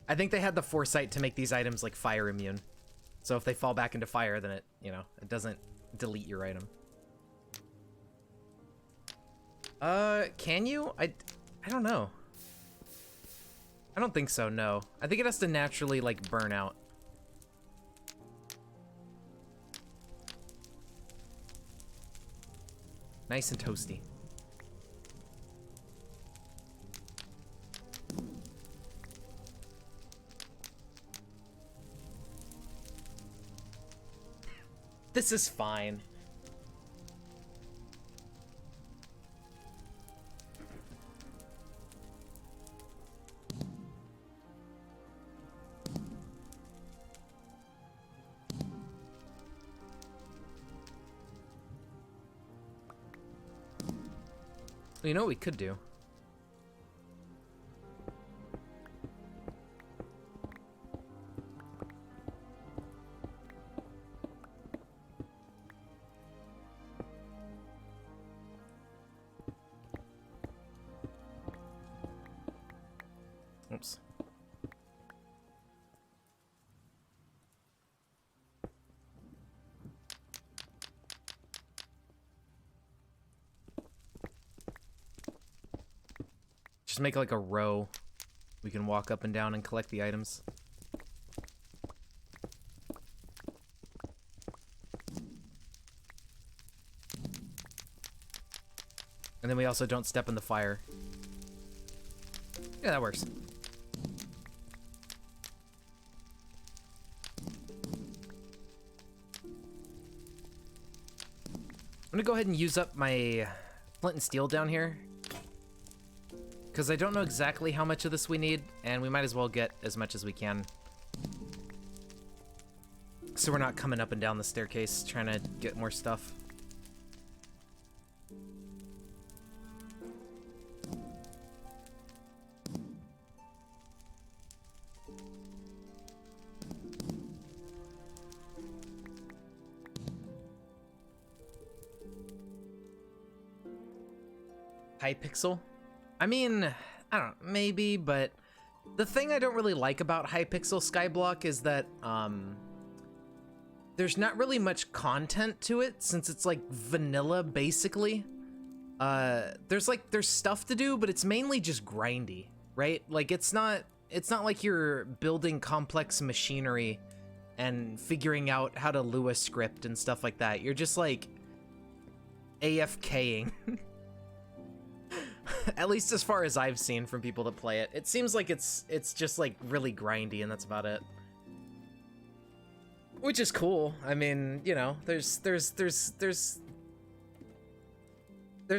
I think they had the foresight to make these items like fire immune. So if they fall back into fire, then it, you know, it doesn't delete your item. Can you? I don't know. I don't think so, no. I think it has to naturally, like, burn out. Nice and toasty. This is fine. You know what we could do? Oops. Just make like a row. We can walk up and down and collect the items. And then we also don't step in the fire. Yeah, that works. I'm gonna go ahead and use up my flint and steel down here, because I don't know exactly how much of this we need, and we might as well get as much as we can. So we're not coming up and down the staircase trying to get more stuff. Hypixel? I mean, I don't know, maybe, but the thing I don't really like about Hypixel Skyblock is that, there's not really much content to it, since it's like vanilla, basically. There's stuff to do, but it's mainly just grindy, right? Like, it's not like you're building complex machinery and figuring out how to Lua script and stuff like that. You're just like AFKing. At least as far as I've seen from people that play it. It seems like it's just like really grindy and that's about it. Which is cool. I mean, you know, there's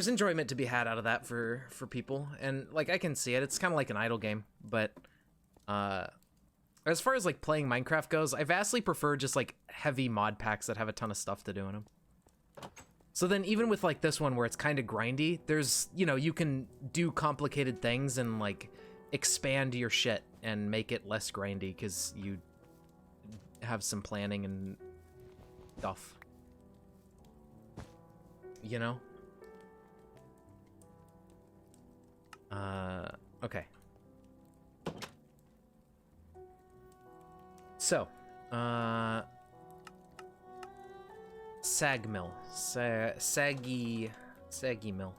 enjoyment to be had out of that for people. And like I can see it. It's kind of like an idle game, but as far as like playing Minecraft goes, I vastly prefer just like heavy mod packs that have a ton of stuff to do in them. So then even with like this one where it's kind of grindy, there's, you know, you can do complicated things and like expand your shit and make it less grindy because you have some planning and stuff. You know? Okay. So, Sag mill. Saggy mill.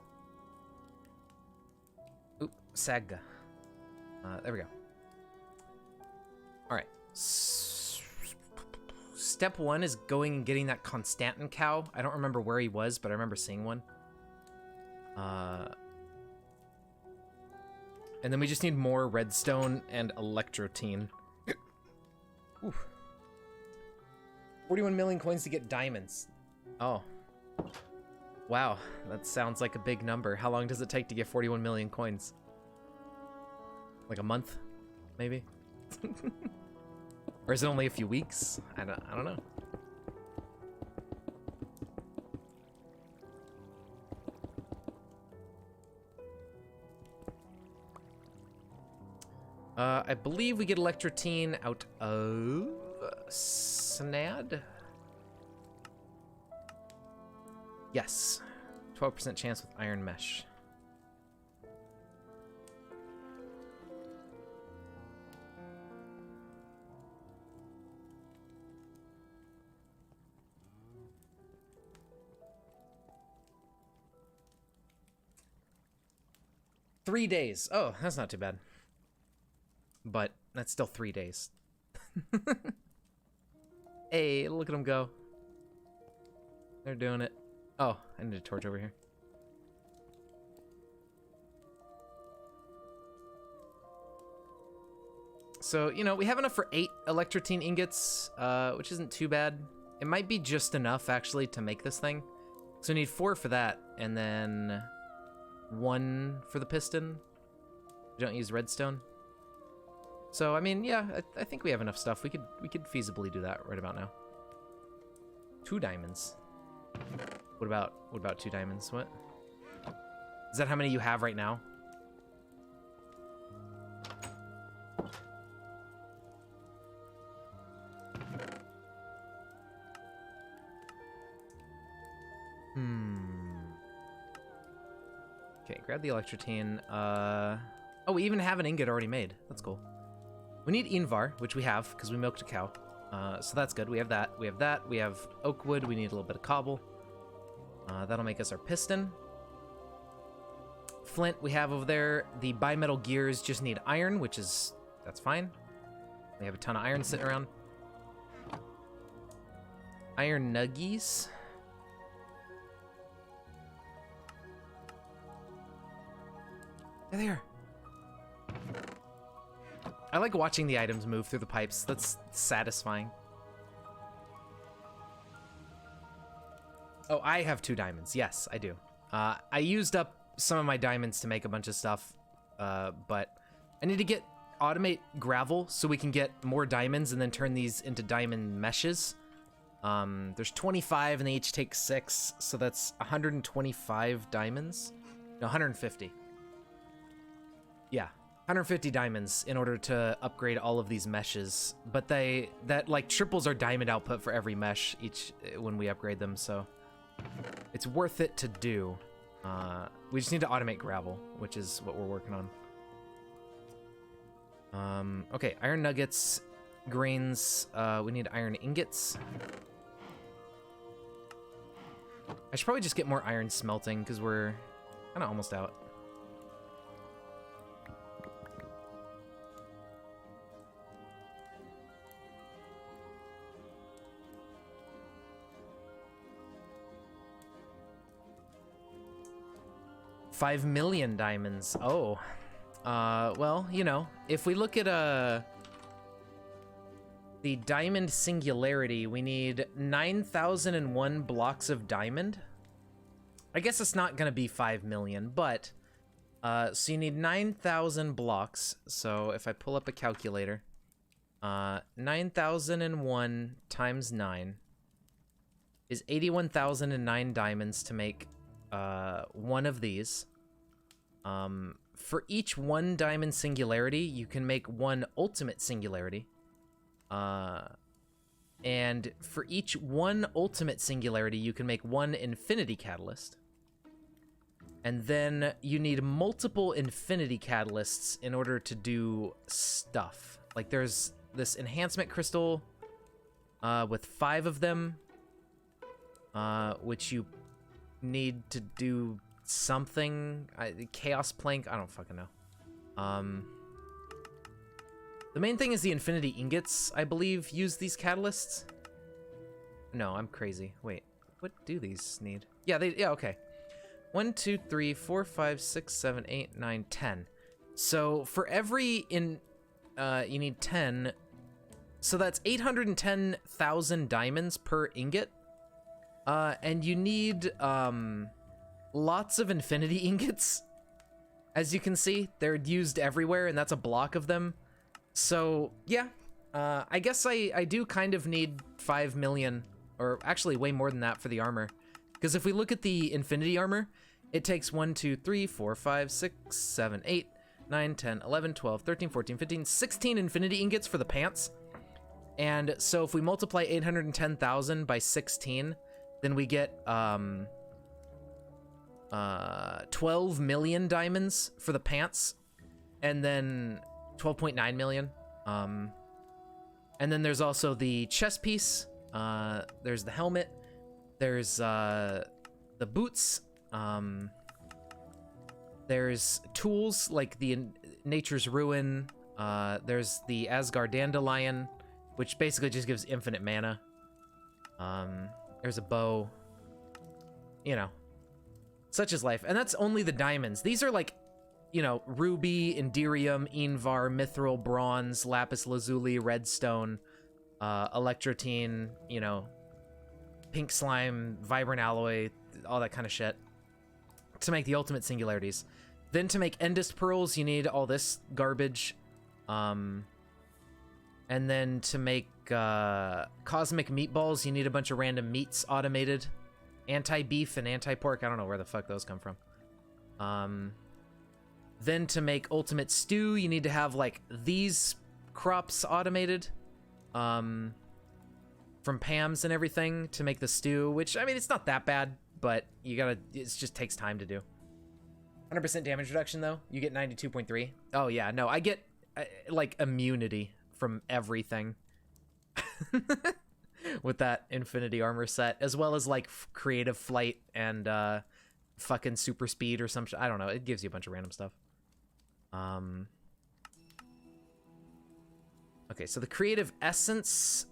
Oop, Saga. There we go. Alright. Step one is going and getting that Constantin cow. I don't remember where he was, but I remember seeing one. And then we just need more redstone and electrotine. Ooh. 41 million coins to get diamonds. Oh. Wow, that sounds like a big number. How long does it take to get 41 million coins? Like a month, maybe? Or is it only a few weeks? I don't know. I believe we get electrotine out of Snad. Yes. 12% chance with iron mesh. Three days. Oh, that's not too bad. But that's still 3 days. Hey, look at them go. They're doing it. Oh, I need a torch over here. So, you know, we have enough for 8 electrotine ingots, which isn't too bad. It might be just enough, actually, to make this thing. So we need 4 for that, and then 1 for the piston. We don't use redstone. So, I mean, yeah, I think we have enough stuff. We could feasibly do that right about now. 2 diamonds. What about 2 diamonds? What? Is that how many you have right now? Okay, grab the electrotine. Oh, we even have an ingot already made. That's cool. We need Invar, which we have, because we milked a cow. So that's good. We have that. We have that. We have oak wood. We need a little bit of cobble. That'll make us our piston. Flint we have over there. The bimetal gears just need iron, which is... that's fine. We have a ton of iron sitting around. Iron nuggies. There they are. I like watching the items move through the pipes. That's satisfying. Oh, I have 2 diamonds. Yes, I do. I used up some of my diamonds to make a bunch of stuff, but I need to automate gravel so we can get more diamonds and then turn these into diamond meshes. There's 25 and they each take 6, so that's 125 diamonds. No, 150. Yeah. 150 diamonds in order to upgrade all of these meshes, but that like triples our diamond output for every mesh when we upgrade them, so it's worth it to do. We just need to automate gravel, which is what we're working on. Okay, iron nuggets, grains, we need iron ingots. I should probably just get more iron smelting because we're kind of almost out. $5 million diamonds. Oh. Well, you know, if we look at the diamond singularity, we need 9,001 blocks of diamond. I guess it's not gonna be 5 million, but so you need 9,000 blocks. So if I pull up a calculator, 9,001 times 9 is 81,009 diamonds to make one of these. For each 1 diamond singularity, you can make 1 ultimate singularity. And for each 1 ultimate singularity, you can make 1 infinity catalyst. And then you need multiple infinity catalysts in order to do stuff. Like there's this enhancement crystal with 5 of them, which you need to do something. Chaos plank, I don't fucking know. The main thing is the infinity ingots, I believe, use these catalysts. No, I'm crazy. Wait, what do these need? Yeah, okay. 1, 2, 3, 4, 5, 6, 7, 8, 9, 10. So for every you need 10. So that's 810,000 diamonds per ingot. And you need lots of infinity ingots. As you can see, they're used everywhere, and that's a block of them. So yeah, I guess I do kind of need 5 million, or actually way more than that for the armor. Because if we look at the infinity armor, it takes 1, 2, 3, 4, 5, 6, 7, 8, 9, 10, 11, 12, 13, 14, 15, 16 infinity ingots for the pants. And so if we multiply 810,000 by 16, then we get 12 million diamonds for the pants, and then 12.9 million. And then there's also the chest piece. There's the helmet. There's the boots. There's tools like the Nature's Ruin. There's the Asgard Dandelion, which basically just gives infinite mana. There's a bow. You know, such is life. And that's only the diamonds. These are like, you know, ruby, indirium, invar, mithril, bronze, lapis lazuli, redstone, electrotine, you know, pink slime, vibrant alloy, all that kind of shit to make the ultimate singularities. Then to make endest pearls, you need all this garbage. And then to make cosmic meatballs, you need a bunch of random meats automated. Anti-beef and anti-pork, I don't know where the fuck those come from. Then to make ultimate stew, you need to have like these crops automated. From Pam's and everything to make the stew, which, I mean, it's not that bad, but you gotta, it just takes time to do. 100% damage reduction, though. You get 92.3. Oh, yeah, no, I get, like, immunity from everything. With that Infinity Armor set, as well as, like, Creative Flight and, fucking Super Speed or some shit. I don't know, it gives you a bunch of random stuff. Okay, so the Creative Essence...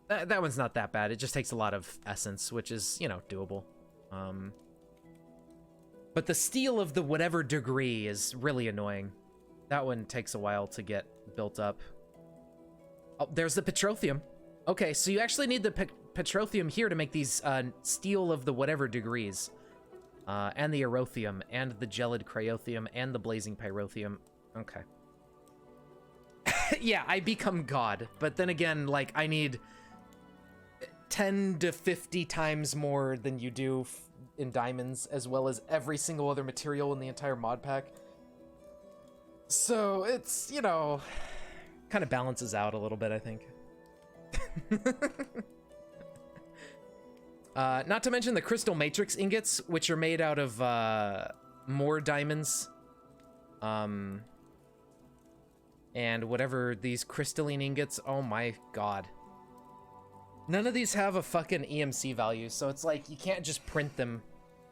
That one's not that bad. It just takes a lot of essence, which is, you know, doable. But the Steel of the whatever degree is really annoying. That one takes a while to get built up. Oh, there's the Petrothium. Okay, so you actually need the Petrothium here to make these Steel of the whatever degrees. And the Erothium, and the Gelid Cryothium, and the Blazing Pyrothium. Okay. Yeah, I become God. But then again, like, I need 10 to 50 times more than you do in diamonds, as well as every single other material in the entire mod pack. So it's, you know, kind of balances out a little bit, I think. Not to mention the crystal matrix ingots, which are made out of more diamonds. And whatever these crystalline ingots, oh my god. None of these have a fucking EMC value, so it's like, you can't just print them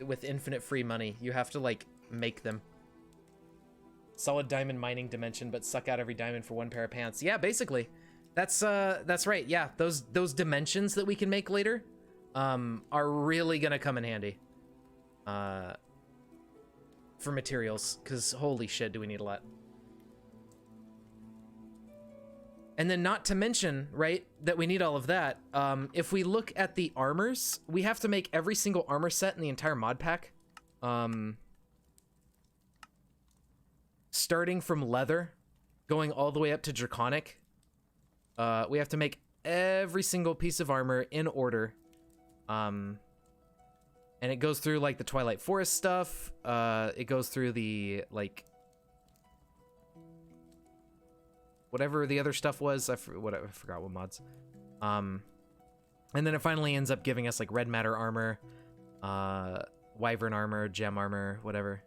with infinite free money. You have to, like, make them. Solid diamond mining dimension, but suck out every diamond for one pair of pants. Yeah, basically. That's right, yeah. Those dimensions that we can make later, are really gonna come in handy. For materials, because holy shit, do we need a lot. And then not to mention, right, that we need all of that. If we look at the armors, we have to make every single armor set in the entire mod pack. Starting from leather, going all the way up to draconic. We have to make every single piece of armor in order. And it goes through, like, the Twilight Forest stuff. It goes through the, like... whatever the other stuff was, I forgot what mods. And then it finally ends up giving us like red matter armor, wyvern armor, gem armor, whatever.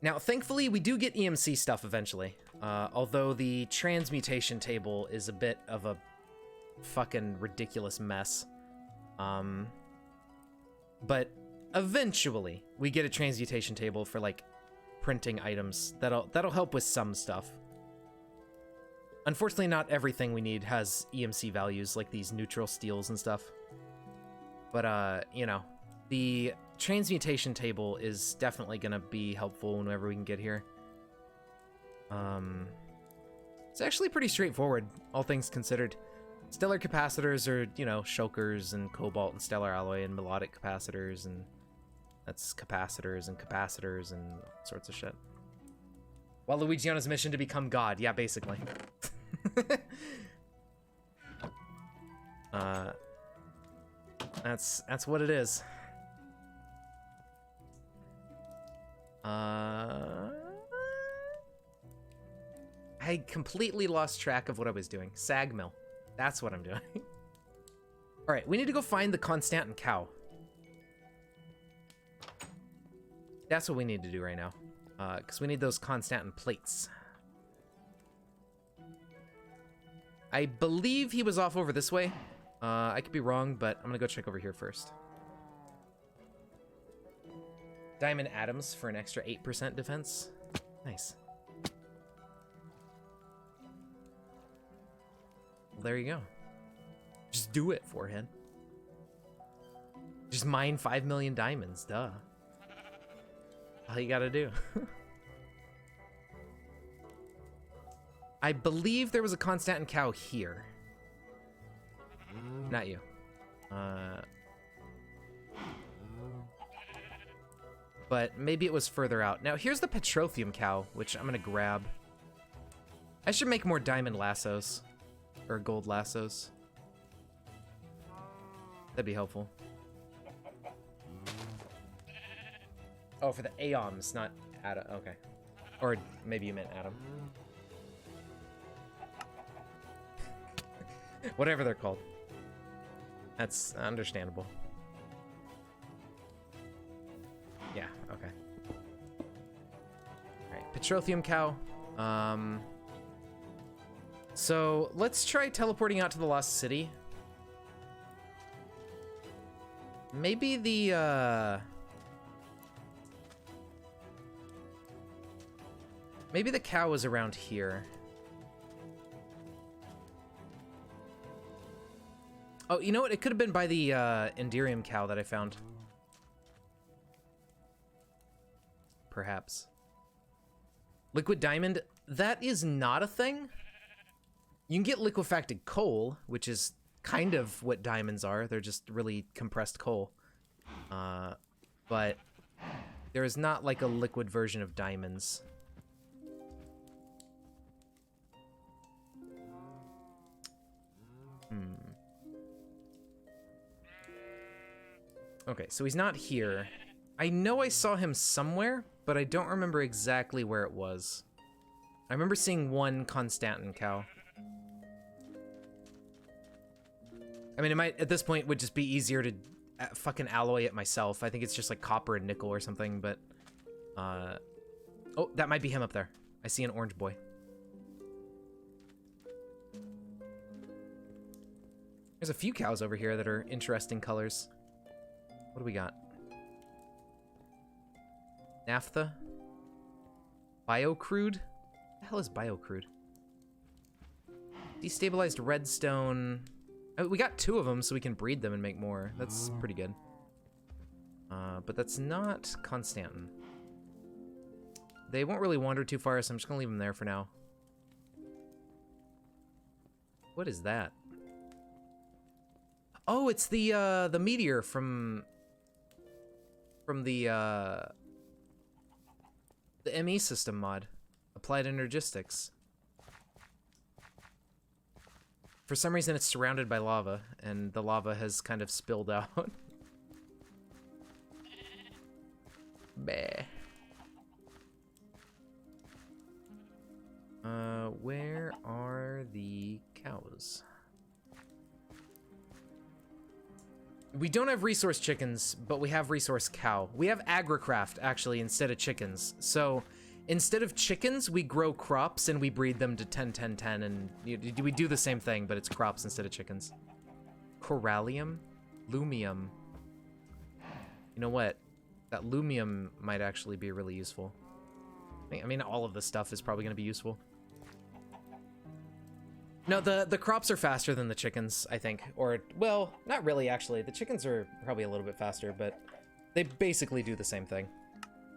Now, thankfully, we do get EMC stuff eventually. Although the transmutation table is a bit of a fucking ridiculous mess. But eventually, we get a transmutation table for like printing items that'll help with some stuff. Unfortunately, not everything we need has EMC values like these neutral steels and stuff. But you know, the transmutation table is definitely gonna be helpful whenever we can get here. It's actually pretty straightforward, all things considered. Stellar capacitors are, you know, shulkers and cobalt and stellar alloy and melodic capacitors, and that's capacitors and all sorts of shit. While Luigi on his mission to become God. Yeah, basically. That's what it is. I completely lost track of what I was doing. Sag mill. That's what I'm doing. All right, we need to go find the Constantin cow. That's what we need to do right now. Because we need those Constantin plates. I believe he was off over this way. I could be wrong, but I'm gonna go check over here first. Diamond atoms for an extra 8% defense. Nice. Well, there you go. Just do it, Forehead. Just mine 5 million diamonds, duh. All you gotta do. I believe there was a Constantin cow here. Not you. But maybe it was further out. Now, here's the Petroleum cow, which I'm gonna grab. I should make more diamond lassos. Or gold lassos. That'd be helpful. Oh, for the Aoms, not Adam. Okay. Or maybe you meant Adam. Whatever they're called. That's understandable. Yeah, okay. Alright, Petroleum cow. So let's try teleporting out to the Lost City. Maybe the maybe the cow is around here. Oh, you know what? It could have been by the Enderium cow that I found. Perhaps. Liquid diamond, that is not a thing. You can get liquefacted coal, which is kind of what diamonds are. They're just really compressed coal. But there is not like a liquid version of diamonds. Okay, so he's not here. I know I saw him somewhere, but I don't remember exactly where it was. I remember seeing one Constantin cow. I mean, it might, at this point, would just be easier to fucking alloy it myself. I think it's just like copper and nickel or something, but... Oh, that might be him up there. I see an orange boy. There's a few cows over here that are interesting colors. What do we got? Naphtha? Biocrude? What the hell is biocrude? Destabilized redstone. Oh, we got 2 of them, so we can breed them and make more. That's pretty good. But that's not Constantin. They won't really wander too far, so I'm just gonna leave them there for now. What is that? Oh, it's the meteor from the ME system mod, Applied Energistics. For some reason, it's surrounded by lava, and the lava has kind of spilled out. Bah. Where are the cows? We don't have resource chickens, but we have resource cow. We have agricraft, actually, instead of chickens. So, instead of chickens, we grow crops and we breed them to 10, 10, 10, and we do the same thing, but it's crops instead of chickens. Corallium? Lumium. You know what? That lumium might actually be really useful. I mean, all of this stuff is probably going to be useful. No, the crops are faster than the chickens, I think. Or, well, not really, actually. The chickens are probably a little bit faster, but they basically do the same thing.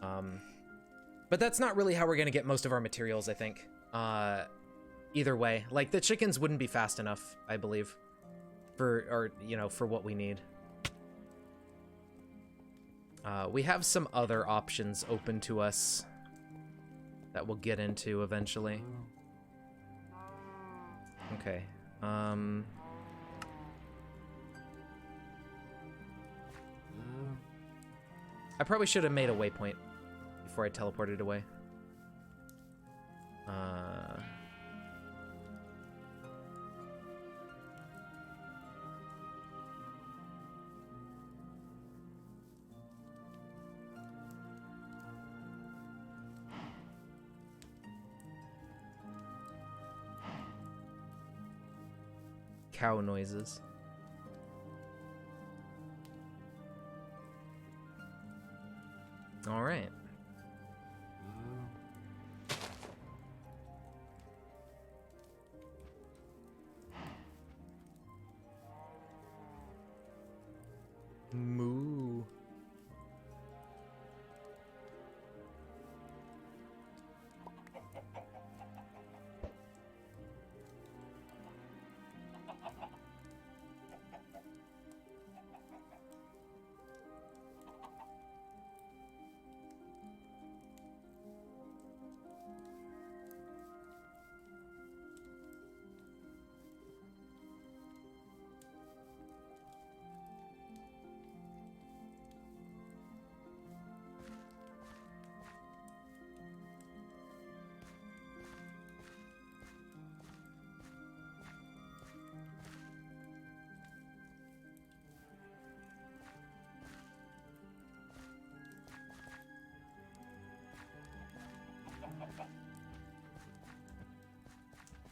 But that's not really how we're going to get most of our materials, I think. Either way. Like, the chickens wouldn't be fast enough, I believe. For what we need. We have some other options open to us that we'll get into eventually. Okay. I probably should have made a waypoint before I teleported away. cow noises. All right. Moo.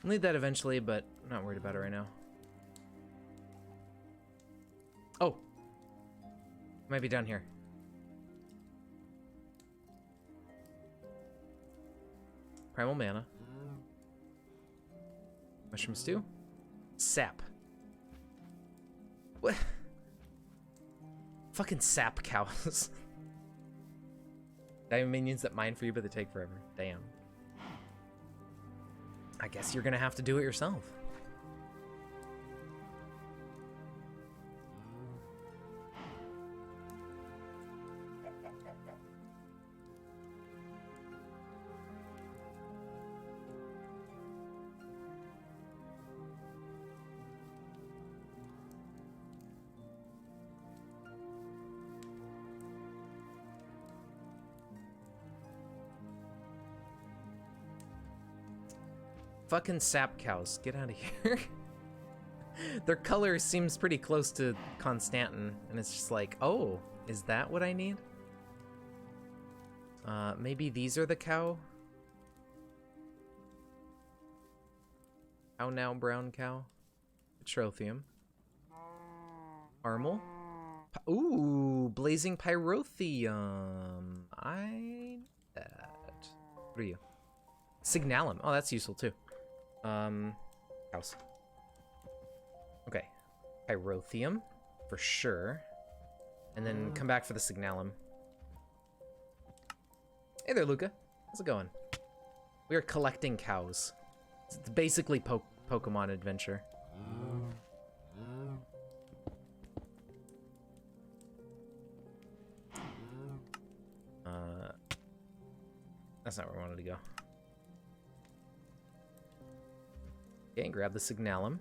I'll need that eventually, but I'm not worried about it right now. Oh! Might be down here. Primal mana. Mushroom stew? Sap. What? Fucking sap cows. Diamond minions that mine for you, but they take forever. Damn. I guess you're gonna have to do it yourself. Fucking sap cows, get out of here. Their color seems pretty close to Constantin, and it's just like, oh, is that what I need? Maybe these are the cow? Cow now, brown cow. Petrothium. Armel. Ooh, blazing pyrothium. I need that. What are you? Signalum. Oh, that's useful too. House. Okay. Pyrothium, for sure. And then come back for the Signalum. Hey there, Luca. How's it going? We are collecting cows. It's basically Pokemon adventure. That's not where I wanted to go. Okay, grab the Signalum.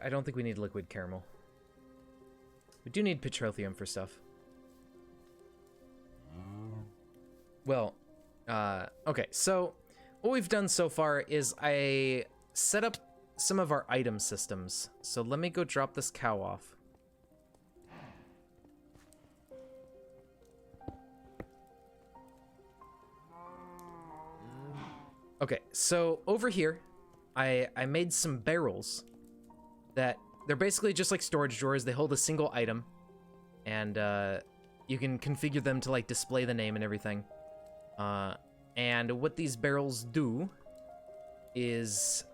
I don't think we need liquid caramel. We do need petrothium for stuff. Well, okay, so what we've done so far is I set up some of our item systems. So let me go drop this cow off. Okay, so over here, I made some barrels that they're basically just like storage drawers. They hold a single item, and you can configure them to like display the name and everything. And what these barrels do is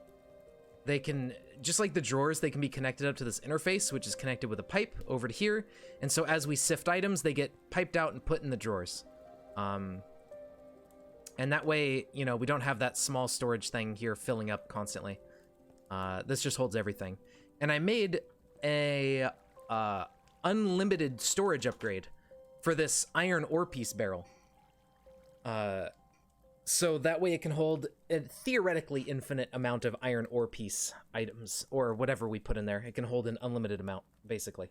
they can, just like the drawers, they can be connected up to this interface, which is connected with a pipe over to here. And so as we sift items, they get piped out and put in the drawers. And that way, you know, we don't have that small storage thing here filling up constantly. This just holds everything. And I made a unlimited storage upgrade for this iron ore piece barrel. So that way it can hold a theoretically infinite amount of iron ore piece items, or whatever we put in there. It can hold an unlimited amount, basically.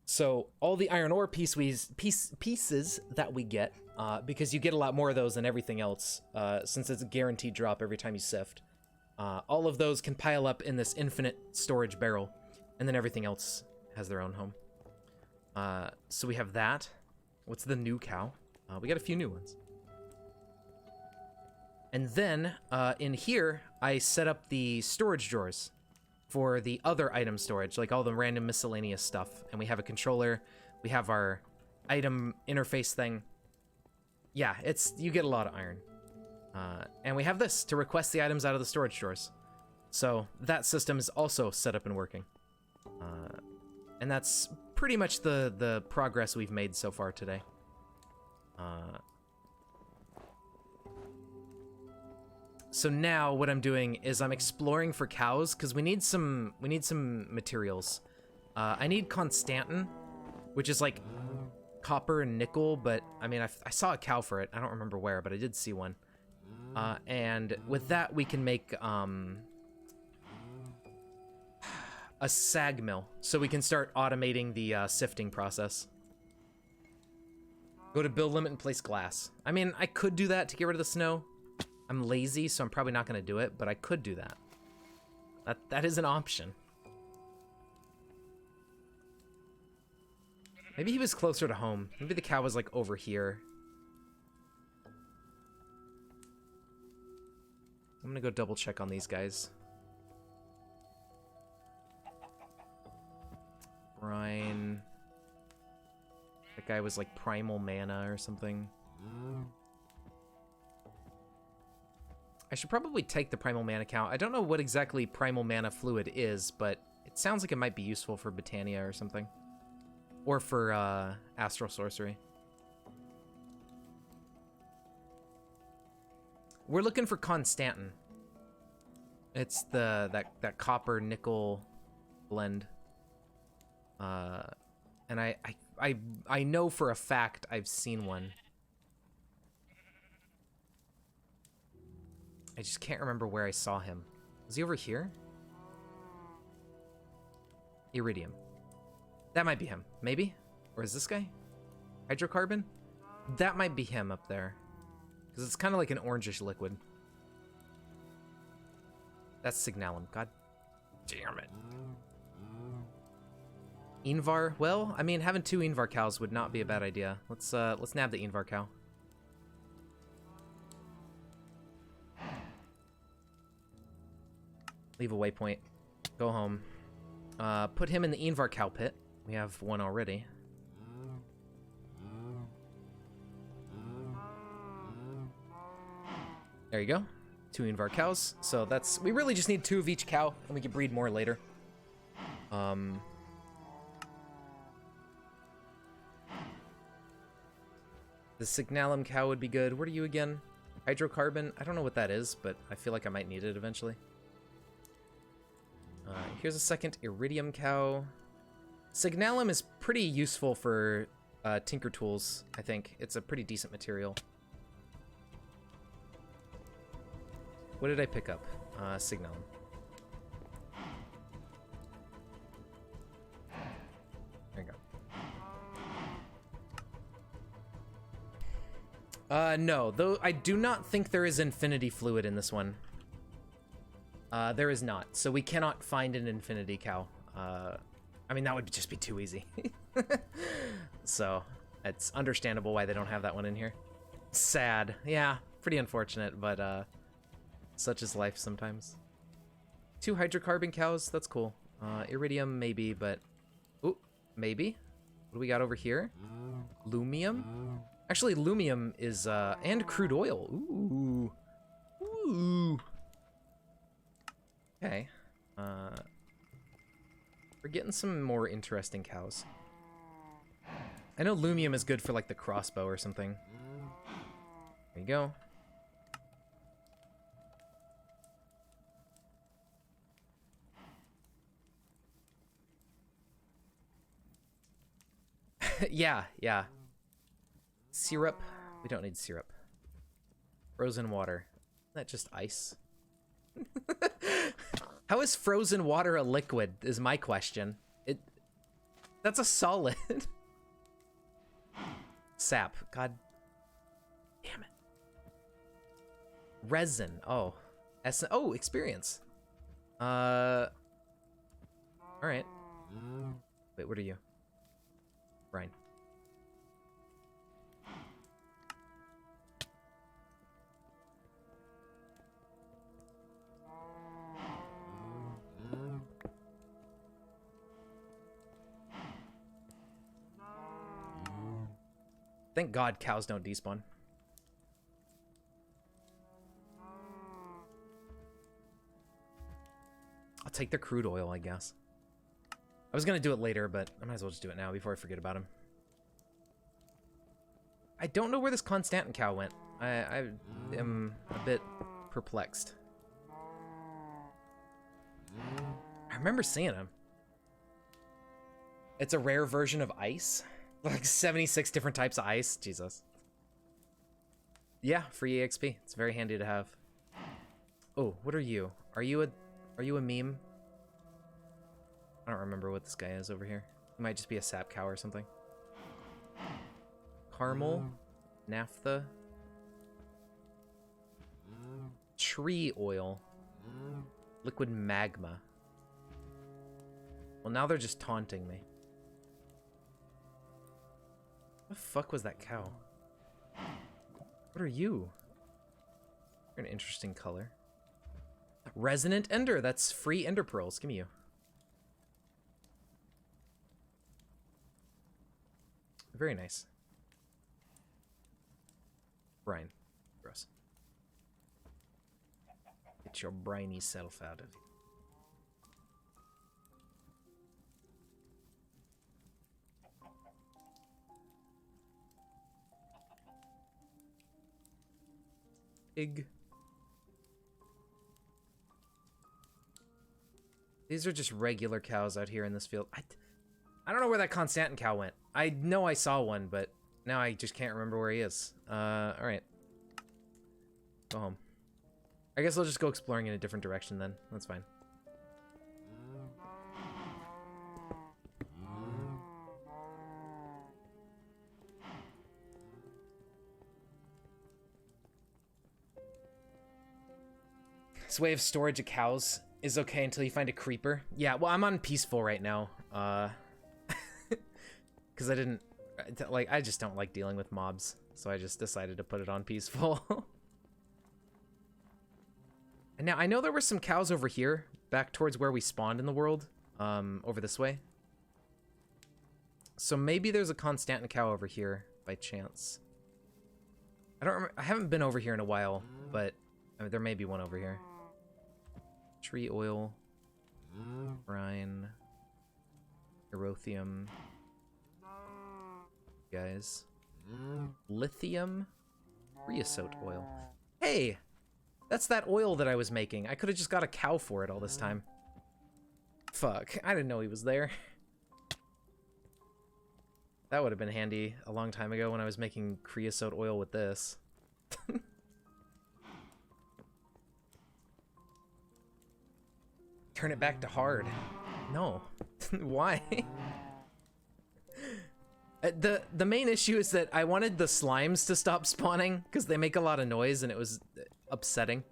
So all the iron ore pieces that we get, because you get a lot more of those than everything else, since it's a guaranteed drop every time you sift, all of those can pile up in this infinite storage barrel, and then everything else has their own home. So we have that. What's the new cow? We got a few new ones. And then, in here, I set up the storage drawers for the other item storage, like all the random miscellaneous stuff. And we have a controller, we have our item interface thing. Yeah, you get a lot of iron. And we have this to request the items out of the storage drawers. So that system is also set up and working. And that's pretty much the progress we've made so far today. So now what I'm doing is I'm exploring for cows because we need some materials. I need Constantin, which is like copper and nickel, but I mean I saw a cow for it. I don't remember where, but I did see one. And with that we can make a sag mill, so we can start automating the sifting process. Go to build limit and place glass. I mean, I could do that to get rid of the snow. I'm lazy, so I'm probably not going to do it, but I could do that. That is an option. Maybe he was closer to home. Maybe the cow was like over here. I'm gonna go double check on these guys. Brine. That guy was like primal mana or something. I should probably take the primal mana count. I don't know what exactly primal mana fluid is, but it sounds like it might be useful for Botania or something. Or for astral sorcery. We're looking for Constantin. It's that copper nickel blend. And I know for a fact I've seen one. I just can't remember where I saw him. Was he over here? Iridium. That might be him. Maybe? Or is this guy? Hydrocarbon? That might be him up there. Because it's kind of like an orangish liquid. That's Signalum. God damn it. Invar? Well, I mean, having 2 Invar cows would not be a bad idea. Let's nab the Invar cow. Leave a waypoint. Go home. Put him in the Invar cow pit. We have one already. There you go. 2 Invar cows. So that's... We really just need 2 of each cow, and we can breed more later. The Signalum cow would be good. What are you again? Hydrocarbon? I don't know what that is, but I feel like I might need it eventually. Here's a second Iridium cow. Signalum is pretty useful for tinker tools, I think. It's a pretty decent material. What did I pick up? Signalum. There you go. No, though I do not think there is infinity fluid in this one. There is not, so we cannot find an infinity cow. I mean, that would just be too easy. So, it's understandable why they don't have that one in here. Sad. Yeah, pretty unfortunate, but such is life sometimes. 2 hydrocarbon cows, that's cool. Iridium, maybe, but... Ooh, maybe? What do we got over here? Lumium? Actually, lumium is, and crude oil. Ooh. Ooh. Okay. We're getting some more interesting cows. I know lumium is good for, like, the crossbow or something. There you go. Yeah. Syrup. We don't need syrup. Frozen water. Isn't that just ice? How is frozen water a liquid, is my question. That's a solid. Sap. God damn it. Resin. Oh. Oh, experience. Alright. Wait, what are you? Brian. Thank God cows don't despawn. I'll take the crude oil, I guess. I was gonna do it later, but I might as well just do it now before I forget about him. I don't know where this Constantin cow went. I am a bit perplexed. I remember seeing him. It's a rare version of ice. Like 76 different types of ice. Jesus. Yeah, free EXP. It's very handy to have. Oh, what are you? Are you a meme? I don't remember what this guy is over here. He might just be a sap cow or something. Caramel, naphtha, tree oil, liquid magma. Well, now they're just taunting me. What the fuck was that cow? What are you? You're an interesting color. Resonant Ender. That's free Ender Pearls. Give me you. Very nice. Brine. Gross. Get your briny self out of here. Pig. These are just regular cows out here in this field. I don't know where that Constantin cow went. I know I saw one, but now I just can't remember where he is. Alright. Go home. I guess I'll just go exploring in a different direction then. That's fine. This way of storage of cows is okay until you find a creeper. Yeah, well, I'm on peaceful right now. Because I just don't like dealing with mobs. So I just decided to put it on peaceful. And now, I know there were some cows over here, back towards where we spawned in the world, over this way. So maybe there's a Constantin cow over here, by chance. I don't remember, I haven't been over here in a while, but I mean, there may be one over here. Tree oil, brine, erythium, guys, lithium, creosote oil. Hey, that's that oil that I was making. I could have just got a cow for it all this time. Fuck, I didn't know he was there. That would have been handy a long time ago when I was making creosote oil with this. Turn it back to hard. No. Why? The main issue is that I wanted the slimes to stop spawning because they make a lot of noise and it was upsetting.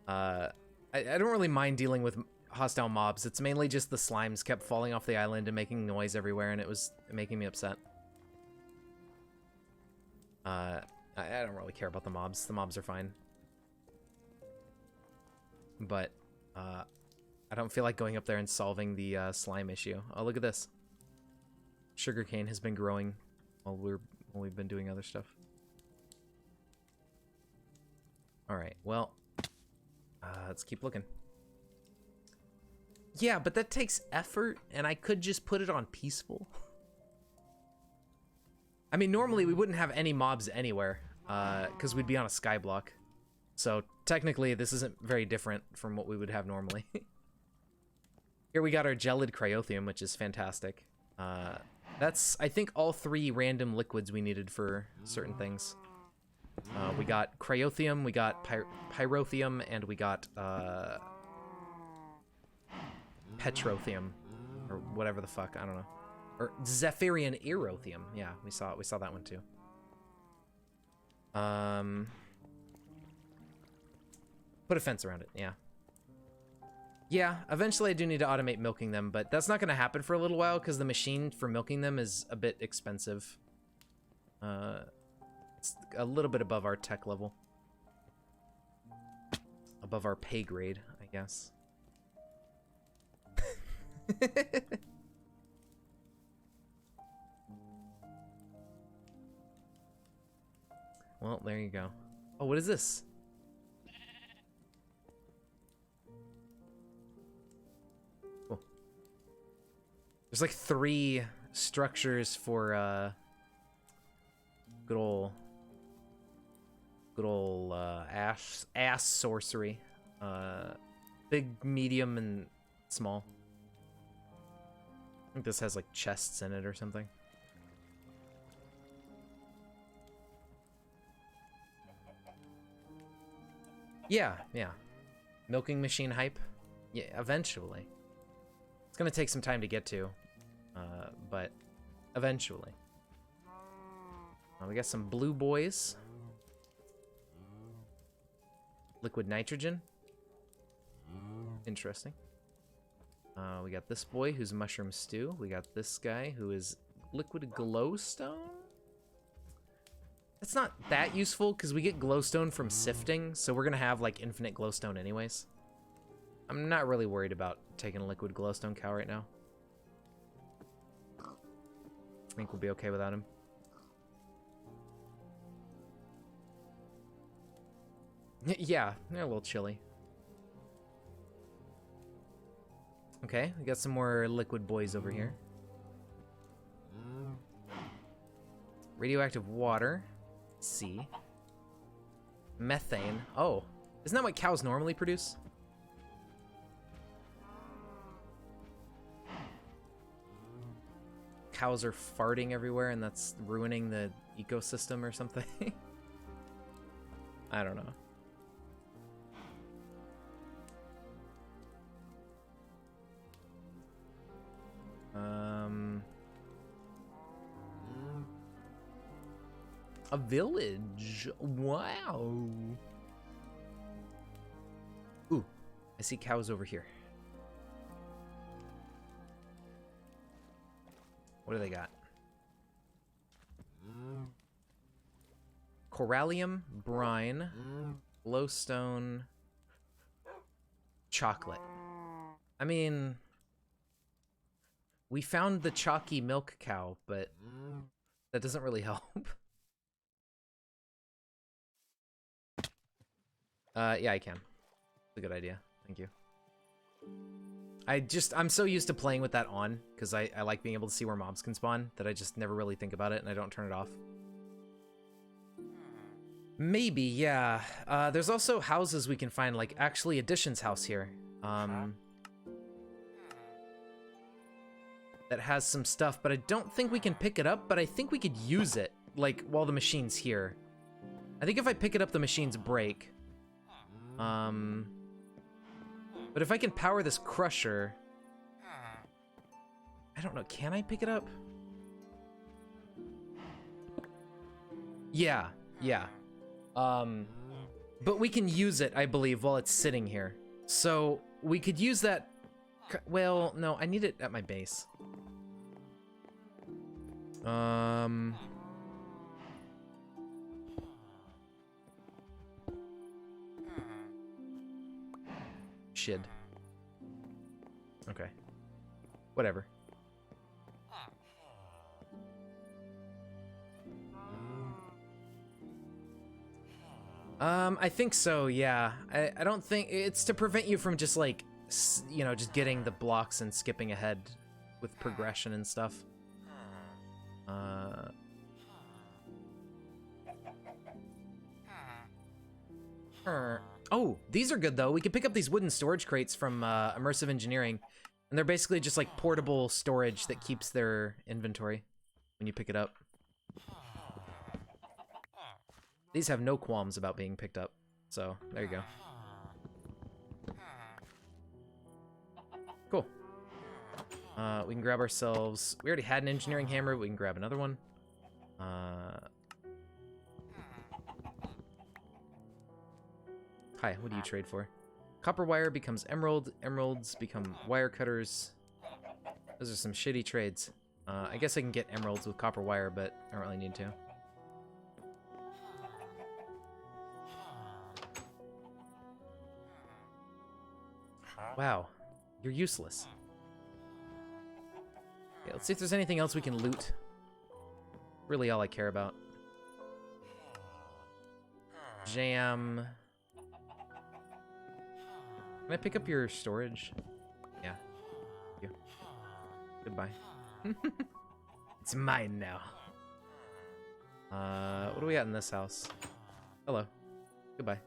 I don't really mind dealing with hostile mobs. It's mainly just the slimes kept falling off the island and making noise everywhere and it was making me upset. I don't really care about the mobs. The mobs are fine. But I don't feel like going up there and solving the slime issue. Oh, look at this. Sugarcane has been growing while we've been doing other stuff. Alright, well, let's keep looking. Yeah, but that takes effort, and I could just put it on peaceful. I mean, normally we wouldn't have any mobs anywhere, because we'd be on a skyblock. So, technically, this isn't very different from what we would have normally. Here we got our gelid cryothium, which is fantastic. That's, I think, all 3 random liquids we needed for certain things. We got cryothium, we got pyrothium, and we got petrothium. Or whatever the fuck, I don't know. Or Zephyrian Aerothium. Yeah, we saw that one too. Put a fence around it, yeah. Yeah, eventually I do need to automate milking them, but that's not gonna happen for a little while because the machine for milking them is a bit expensive. It's a little bit above our tech level. Above our pay grade, I guess. Well, there you go. Oh, what is this? Cool. There's like 3 structures for good ol' ass sorcery. Big, medium, and small. I think this has like chests in it or something. Yeah, yeah. Milking machine hype? Yeah, eventually. It's gonna take some time to get to, but eventually. We got some blue boys. Liquid nitrogen. Interesting. We got this boy who's mushroom stew. We got this guy who is liquid glowstone. That's not that useful because we get glowstone from sifting, so we're gonna have like infinite glowstone anyways. I'm not really worried about taking a liquid glowstone cow right now. I think we'll be okay without him. Yeah, they're a little chilly. Okay, we got some more liquid boys over here. Radioactive water. C. Methane. Oh, isn't that what cows normally produce? Cows are farting everywhere and that's ruining the ecosystem or something? I don't know. A village. Wow. Ooh, I see cows over here. What do they got? Corallium, brine, glowstone, chocolate. I mean, we found the chalky milk cow, but that doesn't really help. Yeah, I can. It's a good idea. Thank you. I'm so used to playing with that on, because I like being able to see where mobs can spawn, that I just never really think about it, and I don't turn it off. Maybe, yeah. There's also houses we can find, like, actually Addition's house here. That has some stuff, but I don't think we can pick it up, but I think we could use it, like, while the machine's here. I think if I pick it up, the machines break. But if I can power this crusher... I don't know, can I pick it up? Yeah, yeah. But we can use it, I believe, while it's sitting here. So, we could use that... Well, no, I need it at my base. Shid. Okay. Whatever. I think so, yeah. I don't think... It's to prevent you from just, like, you know, just getting the blocks and skipping ahead with progression and stuff. Oh, these are good, though. We could pick up these wooden storage crates from Immersive Engineering, and they're basically just, like, portable storage that keeps their inventory when you pick it up. These have no qualms about being picked up, so there you go. Cool. We can grab ourselves... We already had an engineering hammer, but we can grab another one. Hi, what do you trade for? Copper wire becomes emerald. Emeralds become wire cutters. Those are some shitty trades. I guess I can get emeralds with copper wire, but I don't really need to. Wow, you're useless. Okay, let's see if there's anything else we can loot. Really all I care about. Jam. Can I pick up your storage? Yeah. Thank you. Goodbye. It's mine now. What do we got in this house? Hello. Goodbye.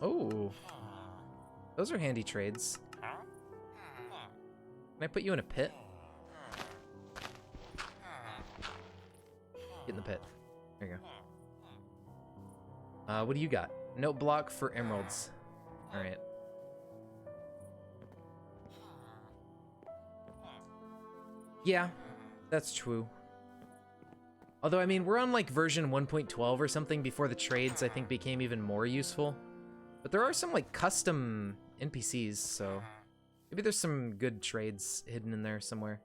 Oh. Those are handy trades. Can I put you in a pit? Get in the pit. There you go. What do you got? Note block for emeralds. Alright. Yeah, that's true. Although, I mean, we're on, like, version 1.12 or something before the trades, I think, became even more useful. But there are some, like, custom NPCs, so... Maybe there's some good trades hidden in there somewhere.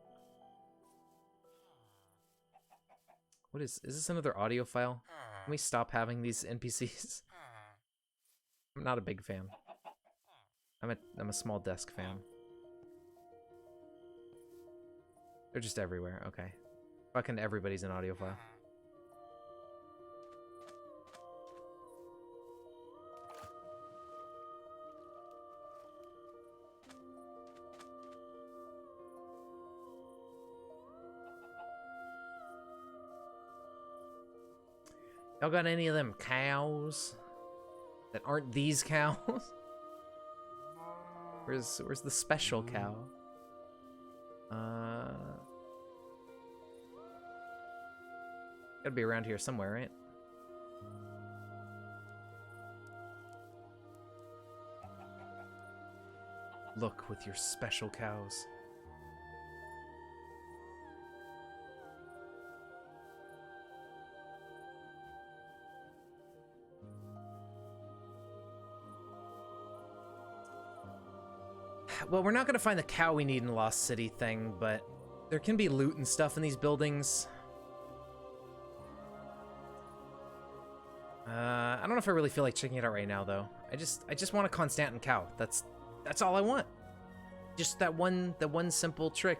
What is this another audio file? Can we stop having these NPCs? I'm not a big fan. I'm a small desk fan. They're just everywhere, okay. Fucking everybody's an audio file. Y'all got any of them cows that aren't these cows? Where's the special cow? Gotta be around here somewhere, right? Look with your special cows. Well, we're not gonna find the cow we need in Lost City thing, but there can be loot and stuff in these buildings. I don't know if I really feel like checking it out right now, though. I just want a Constantin cow. That's all I want. Just that one simple trick.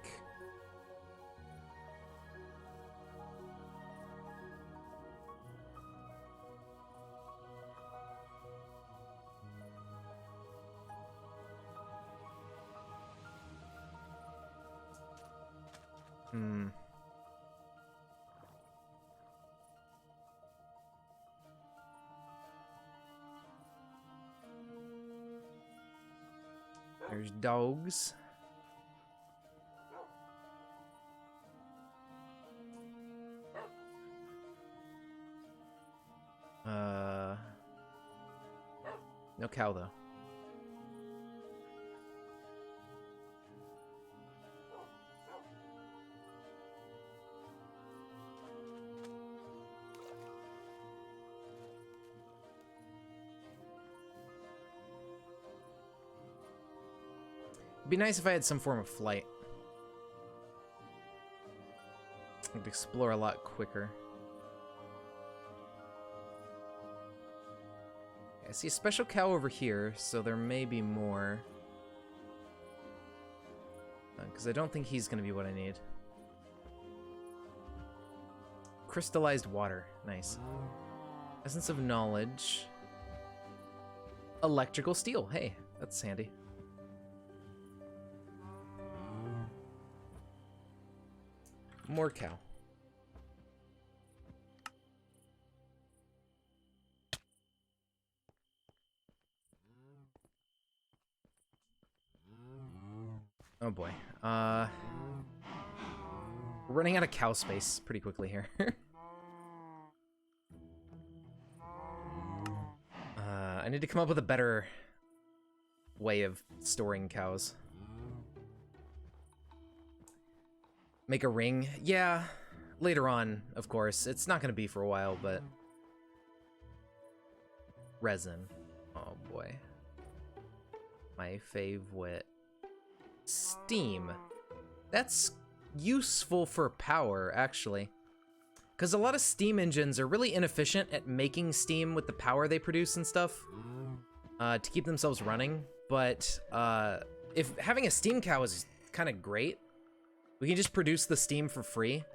There's dogs. No cow, though. It'd be nice if I had some form of flight. I'd explore a lot quicker. I see a special cow over here, so there may be more. Because I don't think he's going to be what I need. Crystallized water. Nice. Essence of knowledge. Electrical steel. Hey, that's handy. More cow. Oh boy. We're running out of cow space pretty quickly here. need to come up with a better way of storing cows. Make a ring? Yeah, later on, of course. It's not going to be for a while, but... Resin. Oh, boy. My favorite. Steam. That's useful for power, actually. Because a lot of steam engines are really inefficient at making steam with the power they produce and stuff. To keep themselves running. But if having a steam cow is kind of great, we can just produce the steam for free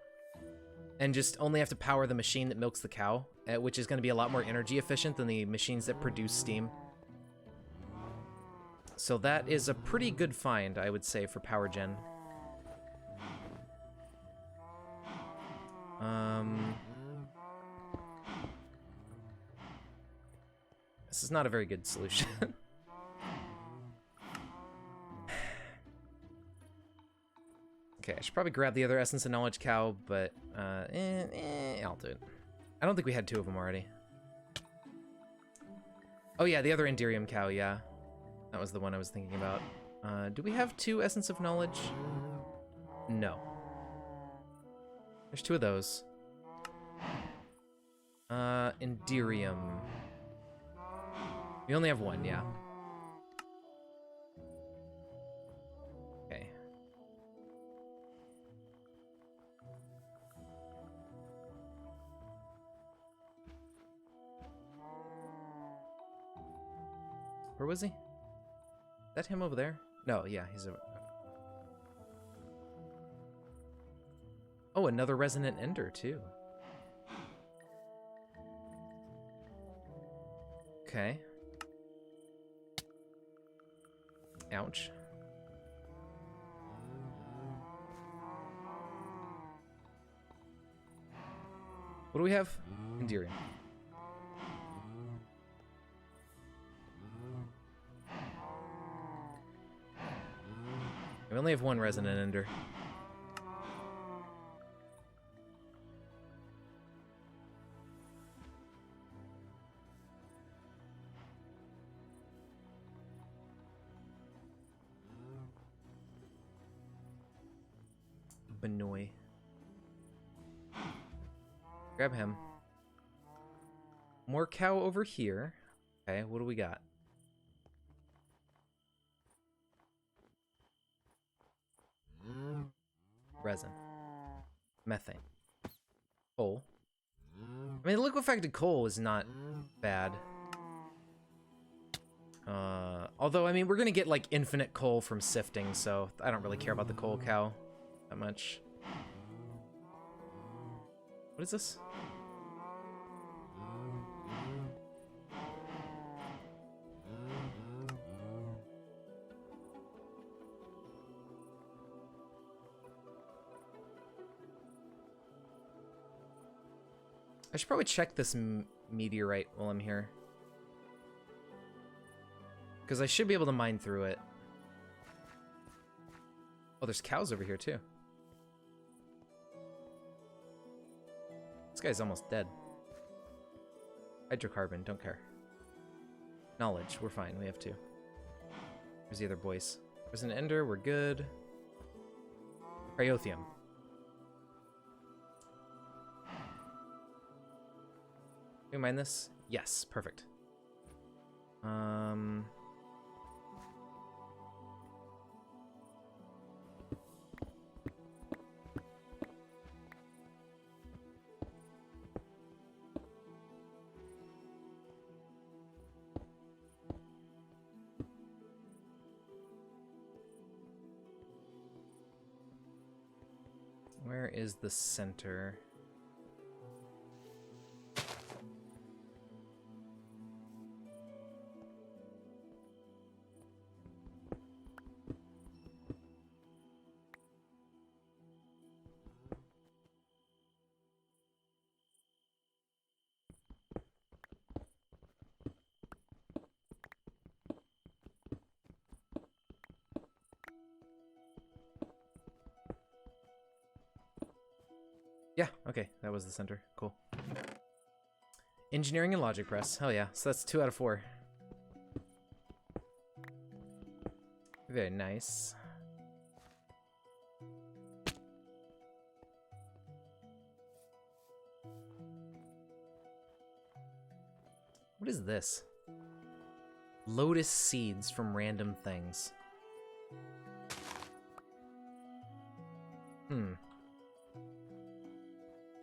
and just only have to power the machine that milks the cow, which is going to be a lot more energy efficient than the machines that produce steam. So that is a pretty good find, I would say, for power gen. This is not a very good solution. Okay, I should probably grab the other Essence of Knowledge cow, but I'll do it. I don't think we had 2 of them already. Oh yeah, the other Enderium cow, yeah. That was the one I was thinking about. Do we have 2 Essence of Knowledge? No. There's 2 of those. Enderium. We only have 1, yeah. Okay. Where was he? Is that him over there? No, yeah, he's over. Oh, another Resonant Ender, too. Okay. Ouch. What do we have? Enderium. We only have 1 Resonant Ender. Benoy. Grab him. More cow over here. Okay, what do we got? Resin. Methane. Coal. I mean, liquefied coal is not bad. Although, I mean, we're gonna get, like, infinite coal from sifting, so I don't really care about the coal cow that much. What is this? I should probably check this meteorite while I'm here. Because I should be able to mine through it. Oh, there's cows over here, too. This guy's almost dead. Hydrocarbon, don't care. Knowledge, we're fine, we have 2. Where's the other boys? There's an ender, we're good. Cryothium. Can we mine this? Yes, perfect. Where is the center? Yeah, okay, that was the center. Cool. Engineering and logic press. Hell yeah. So that's 2 out of 4. Very nice. What is this? Lotus seeds from random things. I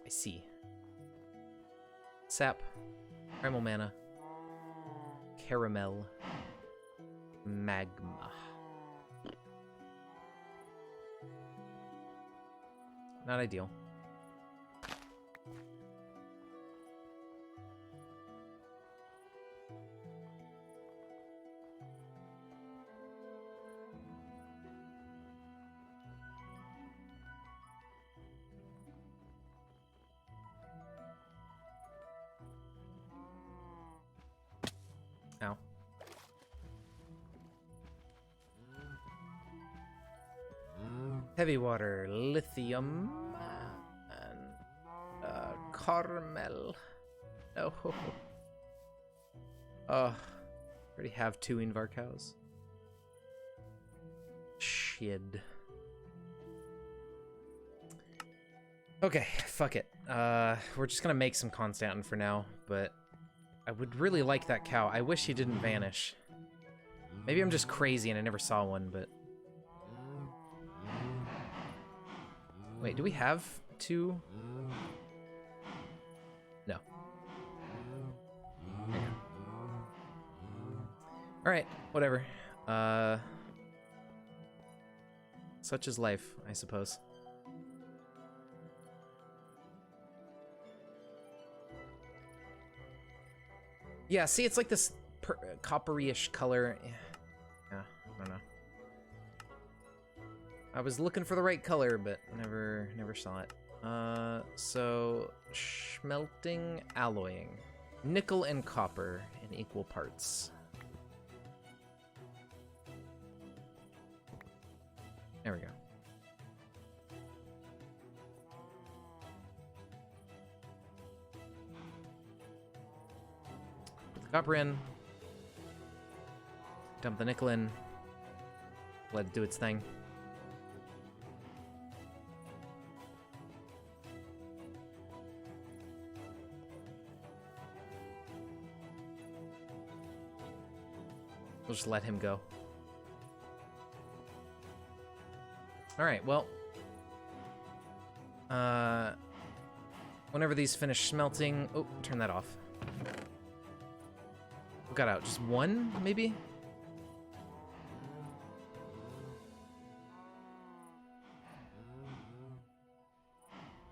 see. Sap. Primal mana. Caramel. Magma. Not ideal. Ow. Heavy water, lithium, and caramel. Oh, already have 2 Invar cows. Shit. Okay, fuck it. We're just gonna make some Constantin for now, but I would really like that cow. I wish he didn't vanish. Maybe I'm just crazy and I never saw one, but... Wait, do we have 2? No. Alright, whatever. Such is life, I suppose. Yeah, see, it's like this coppery-ish color. Yeah, I don't know. I was looking for the right color, but never saw it. So, smelting, alloying. Nickel and copper in equal parts. There we go. Put the copper in. Dump the nickel in. Let it do its thing. We'll just let him go. Alright, well. Whenever these finish smelting... Oh, turn that off. What got out? Just 1, maybe?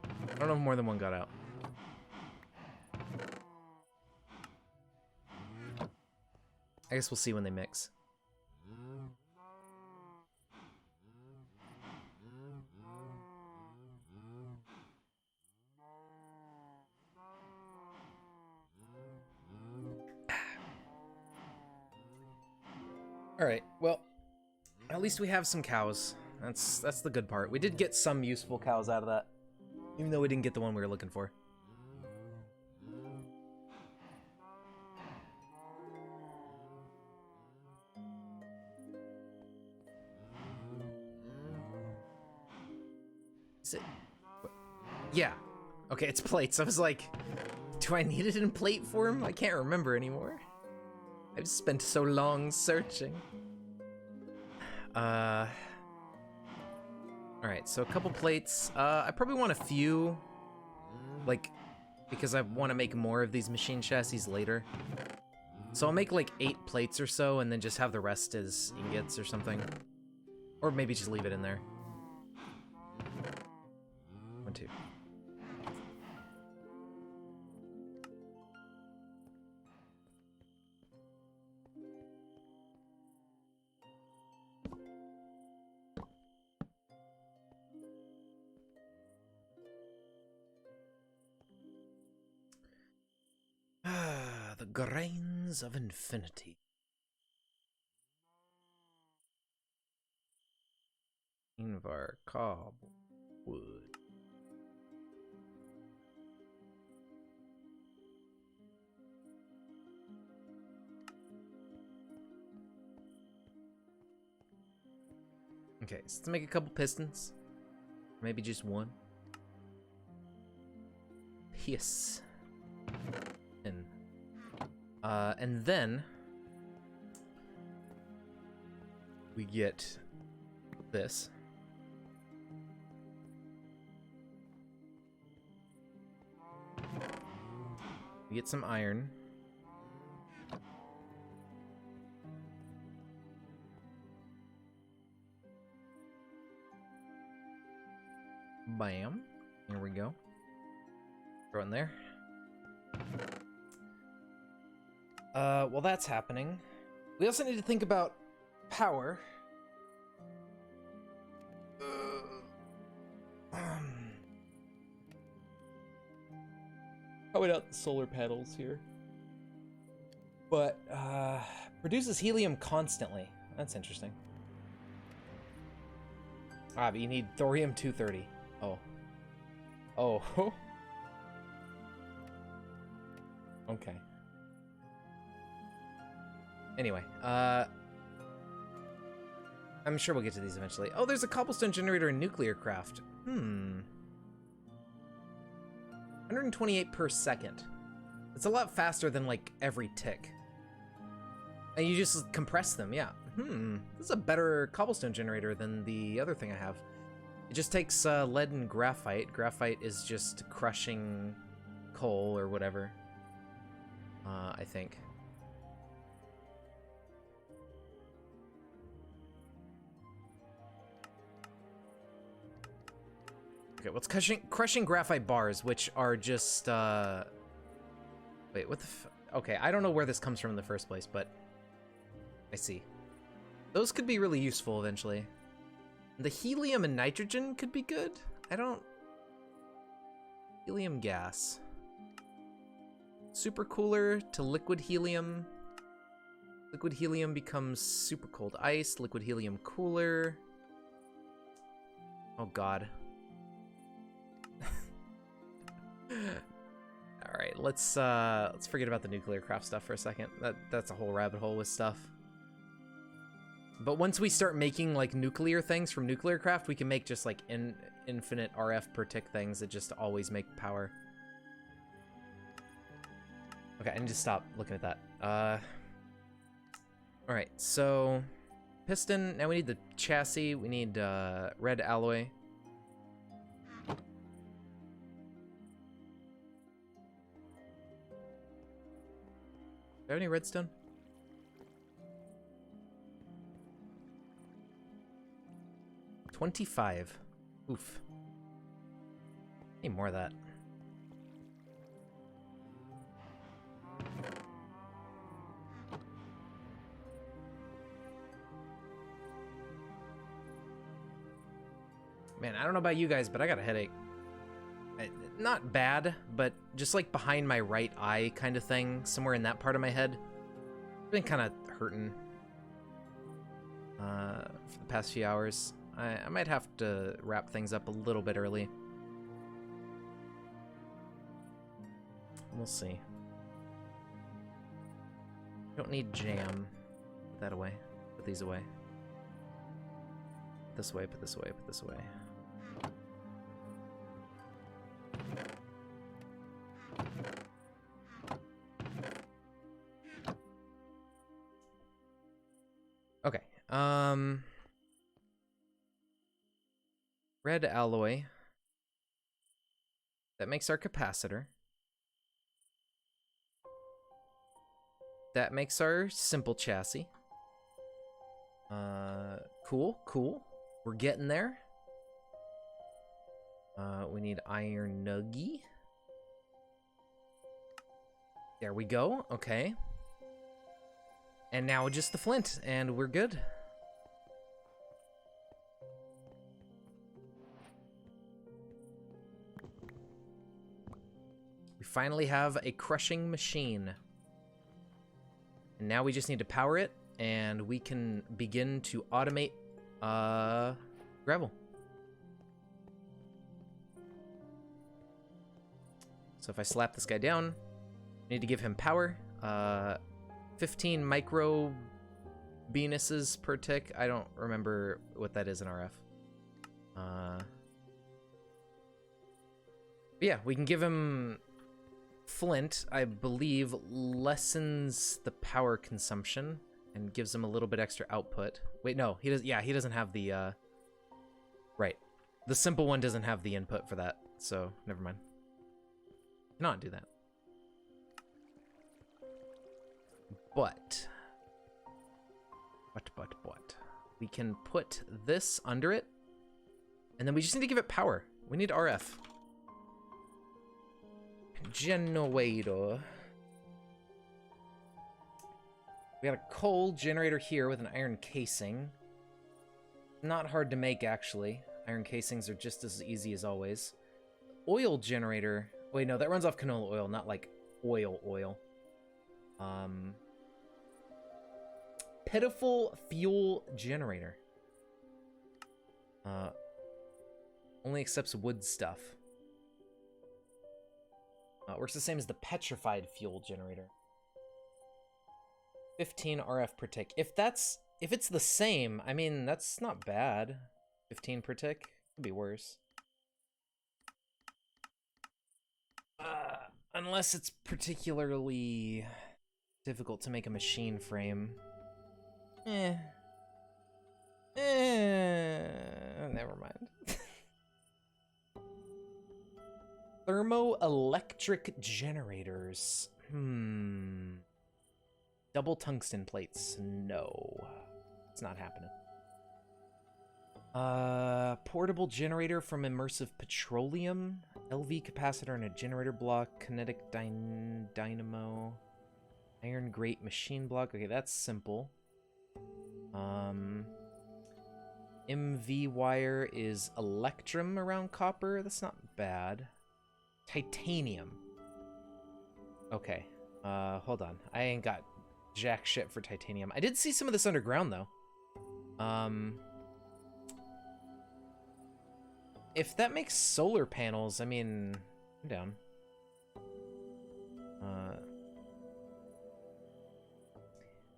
I don't know if more than 1 got out. I guess we'll see when they mix. Alright, well, at least we have some cows. That's the good part. We did get some useful cows out of that, even though we didn't get the one we were looking for. Is it? Yeah. Okay, it's plates. I was like, do I need it in plate form? I can't remember anymore. I've spent so long searching. Alright, so a couple plates. I probably want a few, like, because I want to make more of these machine chassis later. So I'll make like 8 plates or so, and then just have the rest as ingots or something. Or maybe just leave it in there. 1, 2. Ah, the grains of infinity. Invar cob wood. Okay, so let's make a couple pistons. Maybe just one. Yes. And then we get this. We get some iron. Bam. Here we go. Throw it in there. While that's happening, we also need to think about power. Probably not the solar panels here. But, produces helium constantly. That's interesting. Ah, but you need thorium-230. Oh. Oh. Okay. Anyway, I'm sure we'll get to these eventually. Oh, there's a cobblestone generator in nuclear craft. 128 per second. It's a lot faster than, like, every tick. And you just compress them, yeah. This is a better cobblestone generator than the other thing I have. It just takes lead and graphite. Graphite is just crushing coal or whatever. I think. Okay, what's crushing graphite bars, which are just, wait, what the okay, I don't know where this comes from in the first place, but I see. Those could be really useful eventually. The helium and nitrogen could be good. Helium gas. Supercooler to liquid helium. Liquid helium becomes super cold ice. Liquid helium cooler. Oh god. All right, let's forget about the nuclear craft stuff for a second. That's a whole rabbit hole with stuff. But once we start making like nuclear things from nuclear craft, we can make just like infinite RF per tick things that just always make power. Okay, I need to stop looking at that. All right, so piston. Now we need the chassis. We need red alloy. Do I have any redstone? 25. Oof. Need more of that. Man, I don't know about you guys, but I got a headache. Not bad, but just like behind my right eye kind of thing, somewhere in that part of my head. It's been kind of hurting for the past few hours. I might have to wrap things up a little bit early. We'll see. Don't need jam. Put that away. Put these away. Put this away, put this away, put this away. Okay. Red alloy. That makes our capacitor. That makes our simple chassis. Cool, cool. We're getting there. We need iron nuggy. There we go, okay. And now just the flint, and we're good. We finally have a crushing machine. And now we just need to power it, and we can begin to automate gravel. So if I slap this guy down, I need to give him power. 15 micro Venuses per tick. I don't remember what that is in RF. Yeah, we can give him flint, I believe, lessens the power consumption and gives him a little bit extra output. Wait, no, he does. Yeah, he doesn't have the right. The simple one doesn't have the input for that, so never mind. Cannot do that. But we can put this under it, and then we just need to give it power. We need RF. Generator. We got a coal generator here with an iron casing. Not hard to make, actually. Iron casings are just as easy as always. Oil generator. Wait, no, that runs off canola oil, not like oil. Pitiful fuel generator. Only accepts wood stuff. Works the same as the petrified fuel generator. 15 RF per tick. If it's the same, I mean, that's not bad. 15 per tick could be worse. Unless it's particularly difficult to make a machine frame. Never mind. Thermoelectric generators. Double tungsten plates. No. It's not happening. Portable generator from immersive petroleum. LV capacitor and a generator block. Kinetic dynamo. Iron grate machine block. Okay, that's simple. MV wire is electrum around copper. That's not bad. Titanium. Okay. Hold on. I ain't got jack shit for titanium. I did see some of this underground, though. If that makes solar panels, I mean, I'm down.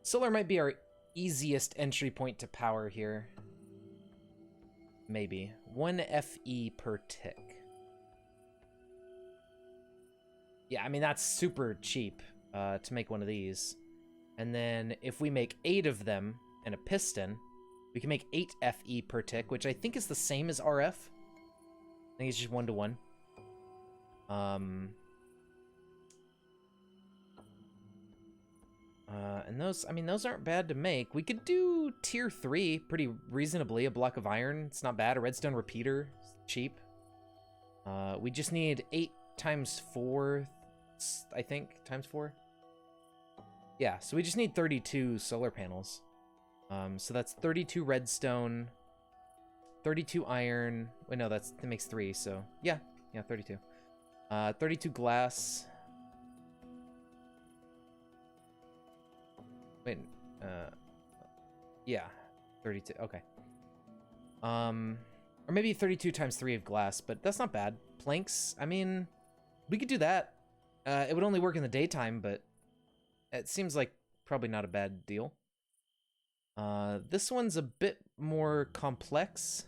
Solar might be our easiest entry point to power here. Maybe. 1 FE per tick. Yeah, I mean, that's super cheap to make one of these. And then if we make 8 of them and a piston, we can make 8 FE per tick, which I think is the same as RF. I think it's just 1 to 1. And those, I mean, those aren't bad to make. We could do tier 3 pretty reasonably. A block of iron, it's not bad. A redstone repeater, cheap. We just need 8 times 4, I think, times 4. Yeah, so we just need 32 solar panels. So that's 32 redstone, 32 iron. Wait, no, that makes 3, so yeah, 32. 32 glass. Wait, yeah, 32, okay. Or maybe 32 times 3 of glass, but that's not bad. Planks, I mean, we could do that. It would only work in the daytime, but it seems like probably not a bad deal. This one's a bit more complex.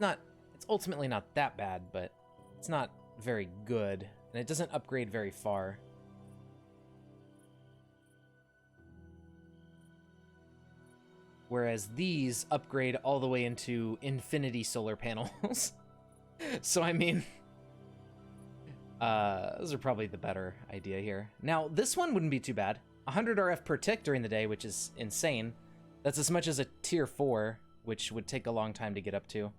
It's ultimately not that bad, but it's not very good, and it doesn't upgrade very far. Whereas these upgrade all the way into infinity solar panels. So, I mean, those are probably the better idea here. Now, this one wouldn't be too bad. 100 RF per tick during the day, which is insane. That's as much as a tier 4, which would take a long time to get up to.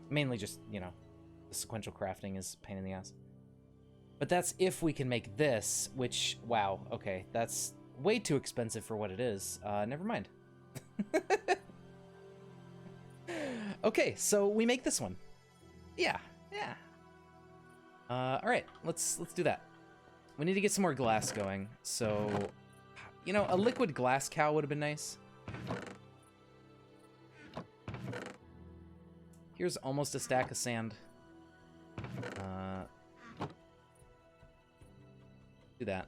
Mainly just, you know, the sequential crafting is a pain in the ass. But that's if we can make this, which, wow, okay, that's way too expensive for what it is. Never mind. Okay, so we make this one. Yeah. All right, let's do that. We need to get some more glass going. So, you know, a liquid glass cow would have been nice. Here's almost a stack of sand. Do that.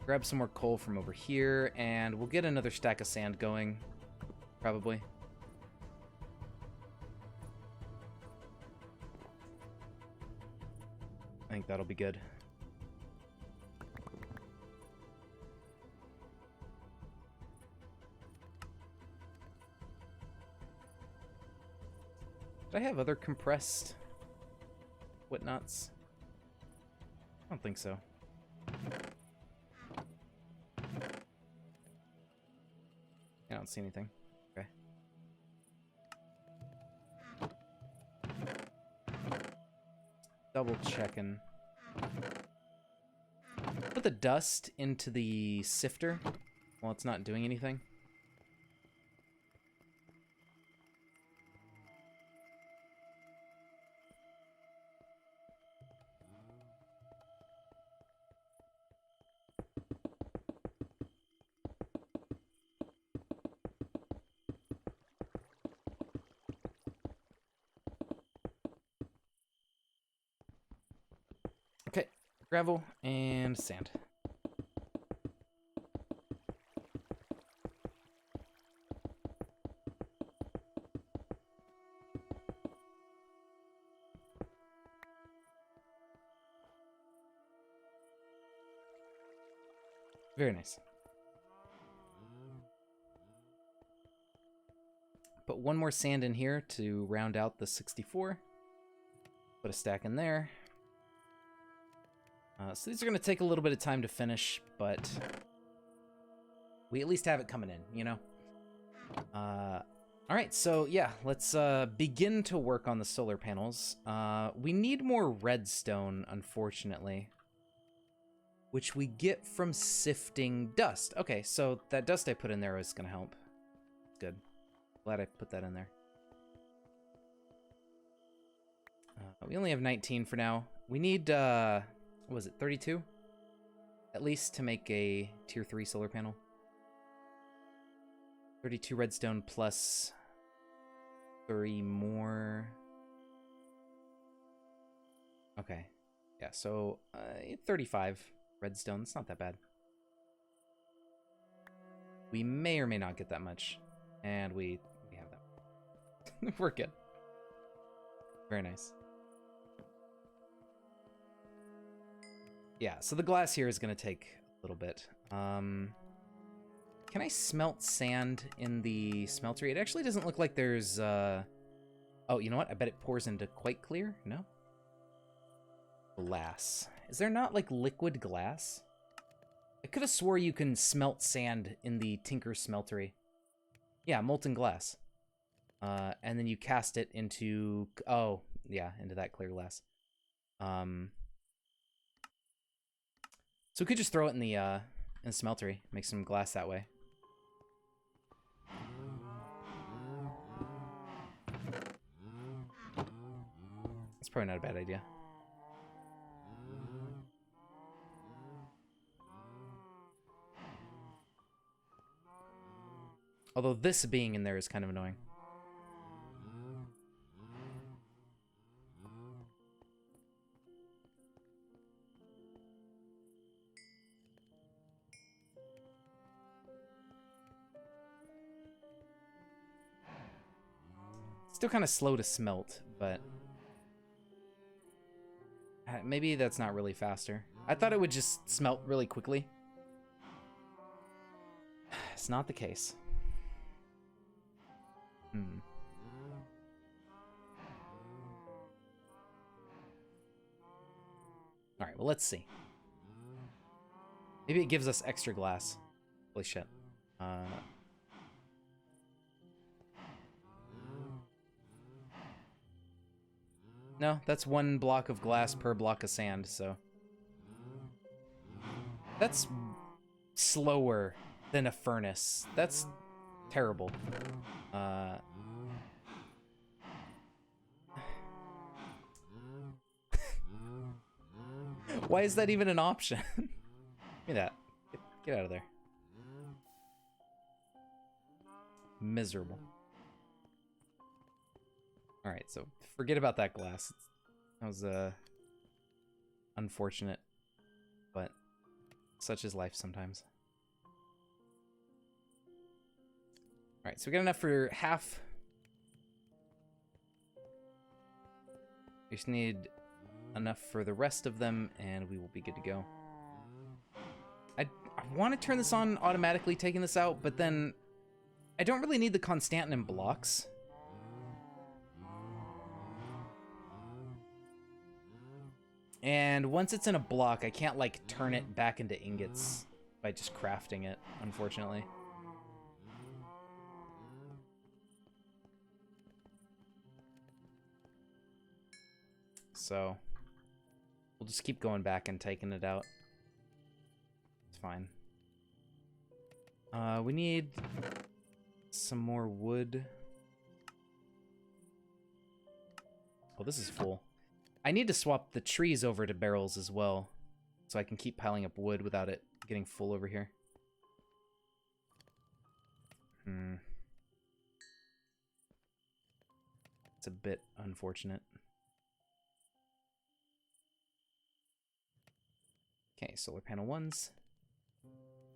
Grab some more coal from over here, and we'll get another stack of sand going, probably. I think that'll be good. Did I have other compressed whatnots? I don't think so. I don't see anything. Okay. Double checking. Put the dust into the sifter while it's not doing anything. Okay, gravel and sand. Very nice. Put one more sand in here to round out the 64. Put a stack in there. So these are going to take a little bit of time to finish, but we at least have it coming in, you know? All right, so yeah, let's begin to work on the solar panels. We need more redstone, unfortunately, which we get from sifting dust. Okay, so that dust I put in there is going to help. Good. Glad I put that in there. We only have 19 for now. We need, what was it, 32? At least to make a tier 3 solar panel. 32 redstone plus 3 more. Okay. Yeah, so 35 redstone. It's not that bad. We may or may not get that much. And we have that. We're good. Very nice. Yeah, so the glass here is going to take a little bit. Can I smelt sand in the smeltery? It actually doesn't look like there's, oh, you know what? I bet it pours into quite clear. No? Glass. Is there not, like, liquid glass? I could have swore you can smelt sand in the Tinker smeltery. Yeah, molten glass. And then you cast it into, oh, yeah, into that clear glass. So we could just throw it in the smeltery, make some glass that way. That's probably not a bad idea. Although this being in there is kind of annoying. Still kind of slow to smelt, but maybe that's not really faster. I thought it would just smelt really quickly. It's not the case. All right, well, let's see. Maybe it gives us extra glass. Holy shit. No, that's 1 block of glass per block of sand, so... That's slower than a furnace. That's terrible. Why is that even an option? Give me that. Get out of there. Miserable. Alright, so forget about that glass. That was unfortunate, but Such is life sometimes. Alright, so we got enough for half. We just need enough for the rest of them, and we will be good to go. I want to turn this on automatically, taking this out, but then I don't really need the constantin blocks. And once it's in a block, I can't, like, turn it back into ingots by just crafting it, unfortunately. So we'll just keep going back and taking it out. It's fine. We need some more wood. Oh, this is full. I need to swap the trees over to barrels as well, so I can keep piling up wood without it getting full over here. It's a bit unfortunate. Okay, solar panel ones.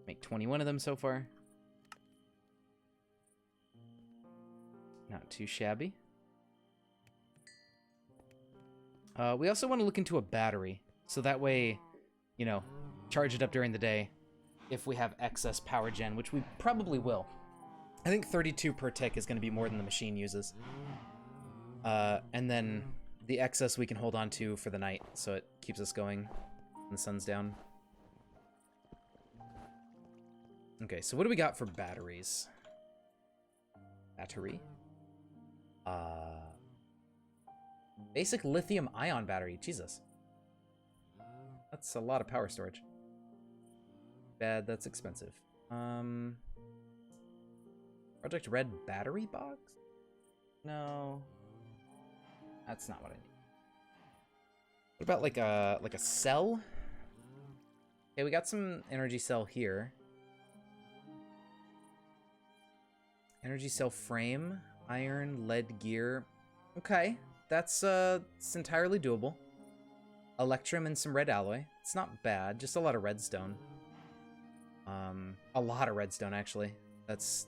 Make 21 of them so far. Not too shabby. We also want to look into a battery, so that way, you know, charge it up during the day if we have excess power gen, which we probably will. I think 32 per tick is going to be more than the machine uses. And then the excess we can hold on to for the night, so it keeps us going when the sun's down. Okay, so what do we got for batteries? Battery? Basic lithium-ion battery. Jesus. That's a lot of power storage. Bad, that's expensive. Project Red battery box? No. That's not what I need. What about like a cell? Okay, we got some energy cell here. Energy cell frame, iron, lead gear. Okay, that's it's entirely doable. Electrum and some red alloy. It's not bad, just a lot of redstone. A lot of redstone actually. That's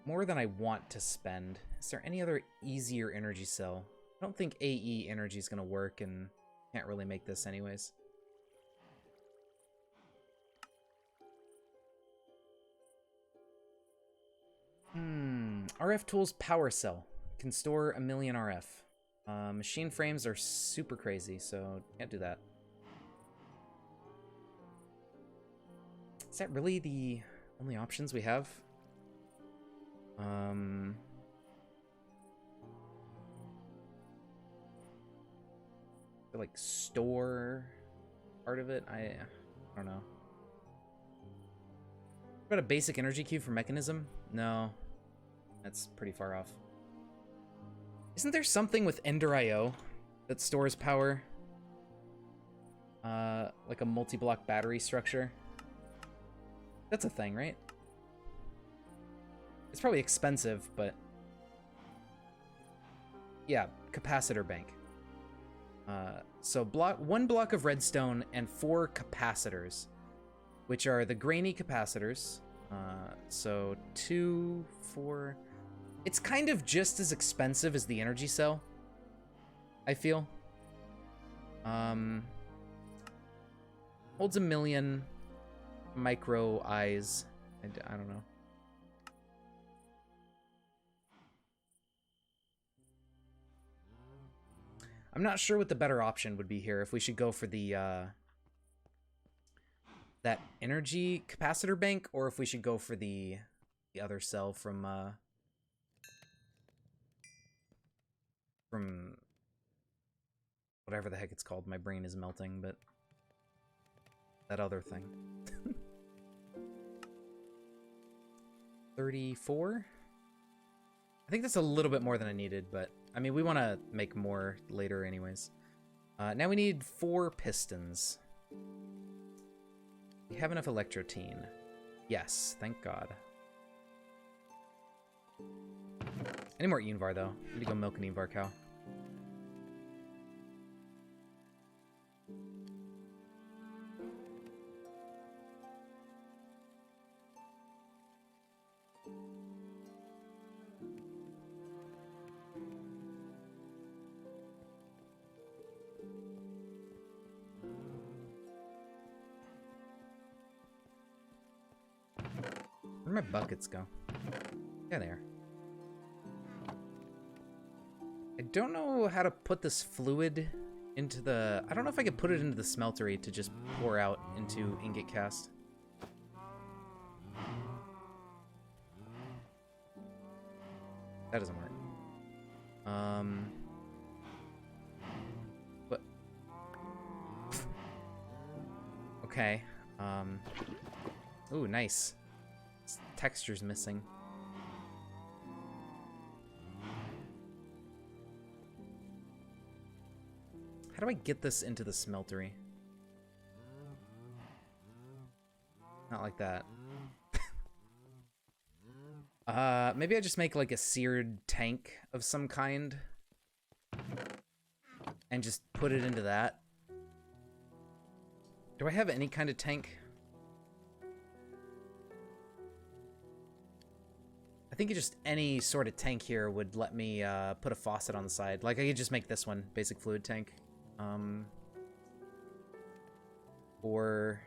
more than I want to spend. Is there any other easier energy cell? I don't think AE energy is gonna work, and can't really make this anyways. RF Tools Power Cell. Can store 1,000,000 RF. Machine frames are super crazy, so can't do that. Is that really the only options we have? Like store part of it? I don't know. What about a basic energy cube for mechanism? No. That's pretty far off. Isn't there something with Ender IO that stores power? Like a multi-block battery structure? That's a thing, right? It's probably expensive, but... yeah, capacitor bank. So one block of redstone and 4 capacitors, which are the grainy capacitors. So 2, 4... It's kind of just as expensive as the energy cell, I feel. Holds 1,000,000 micro eyes. I don't know. I'm not sure what the better option would be here, if we should go for the that energy capacitor bank, or if we should go for the other cell from whatever the heck it's called. My brain is melting, but that other thing. 34? I think that's a little bit more than I needed, but I mean, we want to make more later anyways. Now we need 4 pistons. We have enough electrotine. Yes, thank God. Any more Eanvar, though? I need to go milk an Eanvar cow. Where'd my buckets go? Yeah, they are. I don't know how to put this fluid into the... I don't know if I could put it into the smeltery to just pour out into ingot cast. That doesn't work. What? Okay. Ooh, nice. This texture's missing. How do I get this into the smeltery? Not like that. Maybe I just make like a seared tank of some kind and just put it into that. Do I have any kind of tank? I think just any sort of tank here would let me put a faucet on the side. Like I could just make this one, basic fluid tank. Or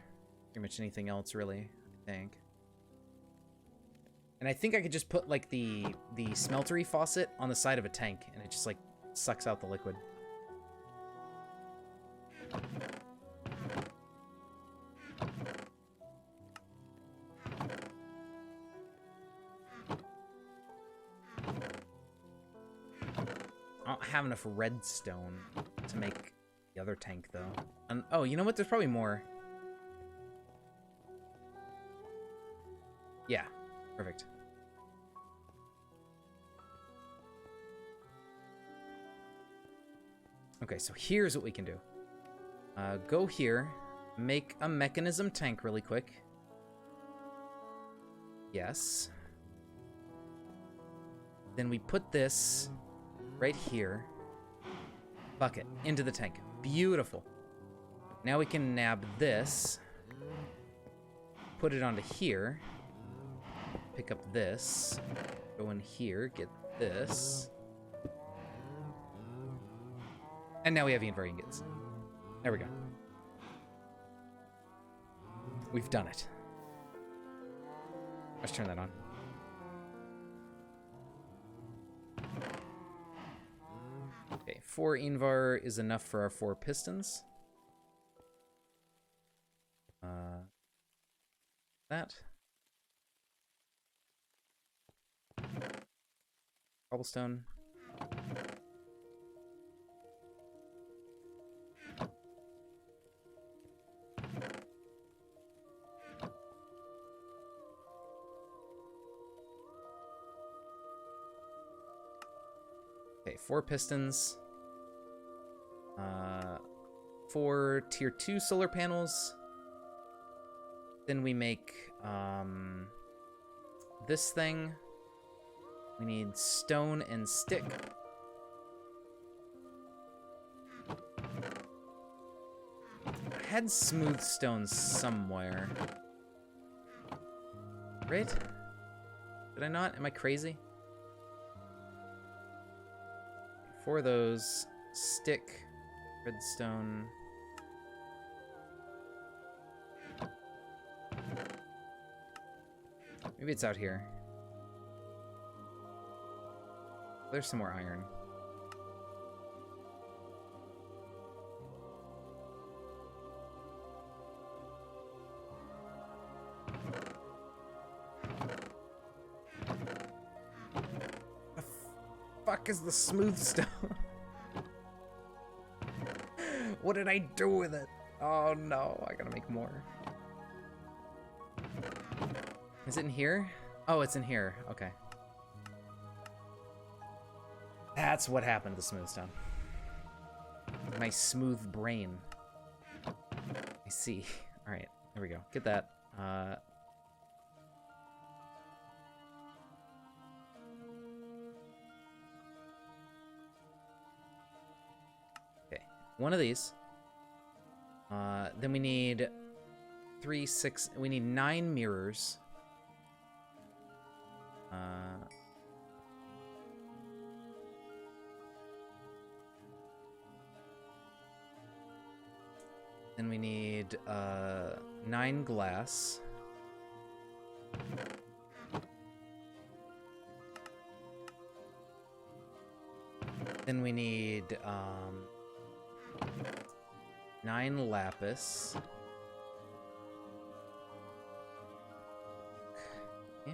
pretty much anything else really, I think. And I think I could just put like the smeltery faucet on the side of a tank and it just like sucks out the liquid. I don't have enough redstone to make the other tank though. And oh, you know what? There's probably more. Yeah, perfect. Okay, so here's what we can do. Go here, make a mechanism tank really quick. Yes. Then we put this right here. Bucket into the tank. Beautiful. Now we can nab this. Put it onto here. Pick up this. Go in here. Get this. And now we have inventory ingots. There we go. We've done it. Let's turn that on. Okay, 4 Invar is enough for our 4 pistons. That. Cobblestone. Okay, 4 pistons. 4 tier 2 solar panels. Then we make this thing. We need stone and stick. I had smooth stone somewhere. Right? Did I not? Am I crazy? 4 of those. Stick. Redstone. Maybe it's out here. There's some more iron. The fuck is the smooth stone? What did I do with it? Oh no, I gotta make more. Is it in here? Oh, it's in here. Okay. That's what happened to the smooth stone. My smooth brain. I see. All right, there we go. Get that. Okay, one of these. Then we need 3, 6. We need 9 mirrors. Then we need 9 glass. Then we need 9 lapis. Yeah.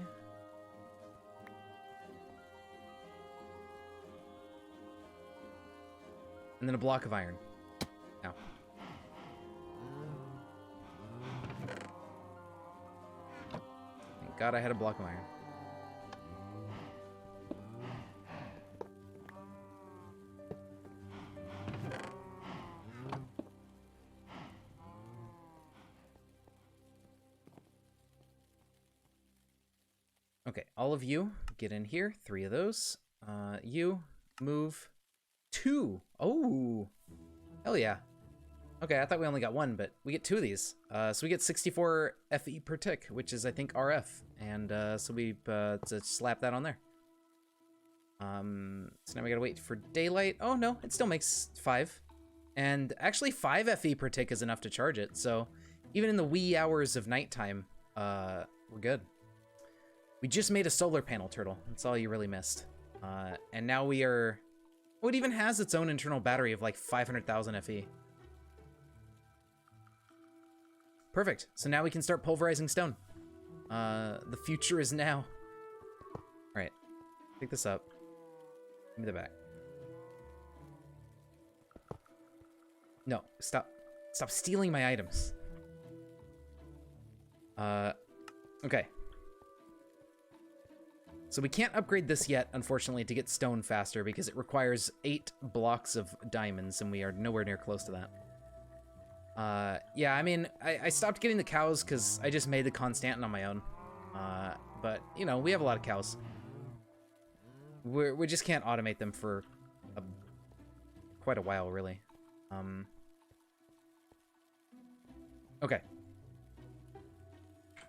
And then a block of iron. Now. Thank God I had a block of iron. Okay, all of you get in here. 3 of those. You move 2. Oh, hell yeah. Okay, I thought we only got 1, but we get 2 of these. So we get 64 FE per tick, which is I think RF, and so we to slap that on there. So now we gotta wait for daylight. Oh no, it still makes 5, and actually 5 FE per tick is enough to charge it. So even in the wee hours of nighttime, we're good. We just made a solar panel turtle. That's all you really missed. And now we are... Oh, it even has its own internal battery of like 500,000 FE. Perfect. So now we can start pulverizing stone. The future is now. All right. Pick this up. Give me the back. No, stop. Stop stealing my items. Okay. So we can't upgrade this yet, unfortunately, to get stone faster because it requires 8 blocks of diamonds, and we are nowhere near close to that. Yeah, I mean, I stopped getting the cows because I just made the Constantin on my own. But, you know, we have a lot of cows. We just can't automate them for quite a while, really. Okay.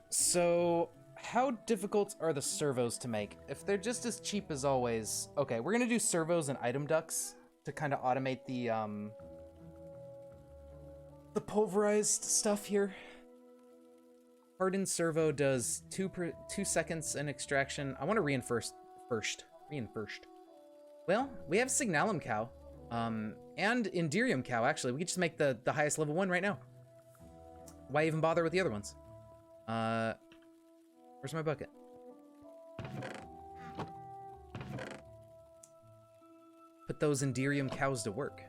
So... how difficult are the servos to make? If they're just as cheap as always... Okay, we're gonna do servos and item ducts to kind of automate the pulverized stuff here. Hardened servo does 2 seconds in extraction. I want to reinforce first. Well, we have Signalum cow, and Indirium cow, actually. We could just make the highest level one right now. Why even bother with the other ones? Where's my bucket? Put those Indirium cows to work.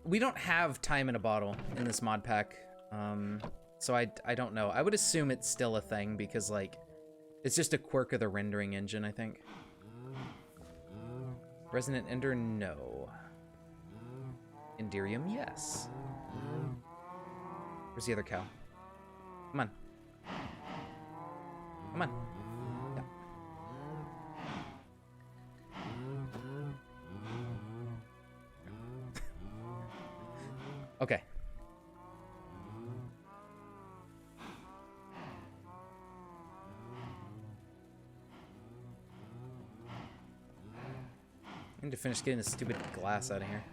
We don't have time in a bottle in this mod pack. So I don't know. I would assume it's still a thing because, like, it's just a quirk of the rendering engine, I think. Resonant Ender, no. Indirium, yes. Where's the other cow? Come on. Come on. Yeah. Okay. I need to finish getting this stupid glass out of here.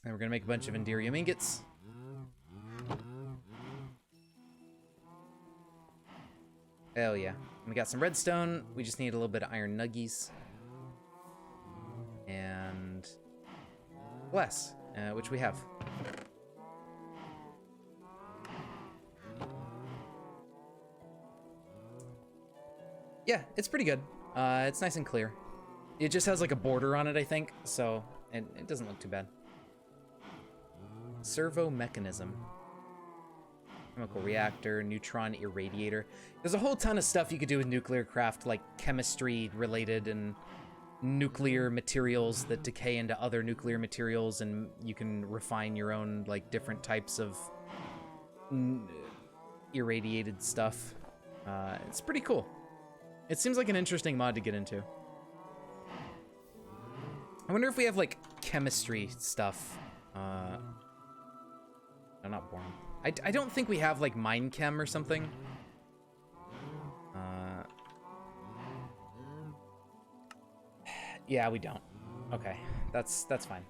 And we're gonna make a bunch of Indirium ingots. Hell yeah. We got some redstone. We just need a little bit of iron nuggies. And glass, which we have. Yeah, it's pretty good. It's nice and clear. It just has like a border on it, I think, so it doesn't look too bad. Servo mechanism. Chemical reactor, neutron irradiator. There's a whole ton of stuff you could do with nuclear craft, like chemistry related and nuclear materials that decay into other nuclear materials, and you can refine your own, like, different types of irradiated stuff. It's pretty cool. It seems like an interesting mod to get into. I wonder if we have, like, chemistry stuff. No, not boron. I don't think we have, like, mine chem or something. Yeah, we don't. Okay, that's fine.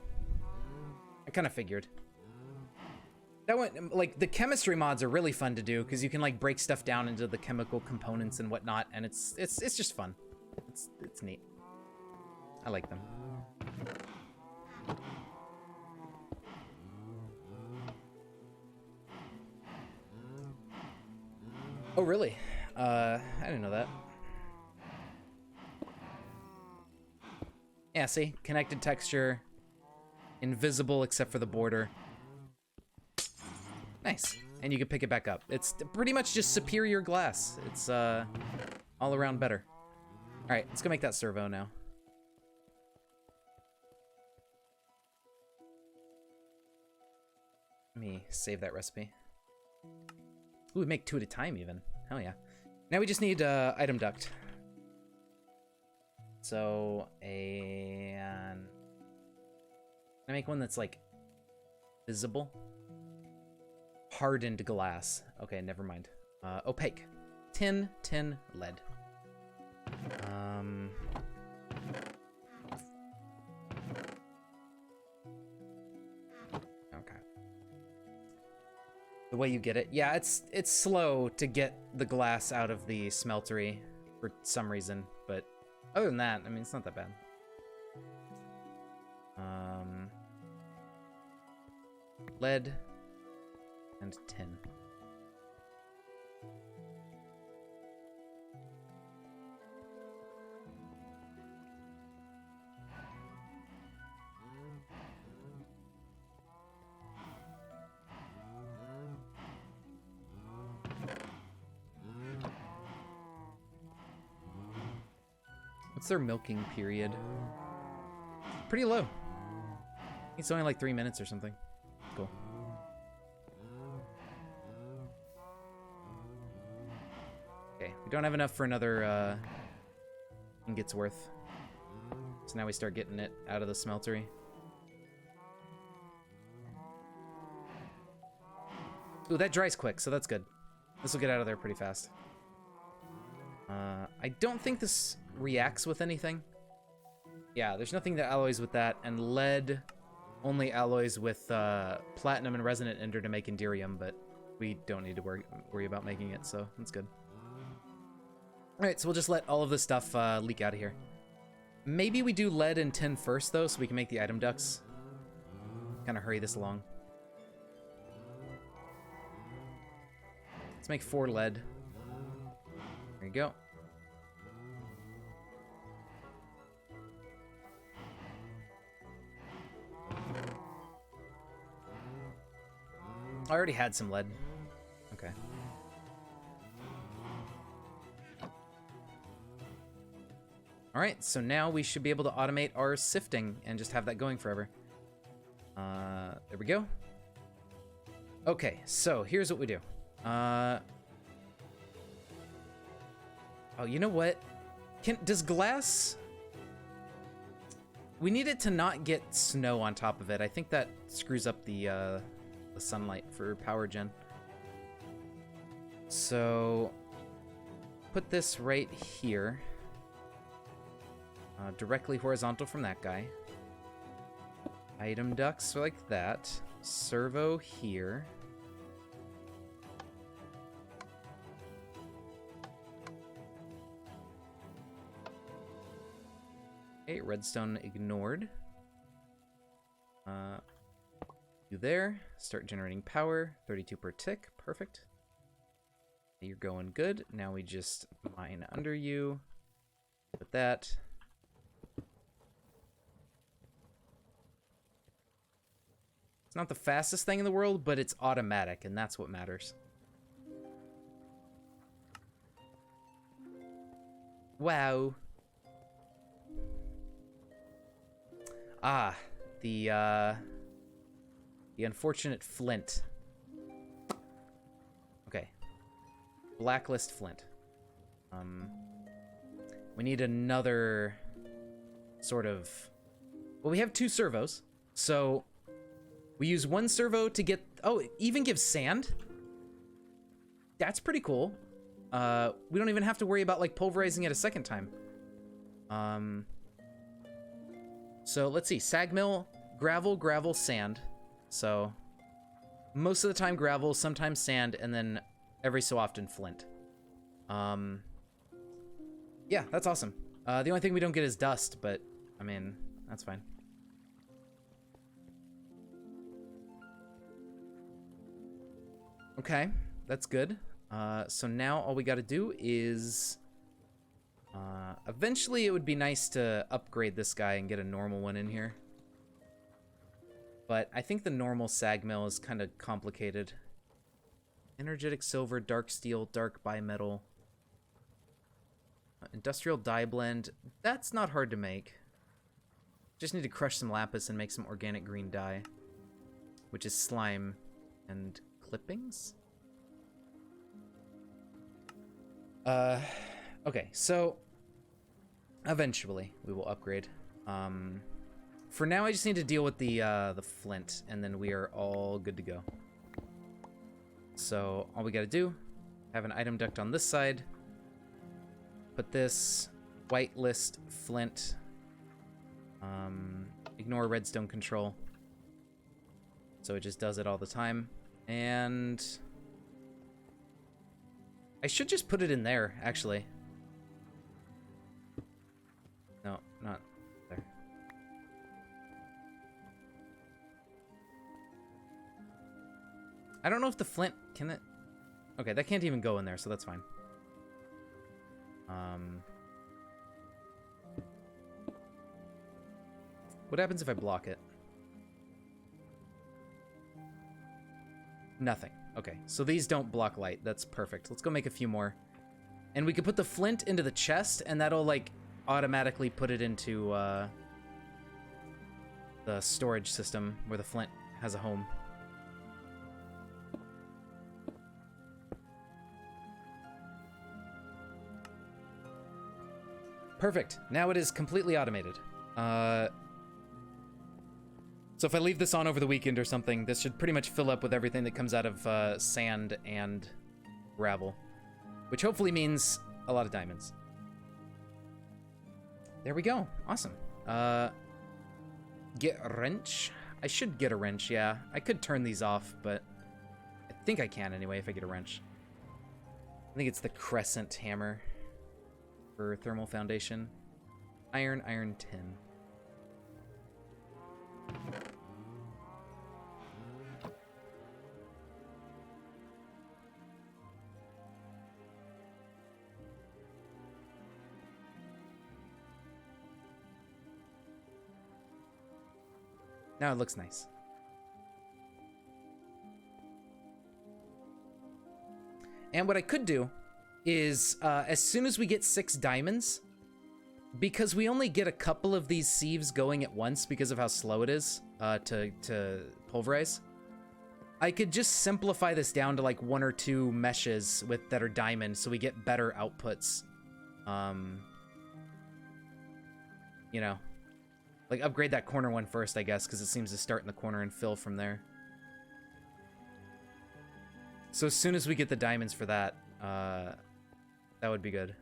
I kind of figured. That one, like, the chemistry mods are really fun to do because you can, like, break stuff down into the chemical components and whatnot, and it's just fun. It's neat. I like them. Oh, really? I didn't know that. Yeah, see? Connected texture. Invisible except for the border. Nice. And you can pick it back up. It's pretty much just superior glass. It's all around better. Alright, let's go make that servo now. Let me save that recipe. Ooh, we make 2 at a time even. Hell yeah. Now we just need item duct. So, can I make one that's, like, visible? Hardened glass. Okay, never mind. Opaque. Tin, lead. Okay. The way you get it. Yeah, it's slow to get the glass out of the smeltery for some reason, but other than that, I mean, it's not that bad. Lead and tin. What's their milking period? Pretty low. It's only like 3 minutes or something. Cool. Okay, we don't have enough for another ingot's worth. So now we start getting it out of the smeltery. Ooh, that dries quick, so that's good. This will get out of there pretty fast. I don't think this reacts with anything. Yeah, there's nothing that alloys with that, and lead only alloys with platinum and resonant ender to make Enderium, but we don't need to worry about making it, so that's good. Alright, so we'll just let all of this stuff leak out of here. Maybe we do lead and tin first, though, so we can make the item ducts. Kind of hurry this along. Let's make 4 lead. There you go. I already had some lead. Okay. Alright, so now we should be able to automate our sifting and just have that going forever. There we go. Okay, so here's what we do. Oh, you know what? Does glass... We need it to not get snow on top of it. I think that screws up the sunlight for power gen. So put this right here. Directly horizontal from that guy. Item ducts like that. Servo here. Okay, redstone ignored. You there. Start generating power. 32 per tick. Perfect. You're going good. Now we just mine under you. Put that. It's not the fastest thing in the world, but it's automatic, and that's what matters. Wow. Ah, the unfortunate flint. Okay. Blacklist flint. We need another sort of... Well, we have 2 servos, so we use 1 servo to get... Oh, it even gives sand? That's pretty cool. We don't even have to worry about, like, pulverizing it a second time. So, let's see. Sag mill, gravel, gravel, sand. So, most of the time gravel, sometimes sand, and then every so often flint. Yeah, that's awesome. The only thing we don't get is dust, but, I mean, that's fine. Okay, that's good. So now all we gotta do is... eventually it would be nice to upgrade this guy and get a normal one in here. But I think the normal sag mill is kind of complicated. Energetic silver, dark steel, dark bimetal. Industrial dye blend. That's not hard to make. Just need to crush some lapis and make some organic green dye. Which is slime and clippings? Okay, so eventually we will upgrade. For now, I just need to deal with the flint, and then we are all good to go. So all we gotta do, have an item duct on this side. Put this whitelist flint. Ignore redstone control. So it just does it all the time. And I should just put it in there, actually. No, not there. I don't know if the flint... Can it... Okay, that can't even go in there, so that's fine. What happens if I block it? Nothing. Okay, so these don't block light. That's perfect. Let's go make a few more. And we could put the flint into the chest, and that'll, like, automatically put it into, the storage system where the flint has a home. Perfect. Now it is completely automated. So if I leave this on over the weekend or something, this should pretty much fill up with everything that comes out of sand and gravel. Which hopefully means a lot of diamonds. There we go. Awesome. Get a wrench. I should get a wrench, yeah. I could turn these off, but I think I can anyway if I get a wrench. I think it's the crescent hammer for thermal foundation. Iron, iron, tin. Now it looks nice. And what I could do is, as soon as we get 6 diamonds, because we only get a couple of these sieves going at once because of how slow it is to pulverize, I could just simplify this down to like 1 or 2 meshes that are diamond, so we get better outputs. You know, like upgrade that corner one first, I guess, because it seems to start in the corner and fill from there. So as soon as we get the diamonds for that, that would be good.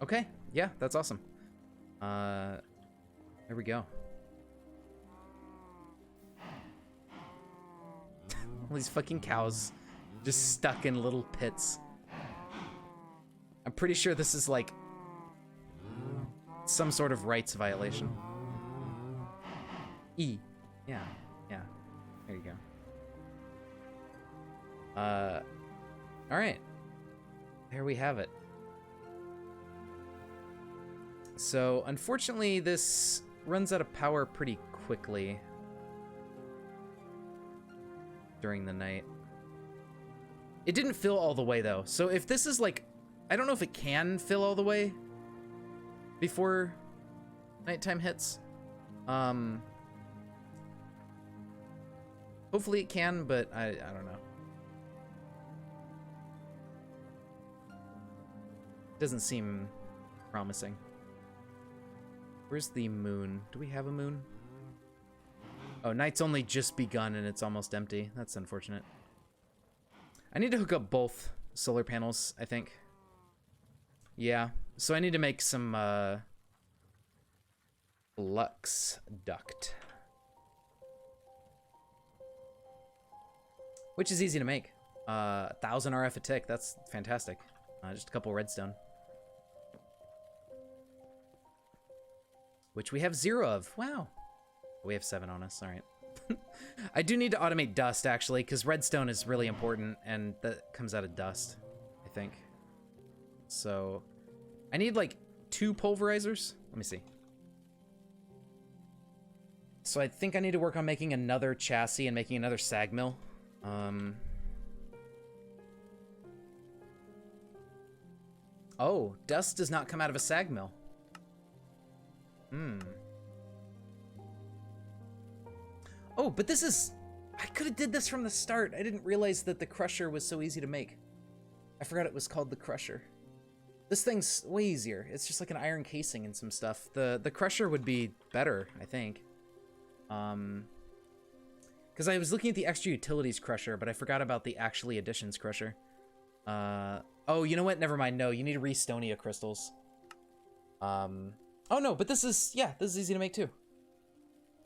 Okay, yeah, that's awesome. There we go. All these fucking cows just stuck in little pits. I'm pretty sure this is like some sort of rights violation. E. Yeah, yeah. There you go. Alright. There we have it. So, unfortunately, this runs out of power pretty quickly during the night. It didn't fill all the way, though. So if this is, like, I don't know if it can fill all the way before nighttime hits. Hopefully it can, but I don't know. Doesn't seem promising. Where's the moon? Do we have a moon? Oh, night's only just begun and it's almost empty. That's unfortunate. I need to hook up both solar panels, I think. Yeah, so I need to make some flux duct. Which is easy to make. 1,000 RF a tick, that's fantastic. Just a couple redstone. Which we have 0 of, wow. We have 7 on us, all right. I do need to automate dust, actually, because redstone is really important, and that comes out of dust, I think. So, I need, like, 2 pulverizers. Let me see. So I think I need to work on making another chassis and making another sag mill. Oh, dust does not come out of a sag mill. Oh, but this is... I could have did this from the start. I didn't realize that the crusher was so easy to make. I forgot it was called the crusher. This thing's way easier. It's just like an iron casing and some stuff. The crusher would be better, I think. Because I was looking at the extra utilities crusher, but I forgot about the actually additions crusher. Oh, you know what? Never mind. No, you need Restonia crystals. Oh no, but this is, yeah, this is easy to make too.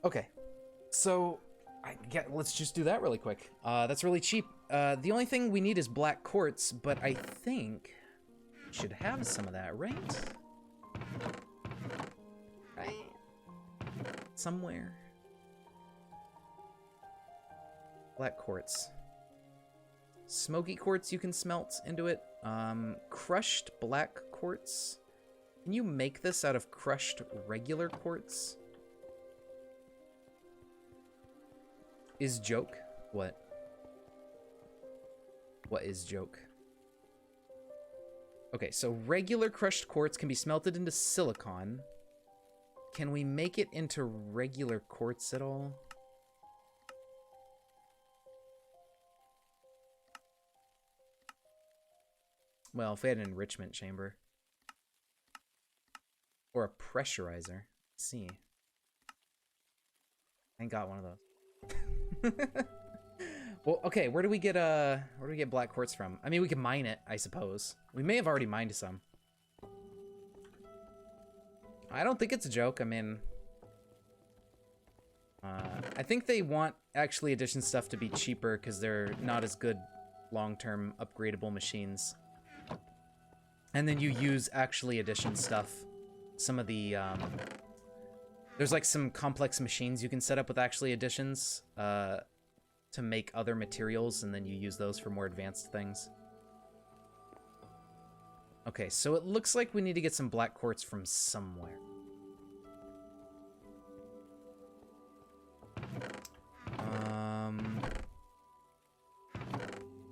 Okay, so let's just do that really quick. That's really cheap. The only thing we need is black quartz, but I think we should have some of that, right? Right? Somewhere. Black quartz. Smoky quartz you can smelt into it. Crushed black quartz. Can you make this out of crushed regular quartz? Is joke? What? What is joke? Okay, so regular crushed quartz can be smelted into silicon. Can we make it into regular quartz at all? Well, if we had an enrichment chamber. Or a pressurizer. Let's see. I ain't got one of those. Well, okay, where do we get black quartz from? I mean, we can mine it, I suppose. We may have already mined some. I don't think it's a joke. I mean, I think they want actually addition stuff to be cheaper because they're not as good long-term upgradable machines. And then you use actually addition stuff. Some of the, there's like some complex machines you can set up with actually additions to make other materials, and then you use those for more advanced things. Okay, so it looks like we need to get some black quartz from somewhere.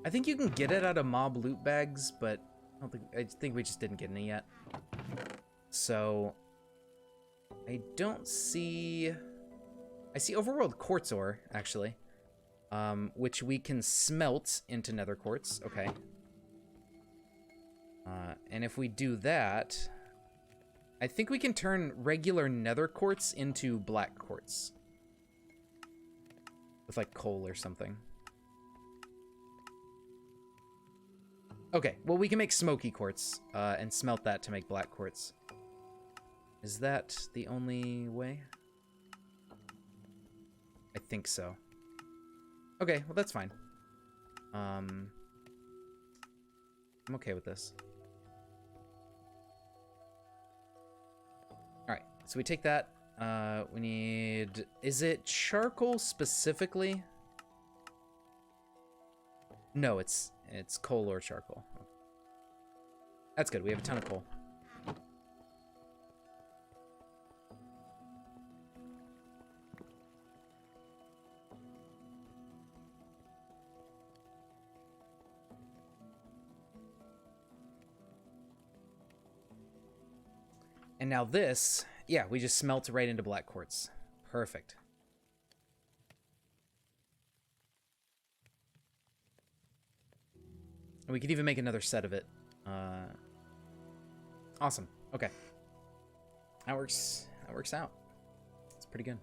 I think you can get it out of mob loot bags, but I think we just didn't get any yet. So I don't see... I see overworld quartz ore, actually, which we can smelt into nether quartz. Okay. And if we do that, I think we can turn regular nether quartz into black quartz. With, like, coal or something. Okay, well, we can make smoky quartz and smelt that to make black quartz. Is that the only way? I think so. Okay, well, that's fine. I'm okay with this. Alright, so we take that. We need... Is it charcoal specifically? No, it's coal or charcoal. That's good, we have a ton of coal. And now this, yeah, we just smelt right into black quartz. Perfect. And we could even make another set of it. Awesome. Okay. That works out. It's pretty good.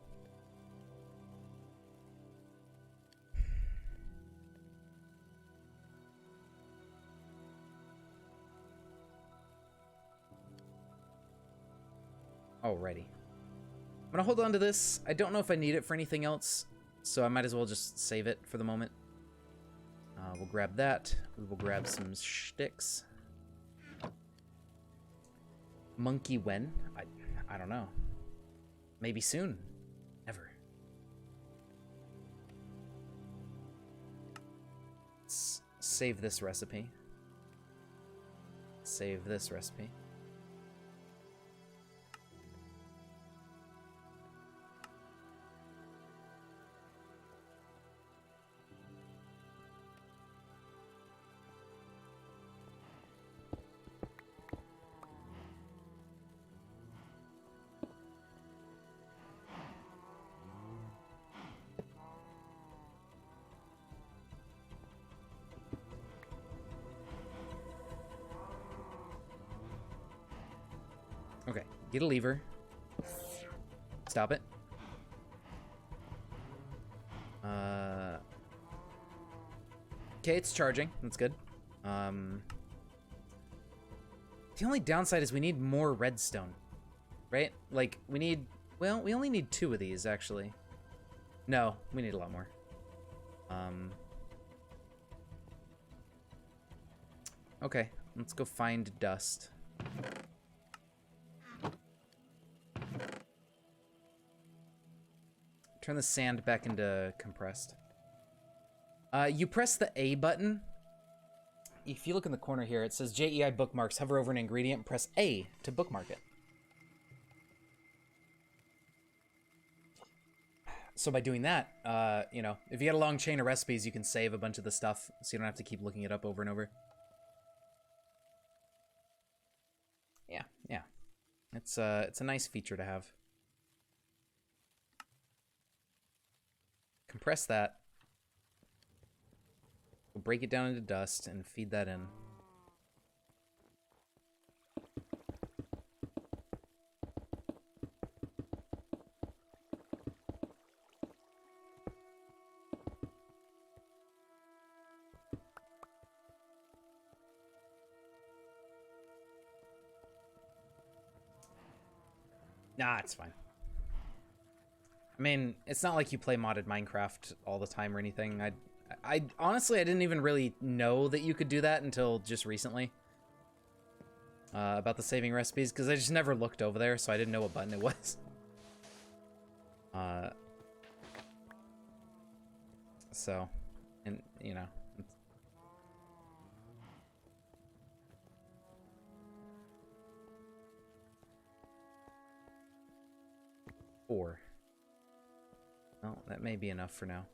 Alrighty. I'm gonna hold on to this. I don't know if I need it for anything else, so I might as well just save it for the moment. We'll grab that. We will grab some sticks. Monkey when? I don't know. Maybe soon. Never. Let's save this recipe. Save this recipe. Okay, get a lever. Stop it. Okay, it's charging. That's good. The only downside is we need more redstone, right? Like, we need... Well, we only need 2 of these, actually. No, we need a lot more. Okay, let's go find dust. Turn the sand back into compressed. You press the A button. If you look in the corner here, it says JEI bookmarks. Hover over an ingredient and press A to bookmark it. So by doing that, you know, if you get a long chain of recipes, you can save a bunch of the stuff, so you don't have to keep looking it up over and over. Yeah. It's a nice feature to have. Compress that. We'll break it down into dust and feed that in. Nah, it's fine. I mean, it's not like you play modded Minecraft all the time or anything. I honestly, I didn't even really know that you could do that until just recently. About the saving recipes, because I just never looked over there, so I didn't know what button it was. So, and, you know. Four. Well, that may be enough for now.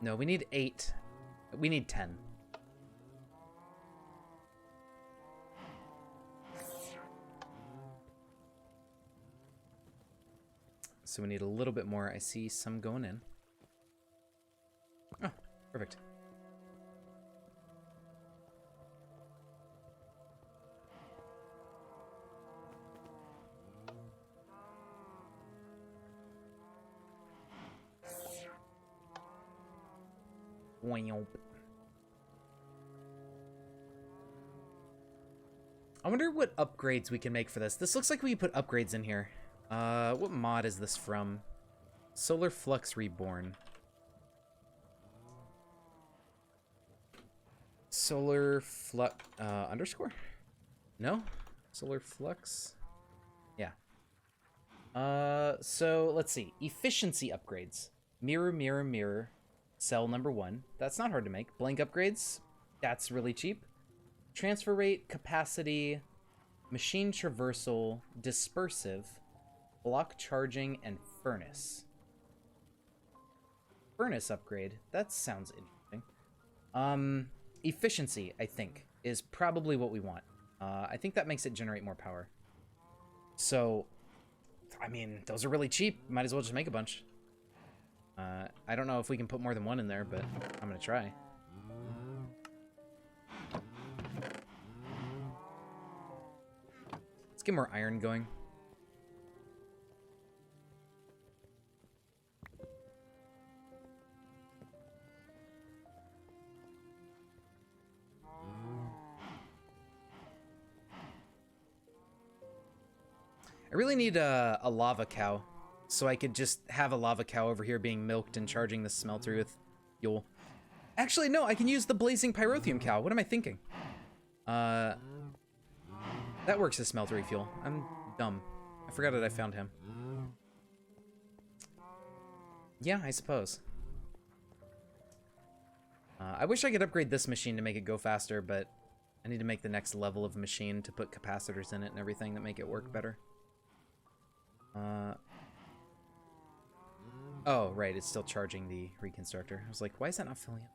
No, we need 8. We need 10. So we need a little bit more. I see some going in. Oh, perfect. I wonder what upgrades we can make for this. This looks like we put upgrades in here. What mod is this from? Solar Flux Reborn. Solar Flux underscore? No? Solar Flux? Yeah. So let's see. Efficiency upgrades. Mirror, mirror, mirror. Cell number 1. That's not hard to make. Blank upgrades. That's really cheap. Transfer rate, capacity, machine traversal, dispersive, block charging, and furnace. Furnace upgrade. That sounds interesting. Efficiency, I think, is probably what we want. I think that makes it generate more power. So, I mean, those are really cheap. Might as well just make a bunch. I don't know if we can put more than one in there, but I'm gonna try. Let's get more iron going. I really need a lava cow, so I could just have a lava cow over here being milked and charging the smelter with fuel. Actually, no, I can use the blazing pyrotheum cow. What am I thinking? That works as smelter refuel. I'm dumb. I forgot that I found him. Yeah, I suppose. I wish I could upgrade this machine to make it go faster, but I need to make the next level of machine to put capacitors in it and everything that make it work better. Oh, right, it's still charging the reconstructor. I was like, why is that not filling up?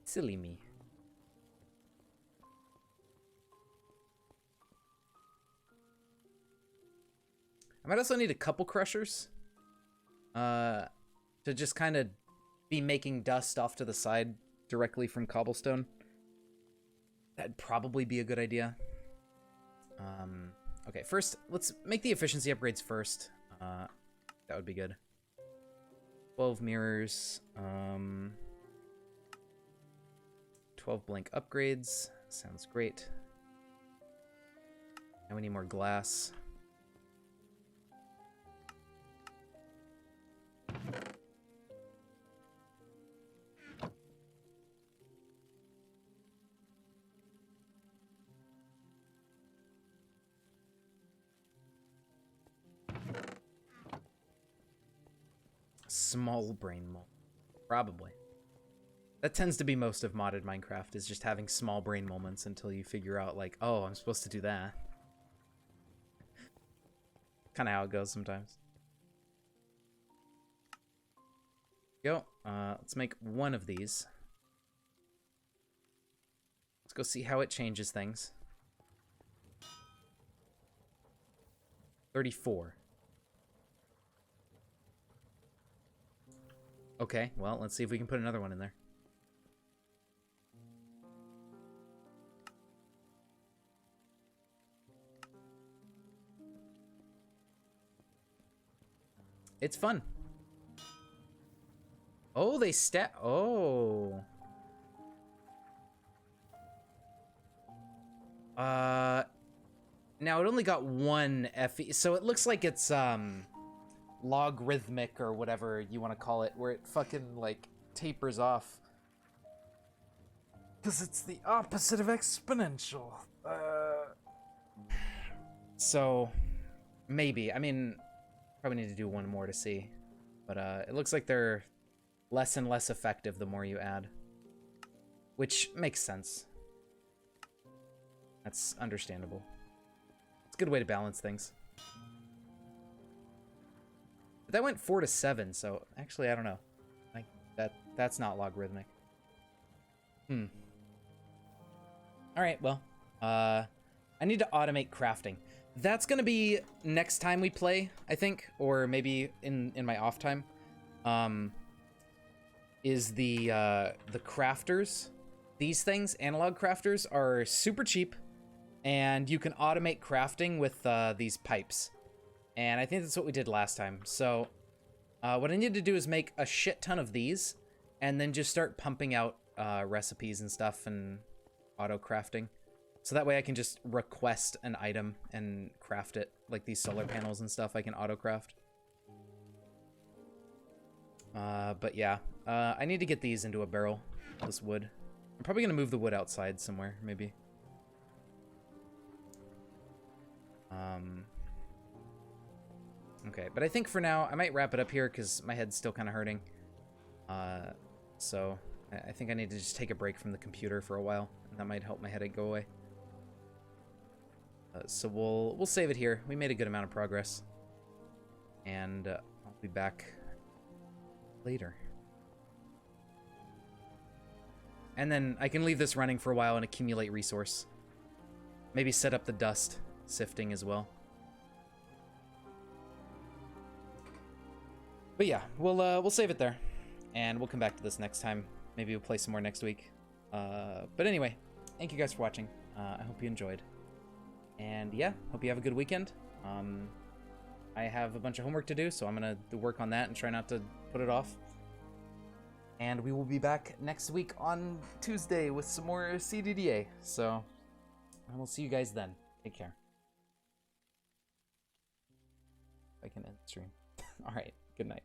Silly me. I might also need a couple crushers. To just kind of be making dust off to the side directly from cobblestone. That'd probably be a good idea. Okay, first, let's make the efficiency upgrades first. That would be good. 12 mirrors. 12 blank upgrades. Sounds great. Now we need more glass. Small brain moment. Probably. That tends to be most of modded Minecraft, is just having small brain moments until you figure out, like, oh, I'm supposed to do that. Kind of how it goes sometimes. Go. Let's make one of these. Let's go see how it changes things. 34. Okay, well, let's see if we can put another one in there. It's fun. Oh, they oh. Now it only got one FE, so it looks like it's, logarithmic or whatever you want to call it, where it fucking, like, tapers off. Because it's the opposite of exponential. So, maybe. I mean, probably need to do one more to see. But, it looks like they're less and less effective the more you add. Which makes sense. That's understandable. It's a good way to balance things. But that went 4 to 7, so actually I don't know. Like that's not logarithmic. All right, well, I need to automate crafting. That's gonna be next time we play, I think, or maybe in my off time. Is the crafters. These things, analog crafters, are super cheap, and you can automate crafting with these pipes. And I think that's what we did last time. So what I need to do is make a shit ton of these, and then just start pumping out recipes and stuff and auto crafting. So that way I can just request an item and craft it, like these solar panels and stuff I can auto craft. But yeah, I need to get these into a barrel, this wood. I'm probably gonna move the wood outside somewhere, maybe. Okay, but I think for now, I might wrap it up here because my head's still kind of hurting. So I think I need to just take a break from the computer for a while, and that might help my headache go away. So we'll save it here. We made a good amount of progress. And I'll be back later. And then I can leave this running for a while and accumulate resource. Maybe set up the dust sifting as well. But yeah, we'll save it there. And we'll come back to this next time. Maybe we'll play some more next week. But anyway, thank you guys for watching. I hope you enjoyed. And yeah, hope you have a good weekend. I have a bunch of homework to do, so I'm going to work on that and try not to put it off. And we will be back next week on Tuesday with some more CDDA. So I will see you guys then. Take care. I can end the stream. All right. Good night.